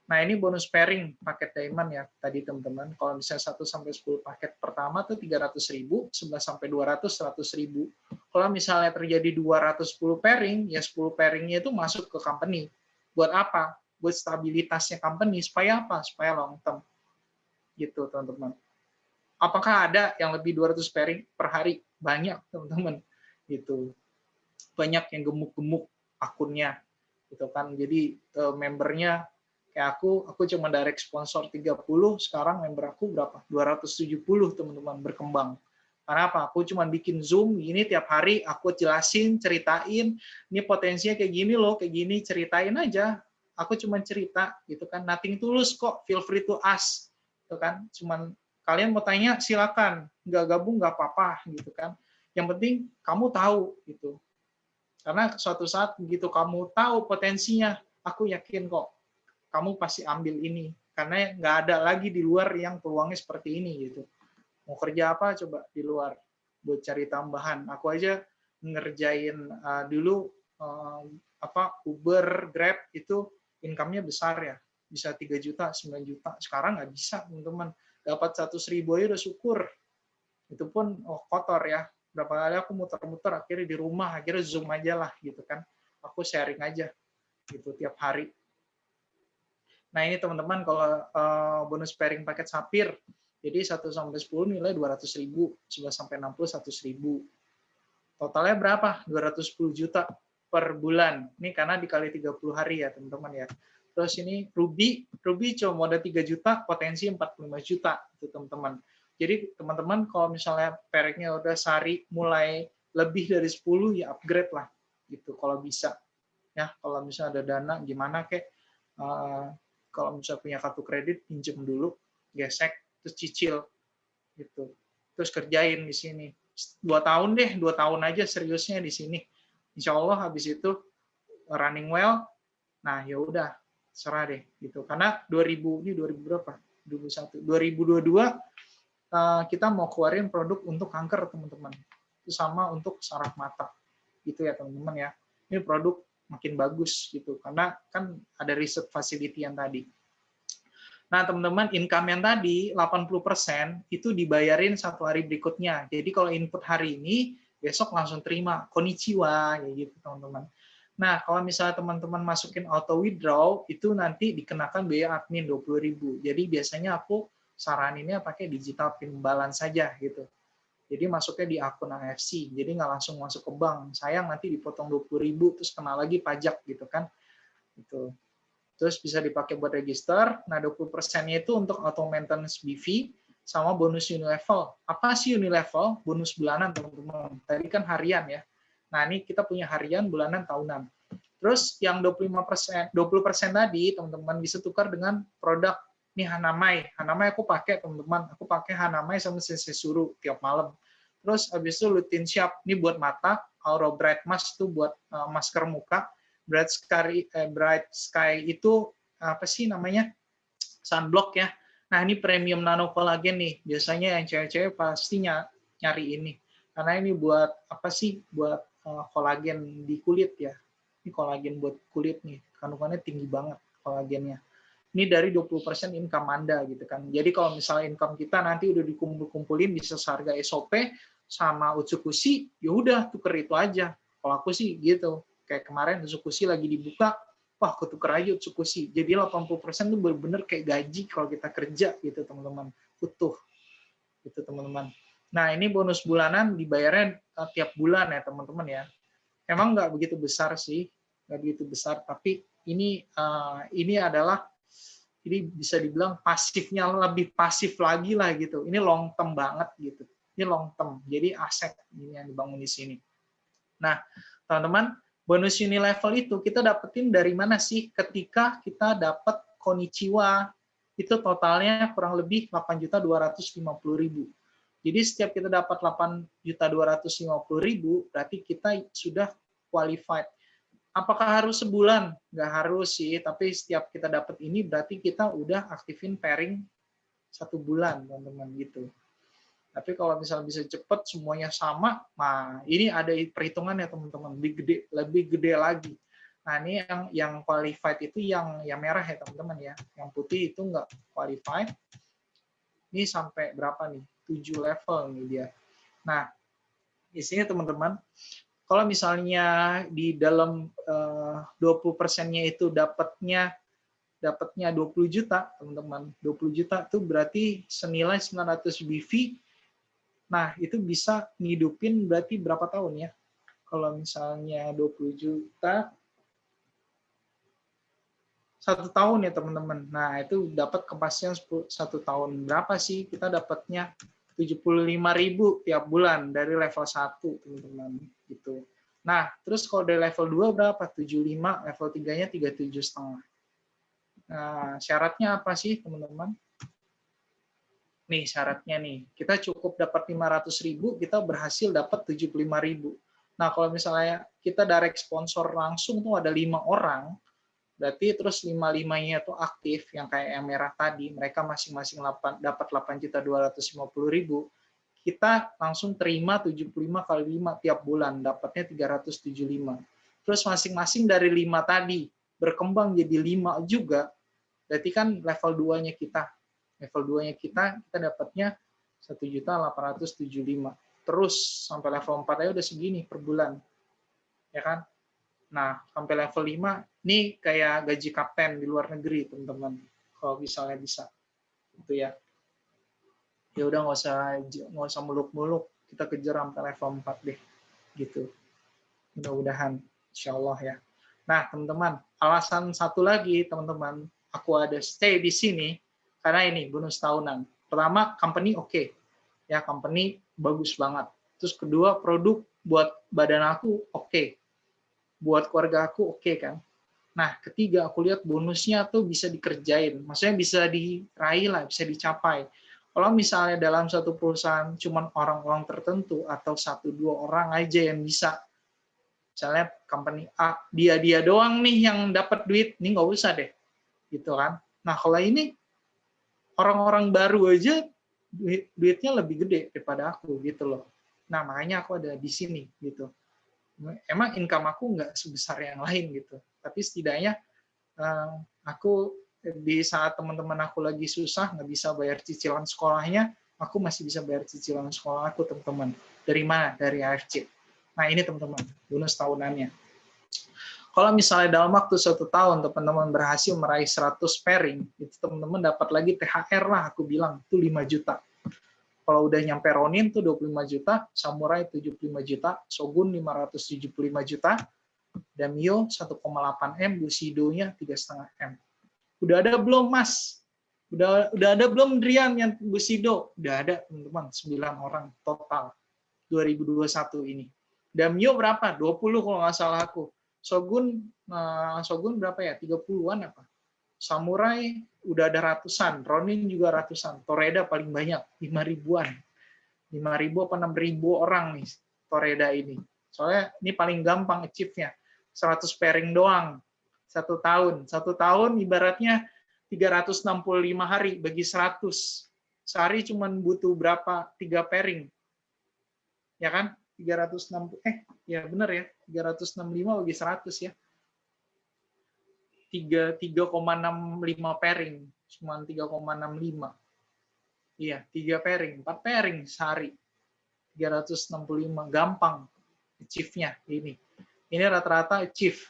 Nah ini bonus pairing paket diamond ya tadi teman-teman. Kalau misalnya 1 sampai 10 paket pertama tuh 300.000, 11 sampai 200 100.000. Kalau misalnya terjadi 210 pairing, ya 10 pairingnya itu masuk ke company. Buat apa? Buat stabilitasnya company. Supaya apa? Supaya long term. Gitu teman-teman. Apakah ada yang lebih 200 pairing per hari? Banyak, teman-teman. Gitu. Banyak yang gemuk-gemuk. akunnya gitu kan. Jadi membernya kayak aku cuma direct sponsor 30, sekarang member aku berapa? 270 teman-teman, berkembang. Karena apa? Aku cuma bikin Zoom ini tiap hari, aku jelasin, ceritain, ini potensinya kayak gini loh, kayak gini, ceritain aja. Aku cuma cerita gitu kan, nothing tulus kok, feel free to ask gitu kan. Cuman kalian mau tanya silakan, nggak gabung nggak apa-apa gitu kan. Yang penting kamu tahu gitu. Karena suatu saat begitu kamu tahu potensinya, aku yakin kok kamu pasti ambil ini. Karena nggak ada lagi di luar yang peluangnya seperti ini gitu. Mau kerja apa coba di luar buat cari tambahan. Aku aja ngerjain dulu Uber, Grab itu income-nya besar ya. Bisa 3 juta, 9 juta. Sekarang nggak bisa, teman-teman. Dapat 100.000 aja udah syukur. Itu pun kotor ya. Berapa kali aku muter-muter akhirnya di rumah, akhirnya Zoom aja lah gitu kan. Aku sharing aja gitu tiap hari. Nah, ini teman-teman kalau bonus pairing paket Sapphire, jadi 1 sampai 10 nilai 200.000, 11 sampai 60 100.000. Totalnya berapa? 210 juta per bulan. Ini karena dikali 30 hari ya, teman-teman ya. Terus ini Ruby cuma modal 3 juta, potensi 45 juta itu teman-teman. Jadi teman-teman kalau misalnya pairingnya udah sehari mulai lebih dari 10 ya upgrade lah gitu kalau bisa. Ya, kalau misalnya ada dana gimana kek kalau misalnya punya kartu kredit, pinjem dulu, gesek, terus cicil, gitu. Terus kerjain di sini. 2 tahun deh, 2 tahun aja seriusnya di sini. Insya Allah habis itu running well, nah ya udah, serah deh gitu. Karena 2000 ini 2000 berapa? 2022 kita mau keluarin produk untuk kanker teman-teman. Itu sama untuk saraf mata. Gitu ya teman-teman ya. Ini produk makin bagus gitu karena kan ada riset facility yang tadi. Nah, teman-teman, income yang tadi 80% itu dibayarin 1 hari berikutnya. Jadi kalau input hari ini, besok langsung terima konnichiwa kayak gitu, teman-teman. Nah, kalau misalnya teman-teman masukin auto withdraw, itu nanti dikenakan biaya admin 20.000. Jadi biasanya aku saraninnya pakai digital pin balance saja gitu. Jadi masuknya di akun AFC, jadi nggak langsung masuk ke bank. Sayang nanti dipotong 20.000 terus kena lagi pajak gitu kan. Gitu. Terus bisa dipakai buat register. Nah, 20%-nya itu untuk auto maintenance BV sama bonus Unilevel. Apa sih Unilevel? Bonus bulanan, teman-teman. Tadi kan harian ya. Nah, ini kita punya harian, bulanan, tahunan. Terus yang 20% tadi, teman-teman bisa tukar dengan produk ini Hanamai. Hanamai aku pakai, teman-teman. Aku pakai Hanamai sama Sensesuru tiap malam. Terus habis itu Lutin Shop, ini buat mata. Aura Bright Mask itu buat masker muka. Bright Sky itu apa sih namanya? Sunblock ya. Nah, ini premium nano collagen nih. Biasanya yang cewek-cewek pastinya nyari ini. Karena ini buat apa sih? Buat kolagen di kulit ya. Ini kolagen buat kulit nih. Kandungannya tinggi banget kolagennya. Ini dari 20% income Anda gitu kan. Jadi kalau misalnya income kita nanti udah dikumpul-kumpulin bisa seharga SOP sama Utsukushi, ya udah tuker itu aja. Kalau aku sih gitu. Kayak kemarin Utsukushi lagi dibuka, wah aku tuker aja Utsukushi. Jadi 80% itu benar-benar kayak gaji kalau kita kerja gitu teman-teman. Utuh. Gitu teman-teman. Nah, ini bonus bulanan dibayarnya tiap bulan ya teman-teman ya. Emang nggak begitu besar sih, nggak begitu besar, tapi ini adalah ini bisa dibilang pasifnya lebih pasif lagi lah gitu. Ini long term banget gitu. Ini long term. Jadi aset ini yang dibangun di sini. Nah, teman-teman, bonus Unilevel itu kita dapetin dari mana sih? Ketika kita dapat konnichiwa, itu totalnya kurang lebih 8.250.000. Jadi setiap kita dapat 8.250.000, berarti kita sudah qualified. Apakah harus sebulan? Nggak harus sih, tapi setiap kita dapat ini berarti kita udah aktifin pairing 1 bulan, teman-teman gitu. Tapi kalau misalnya bisa cepat semuanya sama, nah ini ada perhitungannya teman-teman, lebih gede lagi. Nah ini yang qualified itu yang merah ya teman-teman ya, yang putih itu nggak qualified. Ini sampai berapa nih? 7 level nih dia. Nah di sini teman-teman, kalau misalnya di dalam 20%-nya itu dapatnya 20 juta, teman-teman. 20 juta itu berarti senilai 900 BV. Nah, itu bisa ngidupin berarti berapa tahun ya? Kalau misalnya 20 juta 1 tahun ya teman-teman. Nah itu dapat kepastian 1 tahun. Berapa sih kita dapatnya? 75.000 tiap bulan dari level 1 teman-teman gitu. Nah terus kalau dari level 2 berapa? 75, level 3-nya 37,5. Nah syaratnya apa sih teman-teman? Nih syaratnya nih, kita cukup dapat 500.000, kita berhasil dapat 75.000. Nah kalau misalnya kita direct sponsor langsung tuh ada 5 orang, berarti terus 5-5-nya tuh aktif, yang kayak yang merah tadi, mereka masing-masing dapat 8.250.000, kita langsung terima 75 kali 5 tiap bulan, dapatnya 375. Terus masing-masing dari 5 tadi berkembang jadi 5 juga, berarti kan level 2-nya kita. Level 2-nya kita dapatnya 1.875. Terus sampai level 4 aja udah segini per bulan. Ya kan? Nah, sampai level 5 ini kayak gaji kapten di luar negeri, teman-teman. Kalau misalnya bisa. Itu ya. Ya udah nggak usah muluk-muluk, kita kejar sampai level 4 deh. Gitu. Mudah-mudahan insyaallah ya. Nah, teman-teman, alasan satu lagi, teman-teman, aku ada stay di sini karena ini bonus tahunan. Pertama, company oke. Ya, company bagus banget. Terus kedua, produk buat badan aku oke. Buat keluarga aku oke kan. Nah, ketiga, aku lihat bonusnya tuh bisa dikerjain. Maksudnya bisa diraih lah, bisa dicapai. Kalau misalnya dalam satu perusahaan cuma orang-orang tertentu atau 1-2 orang aja yang bisa, misalnya company A, dia doang nih yang dapat duit, ini nggak usah deh. Gitu kan. Nah, kalau ini orang-orang baru aja duitnya lebih gede daripada aku gitu loh. Nah, makanya aku ada di sini gitu. Emang income aku nggak sebesar yang lain gitu. Tapi setidaknya aku di saat teman-teman aku lagi susah, nggak bisa bayar cicilan sekolahnya, aku masih bisa bayar cicilan sekolah aku, teman-teman. Dari mana? Dari AFC. Nah, ini teman-teman, bonus tahunannya. Kalau misalnya dalam waktu 1 tahun teman-teman berhasil meraih 100 pairing, itu teman-teman dapat lagi THR lah, aku bilang, itu 5 juta. Kalau udah nyampe Ronin tuh 25 juta, Samurai 75 juta, Shogun 575 juta, dan Mio 1,8 M, Bushido-nya 3,5 M. Udah ada belum, Mas? Udah ada belum, Drian, yang Bushido? Udah ada, teman-teman, 9 orang total 2021 ini. Dan Mio berapa? 20 kalau nggak salah aku. Shogun berapa ya? 30-an apa? Samurai udah ada ratusan, Ronin juga ratusan, Toreda paling banyak 5.000-an. 5.000 apa 6.000 orang nih Toreda ini. Soalnya ini paling gampang achieve-nya. 100 pairing doang. 1 tahun. 1 tahun ibaratnya 365 hari bagi 100. Sehari cuma butuh berapa? 3 pairing. Ya kan? 360 ya benar ya. 365 bagi 100 ya. 3,65 pairing, cuma 3,65. Iya, 3 pairing, 4 pairing sehari. 365, gampang achieve-nya ini. Ini rata-rata achieve.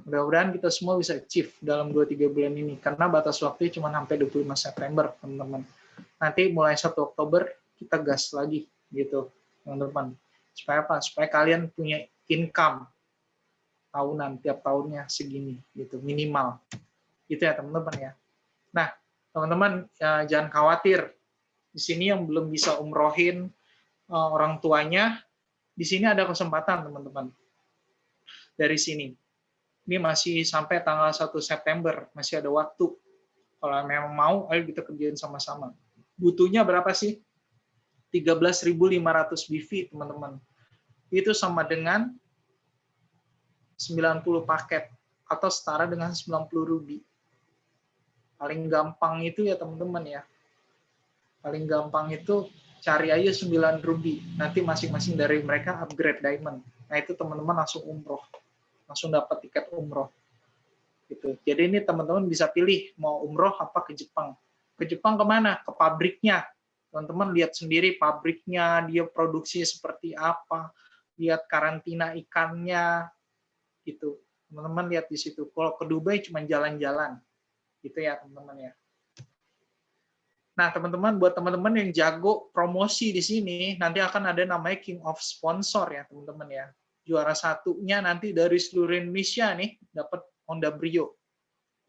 Mudah-mudahan kita semua bisa achieve dalam 2-3 bulan ini, karena batas waktu cuma sampai 25 September, teman-teman. Nanti mulai 1 Oktober kita gas lagi, gitu, teman-teman. Supaya apa? Supaya kalian punya income tahunan, tiap tahunnya segini, gitu, minimal. Gitu ya, teman-teman ya. Nah, teman-teman jangan khawatir. Di sini yang belum bisa umrohin orang tuanya, di sini ada kesempatan, teman-teman. Dari sini. Ini masih sampai tanggal 1 September, masih ada waktu. Kalau memang mau, ayo kita kerjain sama-sama. Butuhnya berapa sih? 13.500 BV, teman-teman. Itu sama dengan 90 paket, atau setara dengan 90 ruby. Paling gampang itu ya, teman-teman ya. Paling gampang itu cari aja 9 ruby. Nanti masing-masing dari mereka upgrade diamond. Nah, itu teman-teman langsung umroh. Langsung dapat tiket umroh. Gitu. Jadi ini teman-teman bisa pilih mau umroh apa ke Jepang. Ke Jepang kemana? Ke pabriknya. Teman-teman lihat sendiri pabriknya, dia produksi seperti apa, lihat karantina ikannya, gitu. Teman-teman lihat di situ. Kalau ke Dubai cuma jalan-jalan. Gitu ya, teman-teman ya. Nah, teman-teman, buat teman-teman yang jago promosi di sini, nanti akan ada namanya King of Sponsor ya, teman-teman ya. Juara satunya nanti dari seluruh Indonesia nih, dapat Honda Brio.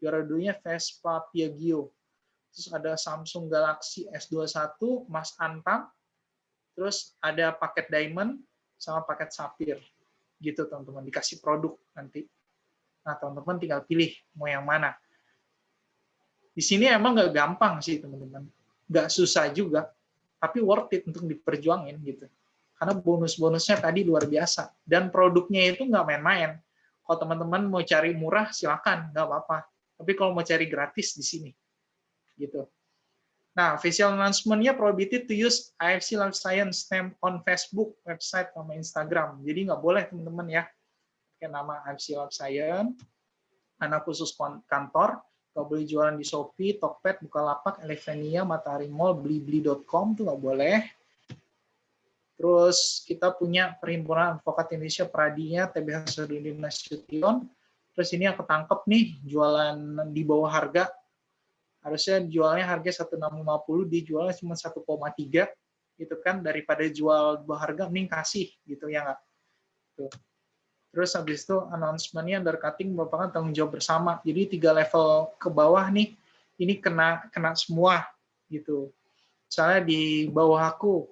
juara duanya Vespa Piaggio. Terus ada Samsung Galaxy S21, Mas Antam, terus ada paket Diamond sama paket Sapphire. Gitu teman-teman, dikasih produk nanti. Nah, teman-teman tinggal pilih mau yang mana. Di sini emang nggak gampang sih, teman-teman. Nggak susah juga, tapi worth it untuk diperjuangin gitu. Karena bonus-bonusnya tadi luar biasa. Dan produknya itu nggak main-main. Kalau teman-teman mau cari murah, silakan, nggak apa-apa. Tapi kalau mau cari gratis di sini. Gitu. Nah, official announcement-nya prohibited to use IFC Life Science name on Facebook, website, sama Instagram. Jadi nggak boleh, teman-teman ya. Pakai nama IFC Life Science, anak khusus kantor, nggak boleh jualan di Shopee, Tokped, Bukalapak, Elevania, Matahari Mall, Blibli.com, itu nggak boleh. Terus kita punya Perhimpunan Advokat Indonesia Pradinya, TBH Sodudin Nasution. Terus ini yang ketangkep nih, jualan di bawah harga. Harusnya jualnya harga 1.650, dijualnya cuma 1,3, gitu kan, daripada jual di bawah harga, mending kasih, gitu ya nggak? Tuh. Terus habis itu announcement-nya undercutting merupakan tanggung jawab bersama. Jadi 3 level ke bawah nih, ini kena semua, gitu. Misalnya di bawah aku,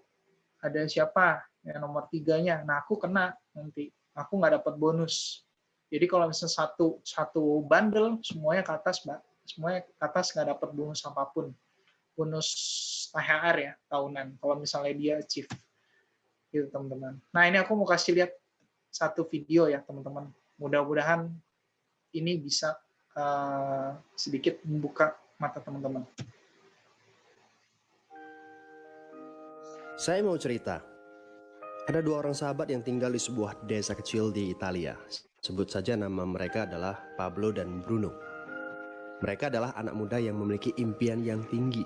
ada siapa yang nomor 3-nya, nah aku kena nanti, aku nggak dapat bonus. Jadi kalau misalnya satu bundle semuanya ke atas, Mbak, semuanya ke atas nggak dapat bonus apapun, bonus THR ya tahunan. Kalau misalnya dia achieve, gitu teman-teman. Nah ini aku mau kasih lihat satu video ya teman-teman. Mudah-mudahan ini bisa sedikit membuka mata teman-teman. Saya mau cerita. Ada 2 orang sahabat yang tinggal di sebuah desa kecil di Italia. Sebut saja nama mereka adalah Pablo dan Bruno. Mereka adalah anak muda yang memiliki impian yang tinggi.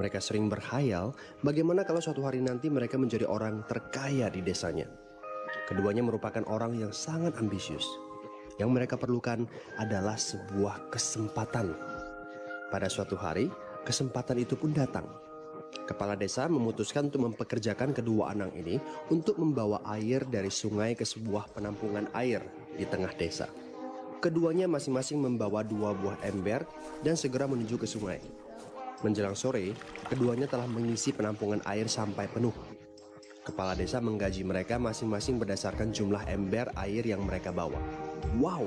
Mereka sering berkhayal bagaimana kalau suatu hari nanti mereka menjadi orang terkaya di desanya. Keduanya merupakan orang yang sangat ambisius. Yang mereka perlukan adalah sebuah kesempatan. Pada suatu hari, kesempatan itu pun datang. Kepala desa memutuskan untuk mempekerjakan kedua anak ini untuk membawa air dari sungai ke sebuah penampungan air di tengah desa. Keduanya masing-masing membawa 2 buah ember dan segera menuju ke sungai. Menjelang sore, keduanya telah mengisi penampungan air sampai penuh. Kepala desa menggaji mereka masing-masing berdasarkan jumlah ember air yang mereka bawa. Wow,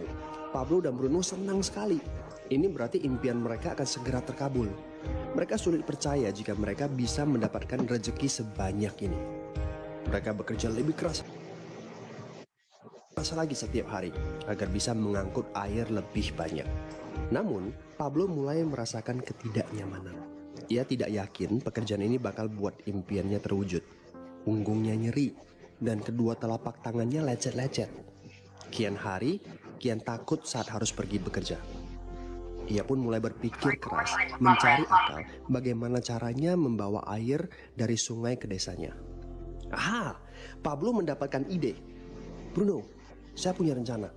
Pablo dan Bruno senang sekali. Ini berarti impian mereka akan segera terkabul. Mereka sulit percaya jika mereka bisa mendapatkan rezeki sebanyak ini. Mereka bekerja lebih keras lagi setiap hari agar bisa mengangkut air lebih banyak. Namun, Pablo mulai merasakan ketidaknyamanan. Ia tidak yakin pekerjaan ini bakal buat impiannya terwujud. Punggungnya nyeri dan kedua telapak tangannya lecet-lecet. Kian hari, kian takut saat harus pergi bekerja. Ia pun mulai berpikir keras, mencari akal bagaimana caranya membawa air dari sungai ke desanya. Aha, Pablo mendapatkan ide. Bruno, saya punya rencana.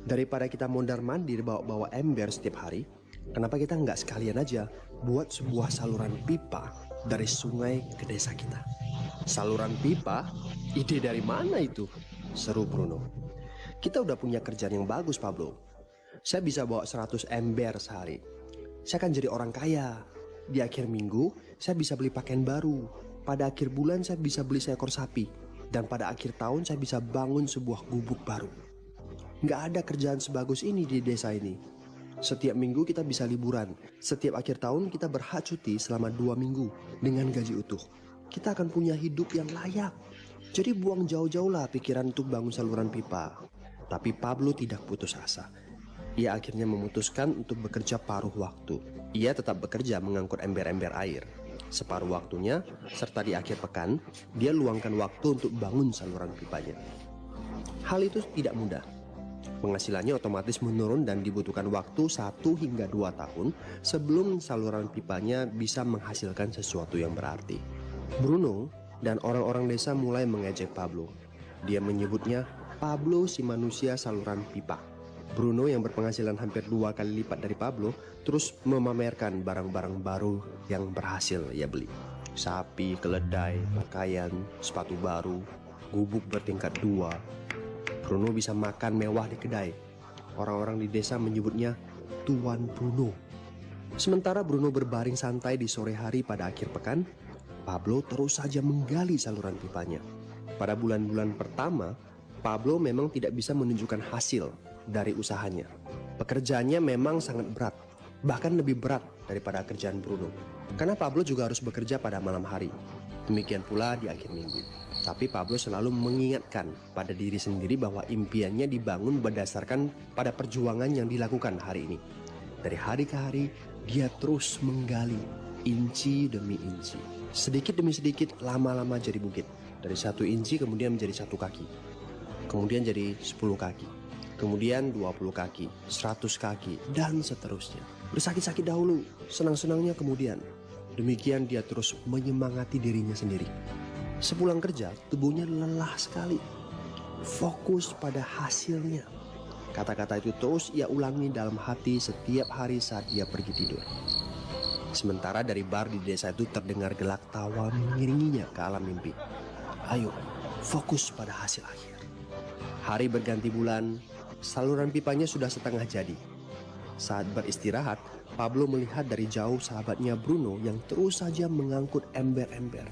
Daripada kita mondar-mandir bawa-bawa ember setiap hari, kenapa kita nggak sekalian aja buat sebuah saluran pipa dari sungai ke desa kita? Saluran pipa? Ide dari mana itu? Seru Bruno. Kita udah punya kerjaan yang bagus, Pablo. Saya bisa bawa 100 ember sehari. Saya akan jadi orang kaya. Di akhir minggu, saya bisa beli pakaian baru. Pada akhir bulan, saya bisa beli seekor sapi. Dan pada akhir tahun, saya bisa bangun sebuah gubuk baru. Nggak ada kerjaan sebagus ini di desa ini. Setiap minggu kita bisa liburan. Setiap akhir tahun, kita berhak cuti selama 2 minggu dengan gaji utuh. Kita akan punya hidup yang layak. Jadi buang jauh-jauh lah pikiran untuk bangun saluran pipa. Tapi Pablo tidak putus asa. Ia akhirnya memutuskan untuk bekerja paruh waktu. Ia tetap bekerja mengangkut ember-ember air. Separuh waktunya, serta di akhir pekan, dia luangkan waktu untuk bangun saluran pipanya. Hal itu tidak mudah. Penghasilannya otomatis menurun dan dibutuhkan waktu 1 hingga 2 tahun sebelum saluran pipanya bisa menghasilkan sesuatu yang berarti. Bruno dan orang-orang desa mulai mengejek Pablo. Dia menyebutnya Pablo si manusia saluran pipa. Bruno yang berpenghasilan hampir 2 kali lipat dari Pablo terus memamerkan barang-barang baru yang berhasil ia beli. Sapi, keledai, pakaian, sepatu baru, gubuk bertingkat 2. Bruno bisa makan mewah di kedai. Orang-orang di desa menyebutnya Tuan Bruno. Sementara Bruno berbaring santai di sore hari pada akhir pekan, Pablo terus saja menggali saluran pipanya. Pada bulan-bulan pertama, Pablo memang tidak bisa menunjukkan hasil dari usahanya. Pekerjaannya memang sangat berat, bahkan lebih berat daripada kerjaan Bruno. Karena Pablo juga harus bekerja pada malam hari. Demikian pula di akhir minggu. Tapi Pablo selalu mengingatkan pada diri sendiri bahwa impiannya dibangun berdasarkan pada perjuangan yang dilakukan hari ini. Dari hari ke hari, dia terus menggali, inci demi inci. Sedikit demi sedikit, lama-lama jadi bukit. Dari 1 inci kemudian menjadi 1 kaki. Kemudian jadi 10 kaki. Kemudian 20 kaki, 100 kaki, dan seterusnya. Bersakit-sakit dahulu, senang-senangnya kemudian. Demikian dia terus menyemangati dirinya sendiri. Sepulang kerja, tubuhnya lelah sekali. Fokus pada hasilnya. Kata-kata itu terus ia ulangi dalam hati setiap hari saat dia pergi tidur. Sementara dari bar di desa itu terdengar gelak tawa mengiringinya ke alam mimpi. Ayo, fokus pada hasil akhir. Hari berganti bulan, saluran pipanya sudah setengah jadi. Saat beristirahat, Pablo melihat dari jauh sahabatnya Bruno yang terus saja mengangkut ember-ember.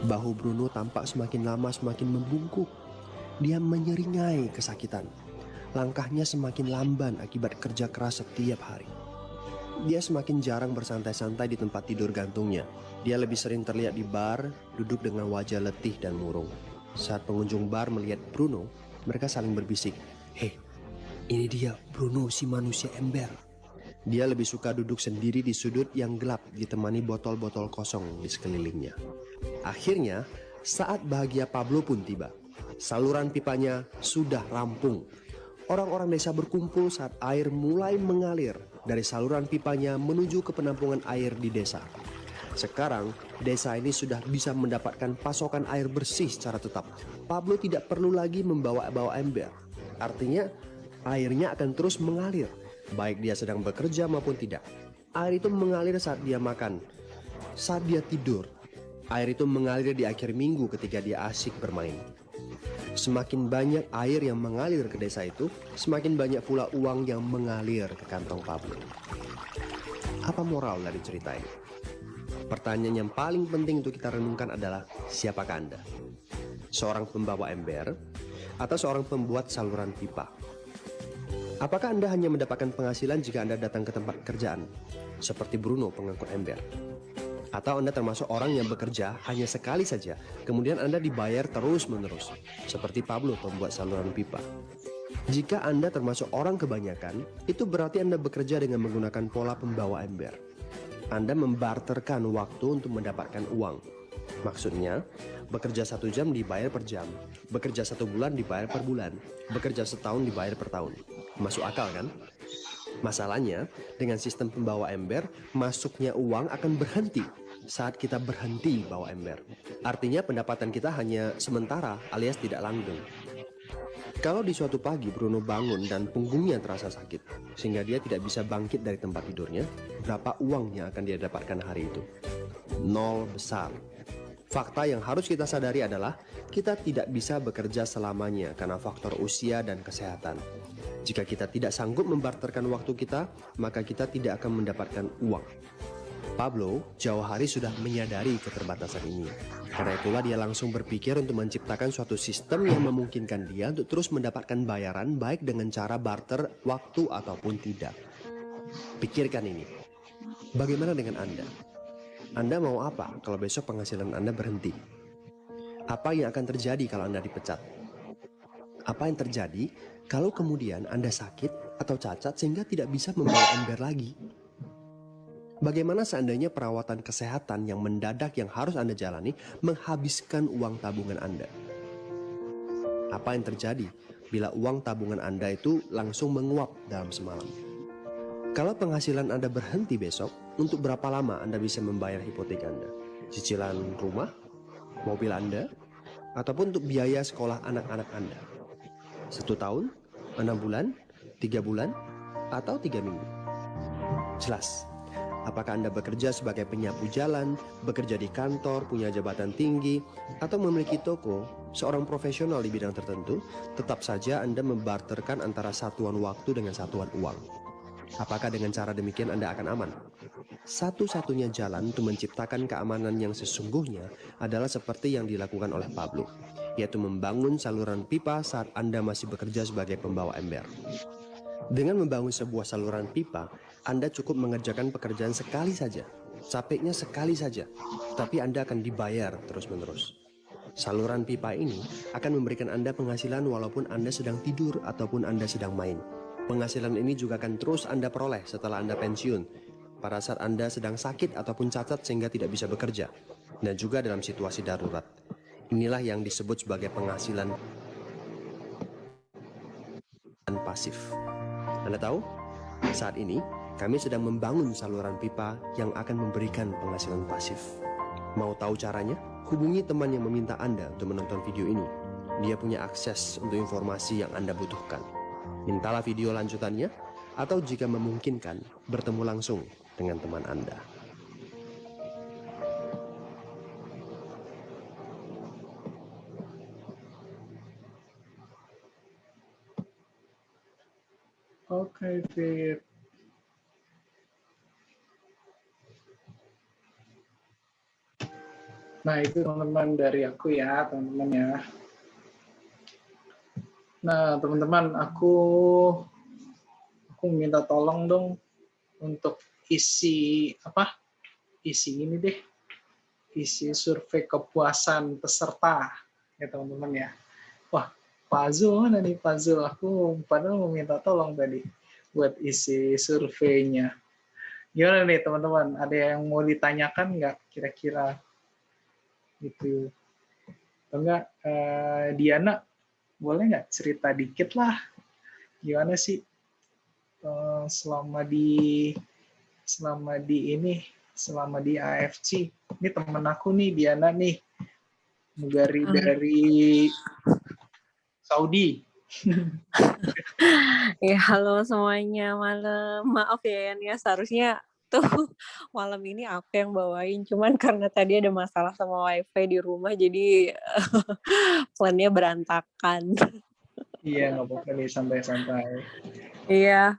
Bahu Bruno tampak semakin lama semakin membungkuk. Dia menyeringai kesakitan. Langkahnya semakin lamban akibat kerja keras setiap hari. Dia semakin jarang bersantai-santai di tempat tidur gantungnya. Dia lebih sering terlihat di bar, duduk dengan wajah letih dan murung. Saat pengunjung bar melihat Bruno, mereka saling berbisik. Hei, ini dia Bruno si manusia ember. Dia lebih suka duduk sendiri di sudut yang gelap ditemani botol-botol kosong di sekelilingnya. Akhirnya, saat bahagia Pablo pun tiba. Saluran pipanya sudah rampung. Orang-orang desa berkumpul saat air mulai mengalir dari saluran pipanya menuju ke penampungan air di desa. Sekarang, desa ini sudah bisa mendapatkan pasokan air bersih secara tetap. Pablo tidak perlu lagi membawa-bawa ember. Artinya, airnya akan terus mengalir, baik dia sedang bekerja maupun tidak. Air itu mengalir saat dia makan, saat dia tidur. Air itu mengalir di akhir minggu ketika dia asyik bermain. Semakin banyak air yang mengalir ke desa itu, semakin banyak pula uang yang mengalir ke kantong Pablo. Apa moral dari cerita ini? Pertanyaan yang paling penting untuk kita renungkan adalah, siapakah Anda? Seorang pembawa ember atau seorang pembuat saluran pipa? Apakah Anda hanya mendapatkan penghasilan jika Anda datang ke tempat kerjaan, seperti Bruno pengangkut ember? Atau Anda termasuk orang yang bekerja hanya sekali saja, kemudian Anda dibayar terus-menerus, seperti Pablo pembuat saluran pipa? Jika Anda termasuk orang kebanyakan, itu berarti Anda bekerja dengan menggunakan pola pembawa ember. Anda membarterkan waktu untuk mendapatkan uang. Maksudnya, bekerja 1 jam dibayar per jam, bekerja 1 bulan dibayar per bulan, bekerja setahun dibayar per tahun. Masuk akal kan? Masalahnya, dengan sistem pembawa ember, masuknya uang akan berhenti saat kita berhenti bawa ember. Artinya pendapatan kita hanya sementara alias tidak langgeng. Kalau di suatu pagi Bruno bangun dan punggungnya terasa sakit, sehingga dia tidak bisa bangkit dari tempat tidurnya, berapa uang yang akan dia dapatkan hari itu? 0 besar. Fakta yang harus kita sadari adalah kita tidak bisa bekerja selamanya karena faktor usia dan kesehatan. Jika kita tidak sanggup membarterkan waktu kita, maka kita tidak akan mendapatkan uang. Pablo jauh hari sudah menyadari keterbatasan ini. Karena itulah dia langsung berpikir untuk menciptakan suatu sistem yang memungkinkan dia untuk terus mendapatkan bayaran baik dengan cara barter waktu ataupun tidak. Pikirkan ini. Bagaimana dengan Anda? Anda mau apa kalau besok penghasilan Anda berhenti? Apa yang akan terjadi kalau Anda dipecat? Apa yang terjadi kalau kemudian Anda sakit atau cacat sehingga tidak bisa membawa ember lagi? Bagaimana seandainya perawatan kesehatan yang mendadak yang harus Anda jalani menghabiskan uang tabungan Anda? Apa yang terjadi bila uang tabungan Anda itu langsung menguap dalam semalam? Kalau penghasilan Anda berhenti besok, untuk berapa lama Anda bisa membayar hipotek Anda? Cicilan rumah, mobil Anda, ataupun untuk biaya sekolah anak-anak Anda? 1 tahun, 6 bulan, 3 bulan, atau 3 minggu? Jelas. Apakah Anda bekerja sebagai penyapu jalan, bekerja di kantor, punya jabatan tinggi, atau memiliki toko, seorang profesional di bidang tertentu, tetap saja Anda membarterkan antara satuan waktu dengan satuan uang. Apakah dengan cara demikian Anda akan aman? Satu-satunya jalan untuk menciptakan keamanan yang sesungguhnya adalah seperti yang dilakukan oleh Pablo, yaitu membangun saluran pipa saat Anda masih bekerja sebagai pembawa ember. Dengan membangun sebuah saluran pipa, Anda cukup mengerjakan pekerjaan sekali saja, capeknya sekali saja, tetapi Anda akan dibayar terus-menerus. Saluran pipa ini akan memberikan Anda penghasilan walaupun Anda sedang tidur ataupun Anda sedang main. Penghasilan ini juga akan terus Anda peroleh setelah Anda pensiun, pada saat Anda sedang sakit ataupun cacat sehingga tidak bisa bekerja, dan juga dalam situasi darurat. Inilah yang disebut sebagai penghasilan pasif. Anda tahu, saat ini kami sedang membangun saluran pipa yang akan memberikan penghasilan pasif. Mau tahu caranya? Hubungi teman yang meminta Anda untuk menonton video ini. Dia punya akses untuk informasi yang Anda butuhkan. Mintalah video lanjutannya, atau jika memungkinkan, bertemu langsung dengan teman Anda. Oke, Fit. Nah, itu teman-teman dari aku ya, teman-teman ya. Nah, teman-teman, aku minta tolong dong untuk isi ini deh. Isi survei kepuasan peserta ya, teman-teman ya. Wah, Pak Zul mana nih Pak Zul? Aku padahal mau minta tolong tadi buat isi surveinya. Gimana nih teman-teman? Ada yang mau ditanyakan nggak kira-kira? Gitu. Atau enggak, Diana, boleh nggak cerita dikit lah? Gimana sih selama di AFC? Ini temen aku nih, Diana nih, dari Saudi. Ya, halo semuanya, malam. Maaf ya, Yan, ya. Seharusnya tuh malam ini aku yang bawain. Cuman karena tadi ada masalah sama wifi di rumah, jadi plannya berantakan. Iya, nggak apa-apa nih, santai-santai. Iya,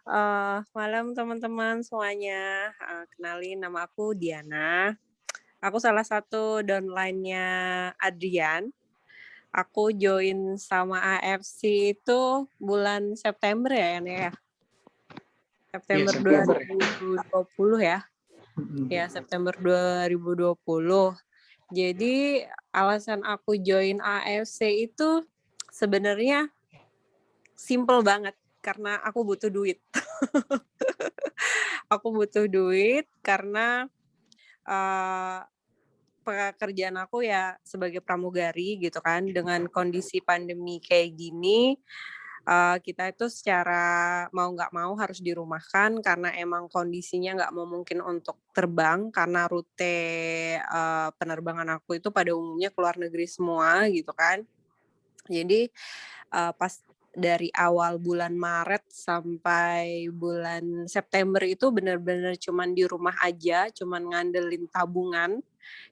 malam teman-teman semuanya. Kenalin, nama aku Diana. Aku salah satu downline-nya Adrian. Aku join sama AFC itu bulan September ya, Yan, ya. September 2020 ya. Ya, September 2020. Jadi alasan aku join AFC itu sebenarnya simple banget karena aku butuh duit. Aku butuh duit karena pekerjaan aku ya sebagai pramugari gitu kan, dengan kondisi pandemi kayak gini. Kita itu secara mau nggak mau harus dirumahkan karena emang kondisinya nggak memungkinkan untuk terbang karena rute penerbangan aku itu pada umumnya ke luar negeri semua gitu kan. Jadi pas dari awal bulan Maret sampai bulan September itu benar-benar cuman di rumah aja, cuman ngandelin tabungan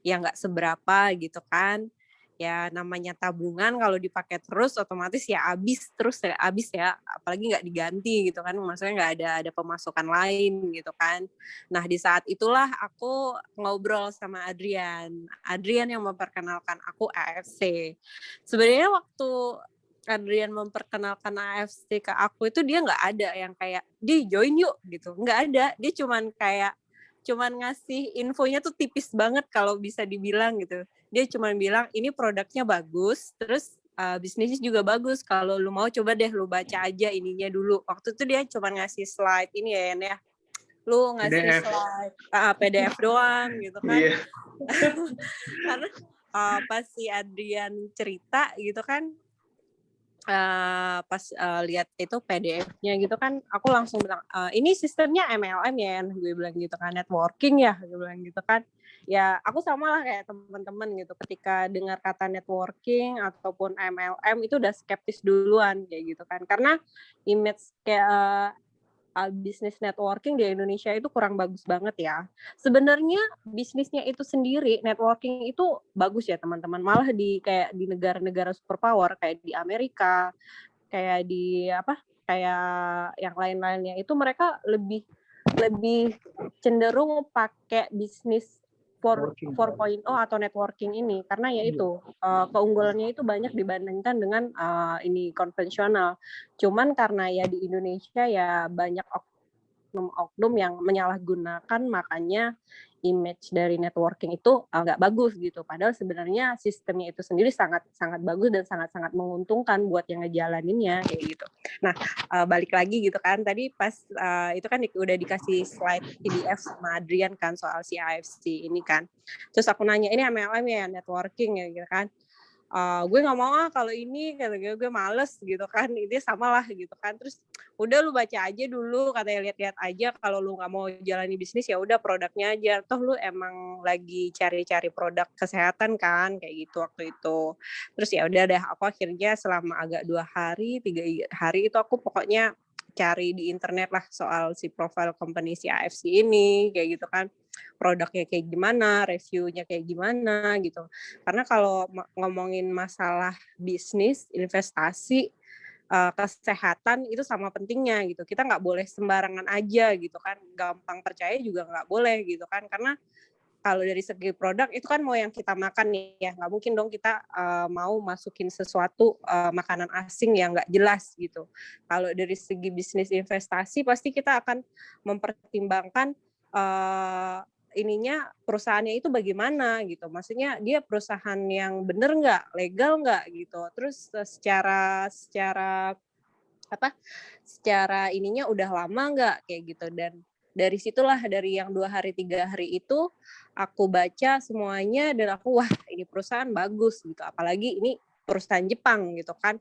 yang nggak seberapa gitu kan. Ya namanya tabungan kalau dipakai terus otomatis ya habis ya, apalagi nggak diganti gitu kan, maksudnya nggak ada pemasukan lain gitu kan. Nah di saat itulah aku ngobrol sama Adrian yang memperkenalkan aku AFC. Sebenarnya waktu Adrian memperkenalkan AFC ke aku itu dia nggak ada yang kayak di join yuk gitu, nggak ada. Dia cuman ngasih infonya tuh tipis banget kalau bisa dibilang gitu. Dia cuman bilang ini produknya bagus, terus bisnisnya juga bagus. Kalau lu mau coba deh lu baca aja ininya dulu. Waktu itu dia cuman ngasih slide ini ya Yan ya. Lu ngasih PDF. slide PDF doang gitu kan. Iya. Karena pas si Adrian cerita gitu kan, pas lihat itu PDF-nya gitu kan, aku langsung bilang ini sistemnya MLM ya, gue bilang gitu kan, networking ya, gue bilang gitu kan. Ya aku sama lah kayak teman-teman gitu, ketika dengar kata networking ataupun MLM itu udah skeptis duluan kayak gitu kan, karena image kayak bisnis networking di Indonesia itu kurang bagus banget ya. Sebenarnya bisnisnya itu sendiri, networking itu bagus ya teman-teman. Malah kayak di negara-negara superpower kayak di Amerika, kayak di kayak yang lain-lainnya itu mereka lebih cenderung pakai bisnis 4.0 atau networking ini karena ya itu keunggulannya itu banyak dibandingkan dengan ini konvensional. Cuman karena ya di Indonesia ya banyak oknum-oknum yang menyalahgunakan, makanya image dari networking itu nggak bagus gitu. Padahal sebenarnya sistemnya itu sendiri sangat bagus dan sangat menguntungkan buat yang ngejalaninnya kayak gitu. Nah, balik lagi gitu kan, tadi pas itu kan udah dikasih slide PDF sama Adrian kan soal si AFC ini kan. Terus aku nanya, ini MLM ya, networking ya gitu kan. Gue nggak mau kalau ini, kata gue males gitu kan, ini sama lah gitu kan. Terus udah lu baca aja dulu, katanya lihat-lihat aja, kalau lu nggak mau jalani bisnis ya udah produknya aja, toh lu emang lagi cari-cari produk kesehatan kan, kayak gitu waktu itu. Terus ya udah deh, aku akhirnya selama agak 2 hari 3 hari itu aku pokoknya cari di internet lah soal si profile company si AFC ini kayak gitu kan, produknya kayak gimana, reviewnya kayak gimana gitu. Karena kalau ngomongin masalah bisnis, investasi, kesehatan itu sama pentingnya gitu. Kita nggak boleh sembarangan aja gitu kan, gampang percaya juga nggak boleh gitu kan. Karena kalau dari segi produk itu kan mau yang kita makan nih ya, nggak mungkin dong kita mau masukin sesuatu makanan asing yang nggak jelas gitu. Kalau dari segi bisnis investasi pasti kita akan mempertimbangkan ininya perusahaannya itu bagaimana gitu. Maksudnya dia perusahaan yang bener nggak, legal nggak gitu. Terus secara ininya udah lama nggak kayak gitu. Dan dari situlah, dari yang 2 hari 3 hari itu aku baca semuanya dan aku wah ini perusahaan bagus gitu, apalagi ini perusahaan Jepang gitu kan,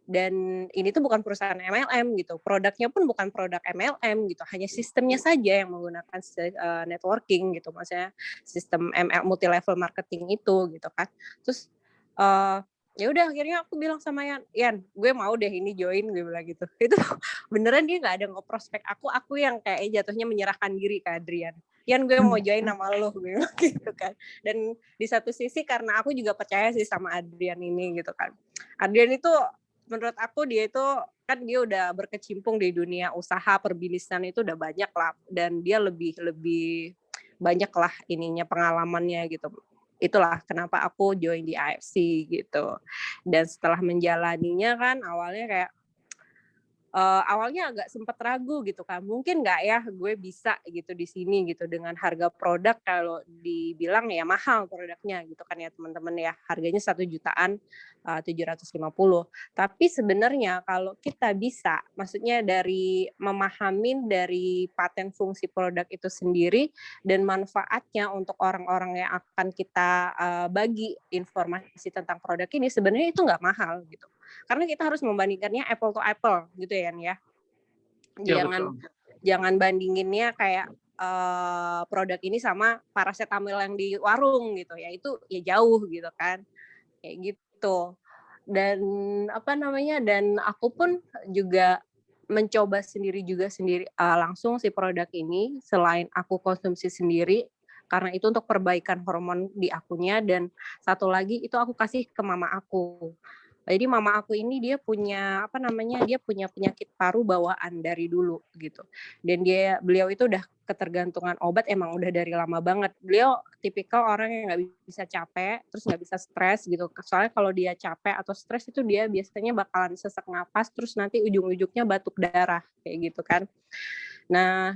dan ini tuh bukan perusahaan MLM gitu, produknya pun bukan produk MLM gitu, hanya sistemnya saja yang menggunakan networking gitu, maksudnya sistem multi level marketing itu gitu kan. Terus ya udah akhirnya aku bilang sama Yan, gue mau deh ini join, gue bilang gitu. Itu beneran dia nggak ada ngoprospek aku yang kayak jatuhnya menyerahkan diri ke Adrian. Yan, gue mau join sama lo, gue bilang gitu kan. Dan di satu sisi karena aku juga percaya sih sama Adrian ini gitu kan. Adrian itu menurut aku dia itu kan dia udah berkecimpung di dunia usaha perbisnisan itu udah banyak lah, dan dia lebih banyak lah ininya pengalamannya gitu. Itulah kenapa aku join di AFC gitu. Dan setelah menjalaninya kan awalnya kayak awalnya agak sempat ragu gitu kan, mungkin nggak ya gue bisa gitu di sini gitu dengan harga produk, kalau dibilang ya mahal produknya gitu kan ya teman-teman ya, harganya 1 jutaan 750. Tapi sebenarnya kalau kita bisa, maksudnya dari memahamin dari paten fungsi produk itu sendiri dan manfaatnya untuk orang-orang yang akan kita bagi informasi tentang produk ini, sebenarnya itu nggak mahal gitu. Karena kita harus membandingkannya apple to apple gitu ya, Ya, jangan bandinginnya kayak produk ini sama paracetamol yang di warung gitu ya, itu ya jauh gitu kan kayak gitu. Dan dan aku pun juga mencoba sendiri langsung si produk ini, selain aku konsumsi sendiri karena itu untuk perbaikan hormon di akunya, dan satu lagi itu aku kasih ke mama aku. Jadi mama aku ini dia punya penyakit paru bawaan dari dulu gitu. Dan beliau itu udah ketergantungan obat emang udah dari lama banget. Beliau tipikal orang yang nggak bisa capek, terus nggak bisa stres gitu. Soalnya kalau dia capek atau stres itu dia biasanya bakalan sesak napas, terus nanti ujung-ujungnya batuk darah kayak gitu kan. Nah,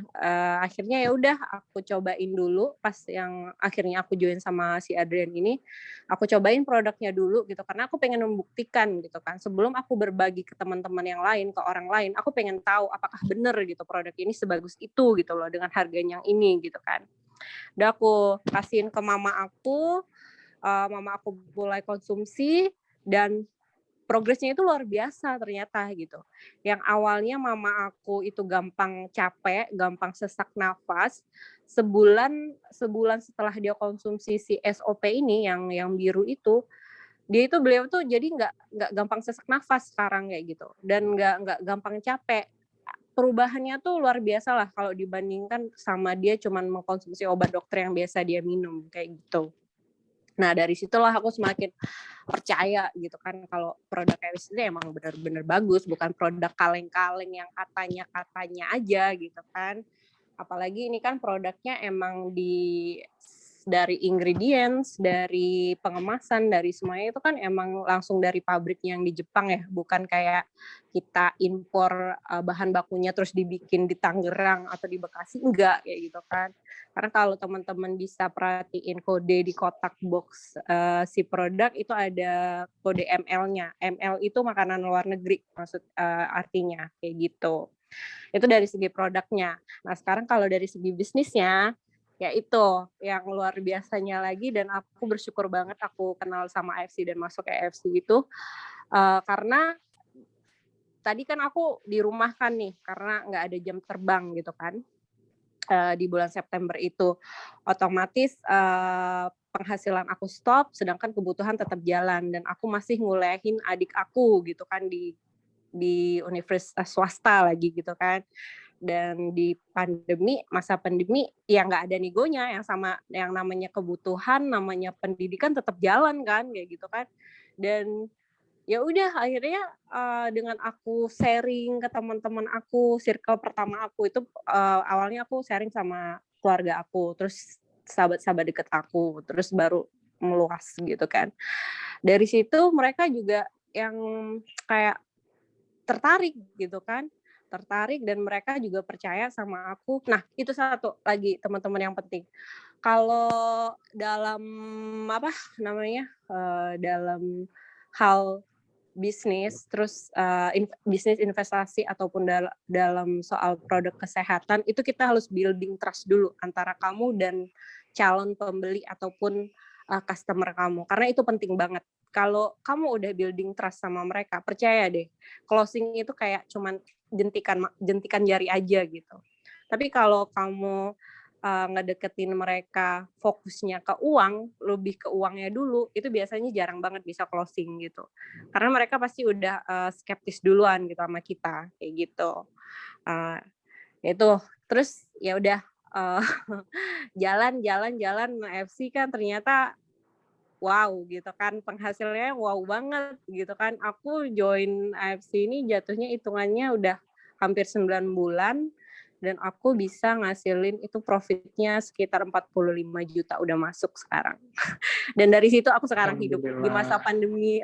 akhirnya ya udah aku cobain dulu pas yang akhirnya aku join sama si Adrian ini, aku cobain produknya dulu gitu karena aku pengen membuktikan gitu kan. Sebelum aku berbagi ke teman-teman yang lain, ke orang lain, aku pengen tahu apakah benar gitu produk ini sebagus itu gitu loh dengan harganya yang ini gitu kan. Udah aku kasihin ke mama aku mulai konsumsi dan progresnya itu luar biasa ternyata gitu. Yang awalnya mama aku itu gampang capek, gampang sesak nafas, sebulan setelah dia konsumsi si SOP ini yang biru itu, beliau tuh jadi nggak gampang sesak nafas sekarang kayak gitu, dan nggak gampang capek. Perubahannya tuh luar biasa lah kalau dibandingkan sama dia cuman mengkonsumsi obat dokter yang biasa dia minum kayak gitu. Nah, dari situlah aku semakin percaya gitu kan kalau produk Evis ini emang benar-benar bagus, bukan produk kaleng-kaleng yang katanya aja gitu kan. Apalagi ini kan produknya emang dari ingredients, dari pengemasan, dari semuanya itu kan emang langsung dari pabrik yang di Jepang ya, bukan kayak kita impor bahan bakunya terus dibikin di Tangerang atau di Bekasi, enggak kayak gitu kan. Karena kalau teman-teman bisa perhatiin kode di kotak box si produk itu ada kode ML-nya. ML itu makanan luar negeri artinya kayak gitu. Itu dari segi produknya. Nah, sekarang kalau dari segi bisnisnya, ya itu yang luar biasanya lagi, dan aku bersyukur banget aku kenal sama AFC dan masuk ke AFC itu karena tadi kan aku dirumahkan nih karena nggak ada jam terbang gitu kan di bulan September itu, otomatis penghasilan aku stop, sedangkan kebutuhan tetap jalan, dan aku masih ngulehin adik aku gitu kan di universitas swasta lagi gitu kan. Dan di masa pandemi ya nggak ada negonya, yang namanya kebutuhan, namanya pendidikan tetap jalan kan kayak gitu kan. Dan ya udah akhirnya dengan aku sharing ke teman-teman aku, circle pertama aku itu awalnya aku sharing sama keluarga aku, terus sahabat-sahabat deket aku, terus baru meluas gitu kan. Dari situ mereka juga yang kayak tertarik gitu kan, dan mereka juga percaya sama aku. Nah, itu satu lagi teman-teman yang penting. Kalau dalam dalam hal bisnis, terus bisnis investasi ataupun dalam soal produk kesehatan, itu kita harus building trust dulu antara kamu dan calon pembeli ataupun customer kamu, karena itu penting banget. Kalau kamu udah building trust sama mereka, percaya deh, closing itu kayak cuman jentikan jari aja gitu. Tapi kalau kamu ngedeketin mereka fokusnya ke uang, lebih ke uangnya dulu, itu biasanya jarang banget bisa closing gitu. Karena mereka pasti udah skeptis duluan gitu sama kita, kayak gitu. Itu terus ya udah jalan FC kan ternyata wow gitu kan, penghasilannya wow banget gitu kan. Aku join AFC ini jatuhnya hitungannya udah hampir 9 bulan, dan aku bisa ngasilin itu profitnya sekitar 45 juta udah masuk sekarang. Dan dari situ aku sekarang hidup di masa pandemi.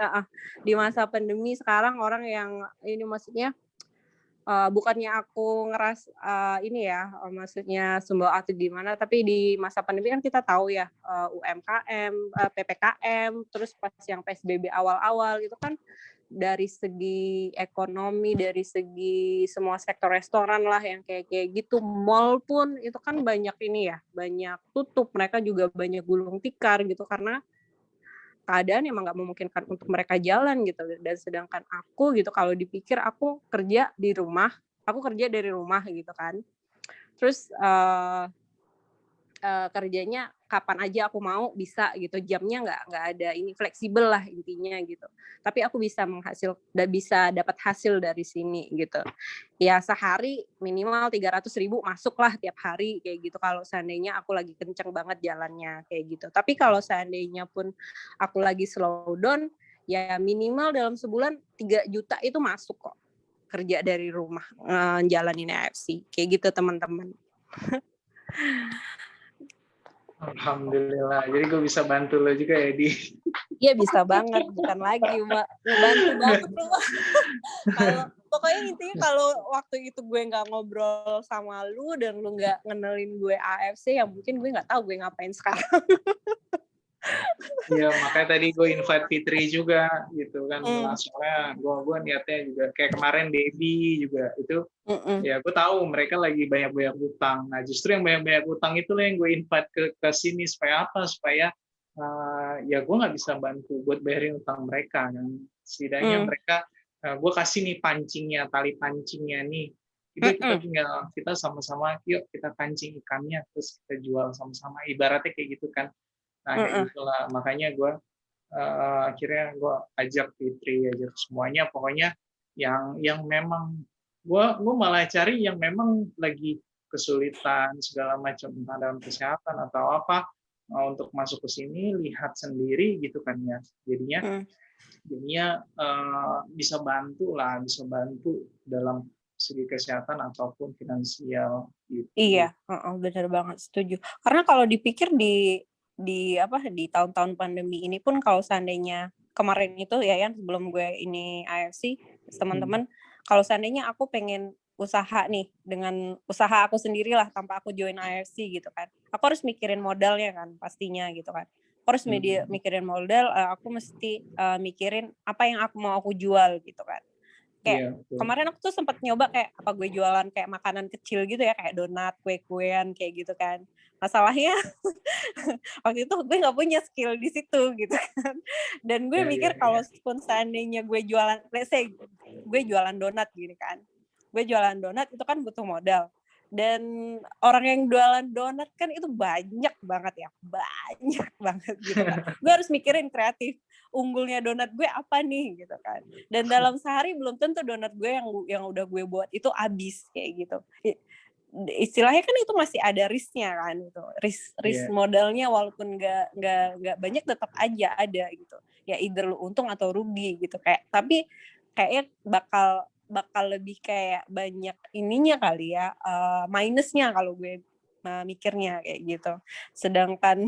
Di masa pandemi sekarang orang yang ini maksudnya bukannya aku maksudnya sumbawa atau gimana, tapi di masa pandemi kan kita tahu ya UMKM, PPKM, terus pas yang PSBB awal-awal itu kan dari segi ekonomi, dari segi semua sektor restoran lah yang kayak gitu, mall pun itu kan banyak banyak tutup, mereka juga banyak gulung tikar gitu karena keadaan emang nggak memungkinkan untuk mereka jalan gitu. Dan sedangkan aku gitu, kalau dipikir aku kerja dari rumah gitu kan, terus kerjanya kapan aja aku mau bisa gitu, jamnya nggak ada ini, fleksibel lah intinya gitu. Tapi aku bisa bisa dapat hasil dari sini gitu. Ya sehari minimal 300.000 masuk lah tiap hari kayak gitu, kalau seandainya aku lagi kenceng banget jalannya kayak gitu. Tapi kalau seandainya pun aku lagi slow down, ya minimal dalam sebulan 3 juta itu masuk kok, kerja dari rumah jalanin AFC kayak gitu teman-teman. Alhamdulillah. Jadi gue bisa bantu lo juga ya, Di. Iya bisa banget, bukan lagi Mbak, ngebantu banget lo. Kalau pokoknya intinya kalau waktu itu gue nggak ngobrol sama lu dan lu nggak ngenalin gue AFC, ya mungkin gue nggak tahu gue ngapain sekarang. Iya, makanya tadi gue invite Fitri juga gitu kan. Soalnya gue niatnya juga kayak kemarin Debbie juga itu. Ya gue tahu mereka lagi banyak-banyak utang. Nah justru yang banyak-banyak utang itu lah yang gue invite ke sini supaya apa? Supaya ya gue nggak bisa bantu buat bayarin utang mereka kan. Setidaknya mereka gue kasih nih tali pancingnya nih. Jadi kita sama-sama yuk kita pancing ikannya terus kita jual sama-sama. Ibaratnya kayak gitu kan. Nah kayak gitulah, makanya gue akhirnya gue ajak Fitri, ajak semuanya, pokoknya yang memang gue malah cari yang memang lagi kesulitan segala macam entah dalam kesehatan atau apa, untuk masuk ke sini lihat sendiri gitu kan ya. Jadinya bisa bantu dalam segi kesehatan ataupun finansial gitu. Iya, benar banget, setuju. Karena kalau dipikir di tahun-tahun pandemi ini pun, kalau seandainya kemarin itu ya sebelum gue ini AFC, teman-teman, kalau seandainya aku pengen usaha nih dengan usaha aku sendirilah tanpa aku join AFC gitu kan, aku harus mikirin modalnya kan pastinya gitu kan. Aku harus mikirin modal, aku mesti mikirin apa yang aku jual gitu kan. Kayak kemarin aku tuh sempat nyoba kayak apa gue jualan kayak makanan kecil gitu ya, kayak donat, kue-kuean kayak gitu kan. Masalahnya waktu itu gue nggak punya skill di situ gitu kan. Dan gue mikir kalau pun seandainya gue jualan, let's say gue jualan donat gini kan. Gue jualan donat itu kan butuh modal. Dan orang yang jualan donat kan itu banyak banget gitu kan. Gue harus mikirin kreatif, unggulnya donat gue apa nih gitu kan. Dan dalam sehari belum tentu donat gue yang udah gue buat itu habis kayak gitu. Istilahnya kan itu masih ada risknya kan, itu risk modalnya walaupun nggak banyak tetap aja ada gitu ya, either lu untung atau rugi gitu kayak. Tapi kayaknya bakal lebih kayak banyak ininya kali ya, minusnya kalau gue mikirnya kayak gitu. Sedangkan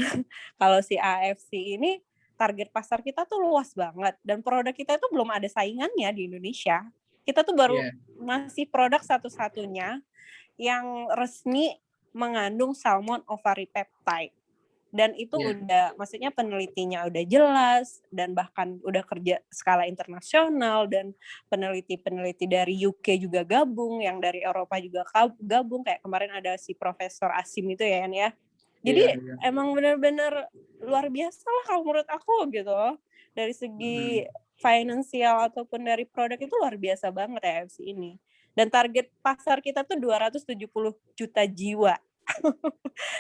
kalau si AFC ini target pasar kita tuh luas banget dan produk kita itu belum ada saingannya di Indonesia. Kita tuh baru masih produk satu-satunya yang resmi mengandung salmon ovary peptide. Dan itu maksudnya penelitinya udah jelas dan bahkan udah kerja skala internasional, dan peneliti-peneliti dari UK juga gabung, yang dari Eropa juga gabung, kayak kemarin ada si Profesor Asim itu ya. Jadi emang benar-benar luar biasa lah kalau menurut aku gitu. Dari segi finansial ataupun dari produk itu luar biasa banget AFC ini. Dan target pasar kita tuh 270 juta jiwa.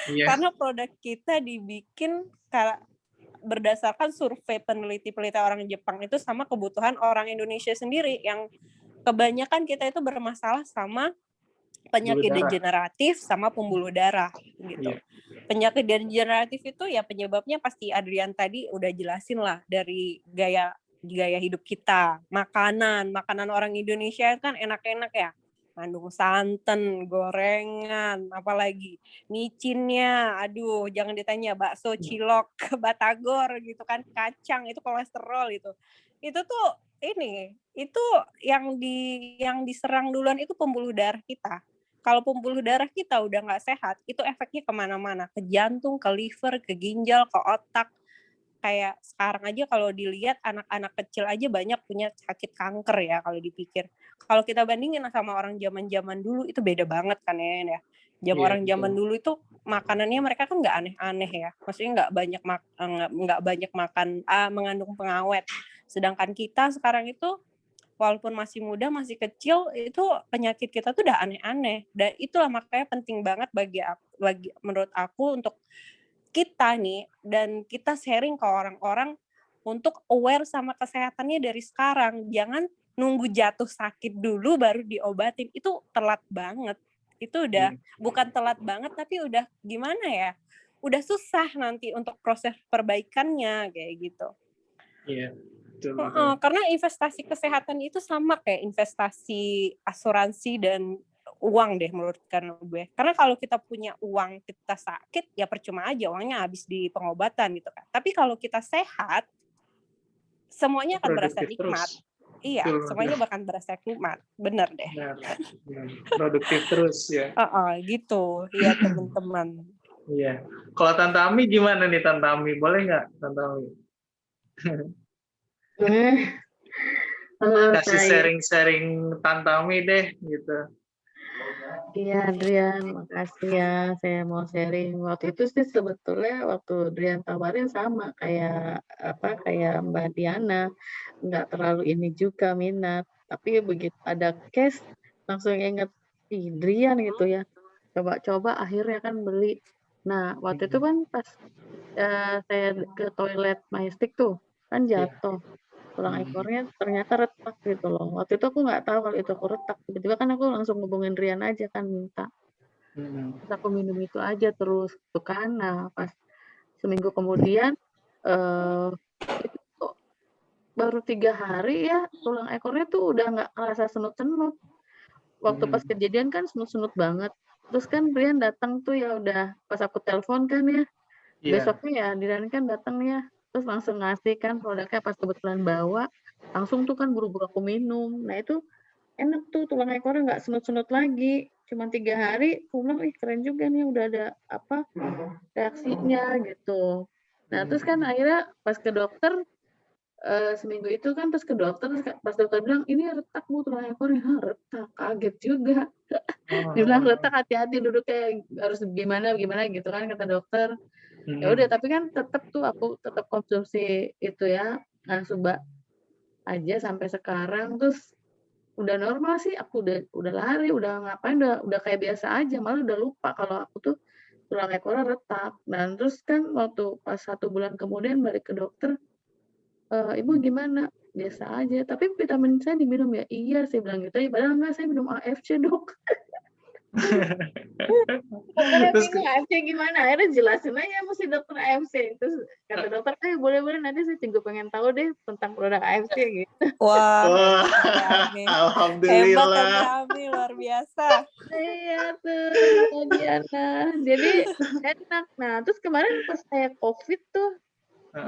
Karena produk kita dibikin berdasarkan survei peneliti-peneliti orang Jepang itu sama kebutuhan orang Indonesia sendiri, yang kebanyakan kita itu bermasalah sama penyakit degeneratif sama pembuluh darah gitu. Penyakit degeneratif itu ya penyebabnya pasti Adrian tadi udah jelasin lah, dari gaya hidup kita, makanan orang Indonesia kan enak-enak ya, mengandung santan, gorengan, apalagi micinnya, aduh jangan ditanya, bakso, cilok, batagor gitu kan, kacang, itu kolesterol itu tuh itu yang diserang duluan itu pembuluh darah kita. Kalau pembuluh darah kita udah nggak sehat, itu efeknya kemana-mana, ke jantung, ke liver, ke ginjal, ke otak. Kayak sekarang aja kalau dilihat anak-anak kecil aja banyak punya sakit kanker ya kalau dipikir. Kalau kita bandingin sama orang zaman-zaman dulu itu beda banget kan ya. Orang zaman dulu itu makanannya mereka kan nggak aneh-aneh ya. Maksudnya nggak banyak makan mengandung pengawet. Sedangkan kita sekarang itu walaupun masih muda, masih kecil, itu penyakit kita tuh udah aneh-aneh. Dan itulah makanya penting banget menurut aku untuk kita nih, dan kita sharing ke orang-orang untuk aware sama kesehatannya dari sekarang. Jangan nunggu jatuh sakit dulu baru diobatin. Itu telat banget. Itu udah bukan telat banget, tapi udah gimana ya? Udah susah nanti untuk proses perbaikannya kayak gitu. Iya. Karena investasi kesehatan itu sama kayak investasi asuransi dan uang deh menurut gue. Karena kalau kita punya uang, kita sakit, ya percuma aja uangnya habis di pengobatan gitu kan. Tapi kalau kita sehat, semuanya akan berasa nikmat. Iya, semuanya bahkan berasa nikmat. Bener deh. Produktif terus ya. Gitu. Iya teman-teman. Iya. Kalau Tante Ami gimana nih Tante Ami? Boleh nggak Tante Ami? Kasih sharing-sharing Tante Ami deh gitu. Iya Adrian, makasih ya. Saya mau sharing. Waktu itu sih sebetulnya waktu Adrian tawarin sama kayak Mbak Diana, nggak terlalu ini juga minat. Tapi begitu ada case langsung inget Adrian gitu ya. Coba-coba akhirnya kan beli. Nah waktu itu kan pas saya ke toilet Majestic tuh kan jatuh. Tulang ekornya ternyata retak gitu loh. Waktu itu aku nggak tahu kalau itu aku retak. Tiba-tiba kan aku langsung hubungin Rian aja kan minta. Terus aku minum itu aja terus tuh kan. Nah pas Seminggu kemudian itu kok baru 3 hari ya tulang ekornya tuh udah nggak kerasa senut-senut. Waktu pas kejadian kan senut-senut banget. Terus kan Brian datang tuh ya udah pas aku telepon kan ya, Iya. besoknya ya Dilan kan datang ya, terus langsung ngasih kan produknya pas kebetulan bawa, langsung tuh kan buru-buru aku minum. Nah itu enak tuh tulang ekornya nggak senut-senut lagi. Cuma 3 hari, aku bilang, "Ih keren juga nih udah ada apa, reaksinya," gitu. Nah terus kan akhirnya pas ke dokter, seminggu itu kan terus ke dokter, terus pas dokter bilang, "Ini retak Bu tulang ekornya." "Hah retak?" Kaget juga. Dia bilang, "Retak hati-hati duduknya harus gimana gimana," gitu kan kata dokter. Ya udah tapi kan tetep tuh aku tetap konsumsi itu ya, Suba aja sampai sekarang, terus udah normal sih, aku udah lari, udah ngapain, udah kayak biasa aja, malah udah lupa kalau aku tuh tulang ekornya retak. Dan terus kan waktu pas 1 bulan kemudian balik ke dokter, "Ibu gimana?" "Biasa aja." "Tapi vitamin saya diminum ya?" "Iya," saya bilang gitu ya, padahal enggak, saya minum AFC, Dok. Dokternya Terus bingung AFC gimana, akhirnya jelasin aja sama si dokter AFC. Terus kata dokter, boleh nanti saya juga pengen tahu deh tentang produk AFC," gitu. Wah, wah, Tante Ami. Hebat Tante alhamdulillah. Ami, luar biasa. Iya tuh, Kak Diana. Jadi enak. Nah, terus kemarin pas saya Covid tuh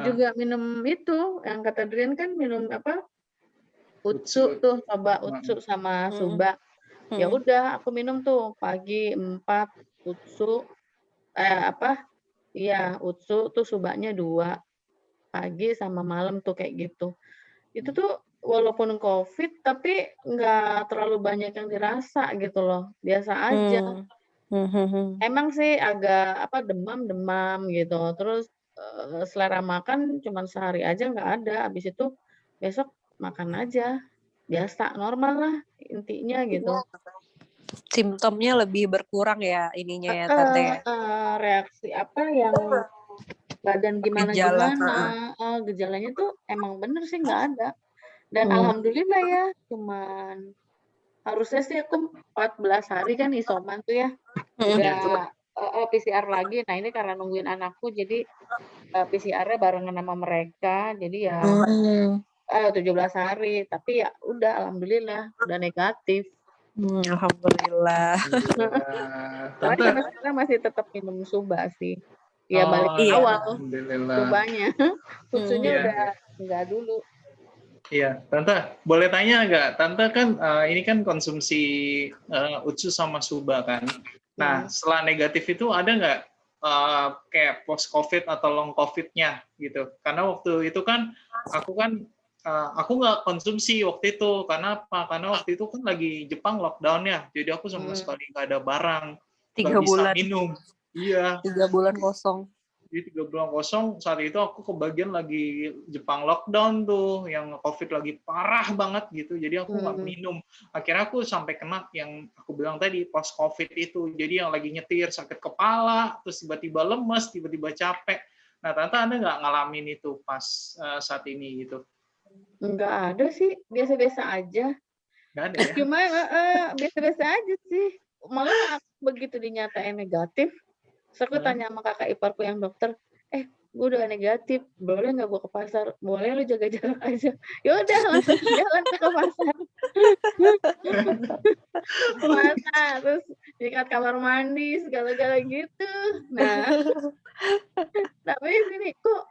juga minum itu, yang kata Drian kan minum apa, Utsu tuh, coba Utsu sama Suba. Ya udah aku minum tuh pagi 4 Utsu, Utsu tuh Subanya 2 pagi sama malam tuh kayak gitu. Itu tuh walaupun Covid tapi nggak terlalu banyak yang dirasa gitu loh, biasa aja. Emang sih agak demam gitu, terus, selera makan cuman sehari aja nggak ada, habis itu besok makan aja, biasa, normal lah intinya gitu. Simptomnya lebih berkurang ya ininya ya Tante ya. Reaksi yang badan Gejala. gimana-gimana, gejalanya tuh emang bener sih nggak ada. Dan alhamdulillah ya, cuman harusnya sih aku 14 hari kan isoman tuh ya, udah PCR lagi. Nah ini karena nungguin anakku jadi, PCR-nya barengan sama mereka, jadi ya 17 hari, tapi ya udah alhamdulillah udah negatif. Alhamdulillah. Tapi Tante, sampai sekarang masih tetap minum Suba sih. Ya balik iya, awal alhamdulillah. Subanya, Utsunya Iya. udah enggak dulu. Iya, Tante, boleh tanya nggak? Tante kan ini kan konsumsi Utsu sama Suba kan. Nah, setelah negatif itu ada nggak kayak post COVID atau long COVID-nya gitu? Karena waktu itu kan aku nggak konsumsi waktu itu. Karena apa? Karena waktu itu kan lagi Jepang lockdown ya, jadi aku sama sekali nggak ada barang, nggak 3 bisa bulan. minum. Iya. 3 bulan kosong. Jadi 3 bulan kosong, saat itu aku kebagian lagi Jepang lockdown tuh, yang COVID lagi parah banget gitu, jadi aku nggak minum. Akhirnya aku sampai kena yang aku bilang tadi, post COVID itu. Jadi yang lagi nyetir, sakit kepala, terus tiba-tiba lemes, tiba-tiba capek. Nah, Tante Anda nggak ngalamin itu pas saat ini gitu? Nggak ada sih, biasa-biasa aja. Nggak ada ya? Cuma biasa-biasa aja sih. Malah begitu dinyatain negatif, terus aku tanya sama kakak iparku yang dokter, gue udah negatif, boleh nggak gue ke pasar? Boleh, lu jaga jarak aja. Ya udah langsung jalan ke pasar. Pasar, terus nyikat kamar mandi, segala-gala gitu. Nah, tapi sini kok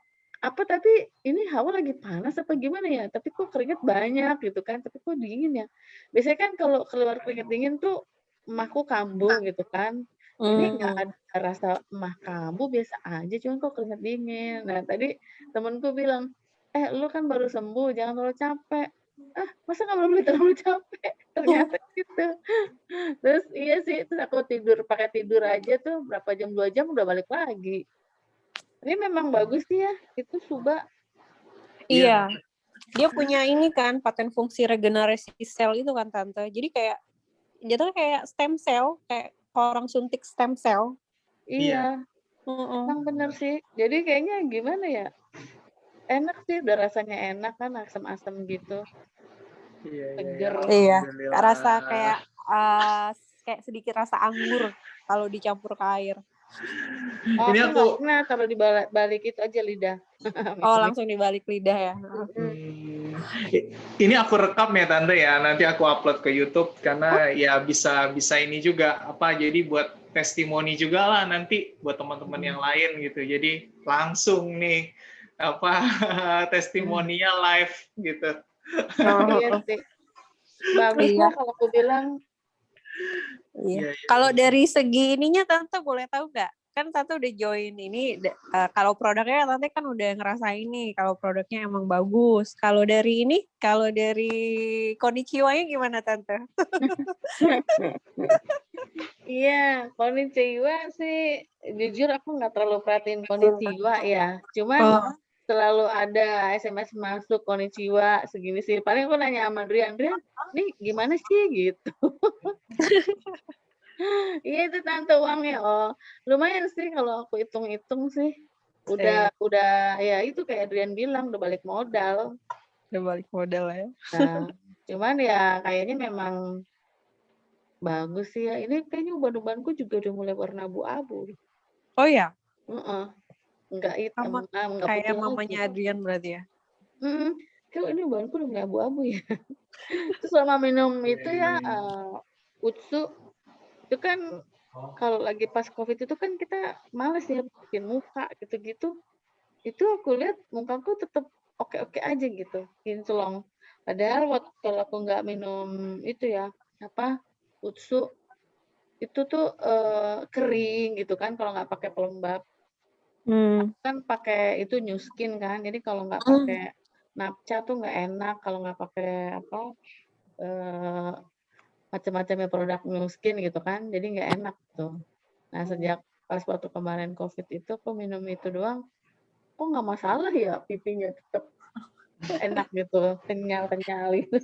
tapi ini hawa lagi panas apa gimana ya? Tapi kok keringet banyak gitu kan, tapi kok dingin ya? Biasanya kan kalau keluar keringet dingin tuh emahku kambuh gitu kan. Ini nggak ada rasa emah kambuh, biasa aja, cuman kok keringet dingin. Nah tadi temenku bilang, lu kan baru sembuh, jangan terlalu capek. Masa nggak boleh terlalu capek? Ternyata gitu. Terus iya sih, terus aku pakai tidur aja tuh berapa jam, 2 jam udah balik lagi. Tapi memang bagus sih ya, itu Suba. Iya. Dia punya ini kan, paten fungsi regenerasi sel itu kan Tante. Jadi kayak jatuhnya kayak stem cell, kayak orang suntik stem cell. Iya. Emang bener sih. Jadi kayaknya gimana ya? Enak sih, udah rasanya enak kan, asam-asam gitu. Seger. Iya. Rasa kayak sedikit rasa anggur kalau dicampur ke air. Oh, Ini aku nggak aku pernah taruh di balik itu aja lidah. Oh, langsung dibalik lidah ya. Ini aku rekam ya Tante ya, nanti aku upload ke YouTube karena ya bisa ini juga apa jadi buat testimoni juga lah nanti buat teman-teman yang lain gitu. Jadi langsung nih apa testimoninya live gitu. Iya sih. Bagus Iya. lah kalau aku bilang. Iya. Kalau dari segi ininya Tante boleh tahu nggak? Kan Tante udah join ini, kalau produknya Tante kan udah ngerasain nih, kalau produknya emang bagus. Kalau dari konnichiwa-nya gimana Tante? Iya, konnichiwa sih, jujur aku nggak terlalu perhatiin konnichiwa ya. Cuman selalu ada SMS masuk konnichiwa segini sih. Paling aku nanya sama Drian, nih gimana sih gitu. Iya itu Tante uangnya. Oh, lumayan sih kalau aku hitung-hitung sih. Udah ya itu kayak Adrian bilang udah balik modal. Udah balik modal ya. Nah, cuman ya kayaknya memang bagus sih ya. Ini kayaknya uban-ubanku juga udah mulai warna abu-abu. Oh ya, Heeh. Enggak hitam, sama enggak kayak putih mamanya lagi. Adrian berarti ya. Kok ini ubanku udah mulai abu-abu ya. Terus selama minum itu ya Utsu itu kan kalau lagi pas COVID itu kan kita males ya bikin muka gitu-gitu. Itu aku lihat mukaku tetap oke-oke aja gitu, kinclong. Padahal kalau aku nggak minum itu ya, apa, Utsu, itu tuh kering gitu kan kalau nggak pakai pelembab. Kan pakai itu New Skin kan, jadi kalau nggak pakai napcha tuh nggak enak kalau nggak pakai apa, macam-macamnya produk New Skin gitu kan, jadi nggak enak tuh. Nah sejak pas waktu kemarin COVID itu aku minum itu doang, kok nggak masalah ya pipinya tetap enak gitu, kenyal-kenyal gitu.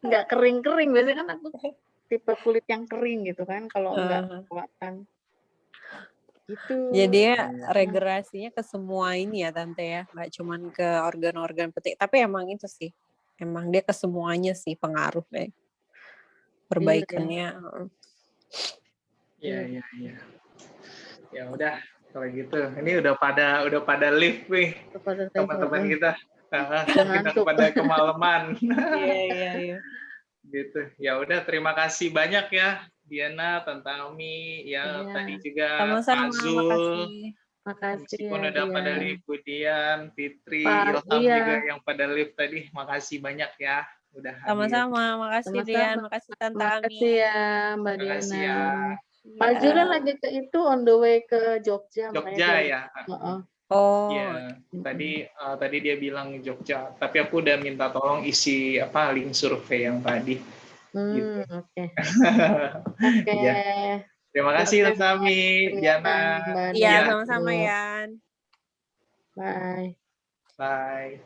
Nggak kering-kering, biasanya kan aku tipe kulit yang kering gitu kan kalau nggak perawatan. Gitu. Jadi regenerasinya ke semua ini ya Tante ya, nggak cuman ke organ-organ penting, tapi emang itu sih, emang dia ke semuanya sih pengaruhnya, perbaikannya. Iya. Ya udah kalau gitu. Ini udah pada live nih teman-teman kita. Kita pada kemalaman. Iya. Gitu. Ya udah terima kasih banyak ya Diana, Tante Ami, ya tadi juga Sama-sama, Pak Zul. Makasih Meskipun ya, udah pada Dian. live Budian, Fitri, Pak, Ilham iya. juga yang pada live tadi. Makasih banyak ya udah hadir. Sama-sama, makasih Dian, makasih Tante Ami. Makasih ya Mbak Makasih Diana. ya. Pak Zul lagi ke itu on the way ke Jogja. Jogja ya. Oh. Iya, tadi dia bilang Jogja, tapi aku udah minta tolong isi link survei yang tadi. Gitu. Oke. Ya. Terima kasih Tante Ami, Diana. Iya, sama-sama Yan. Bye. Bye.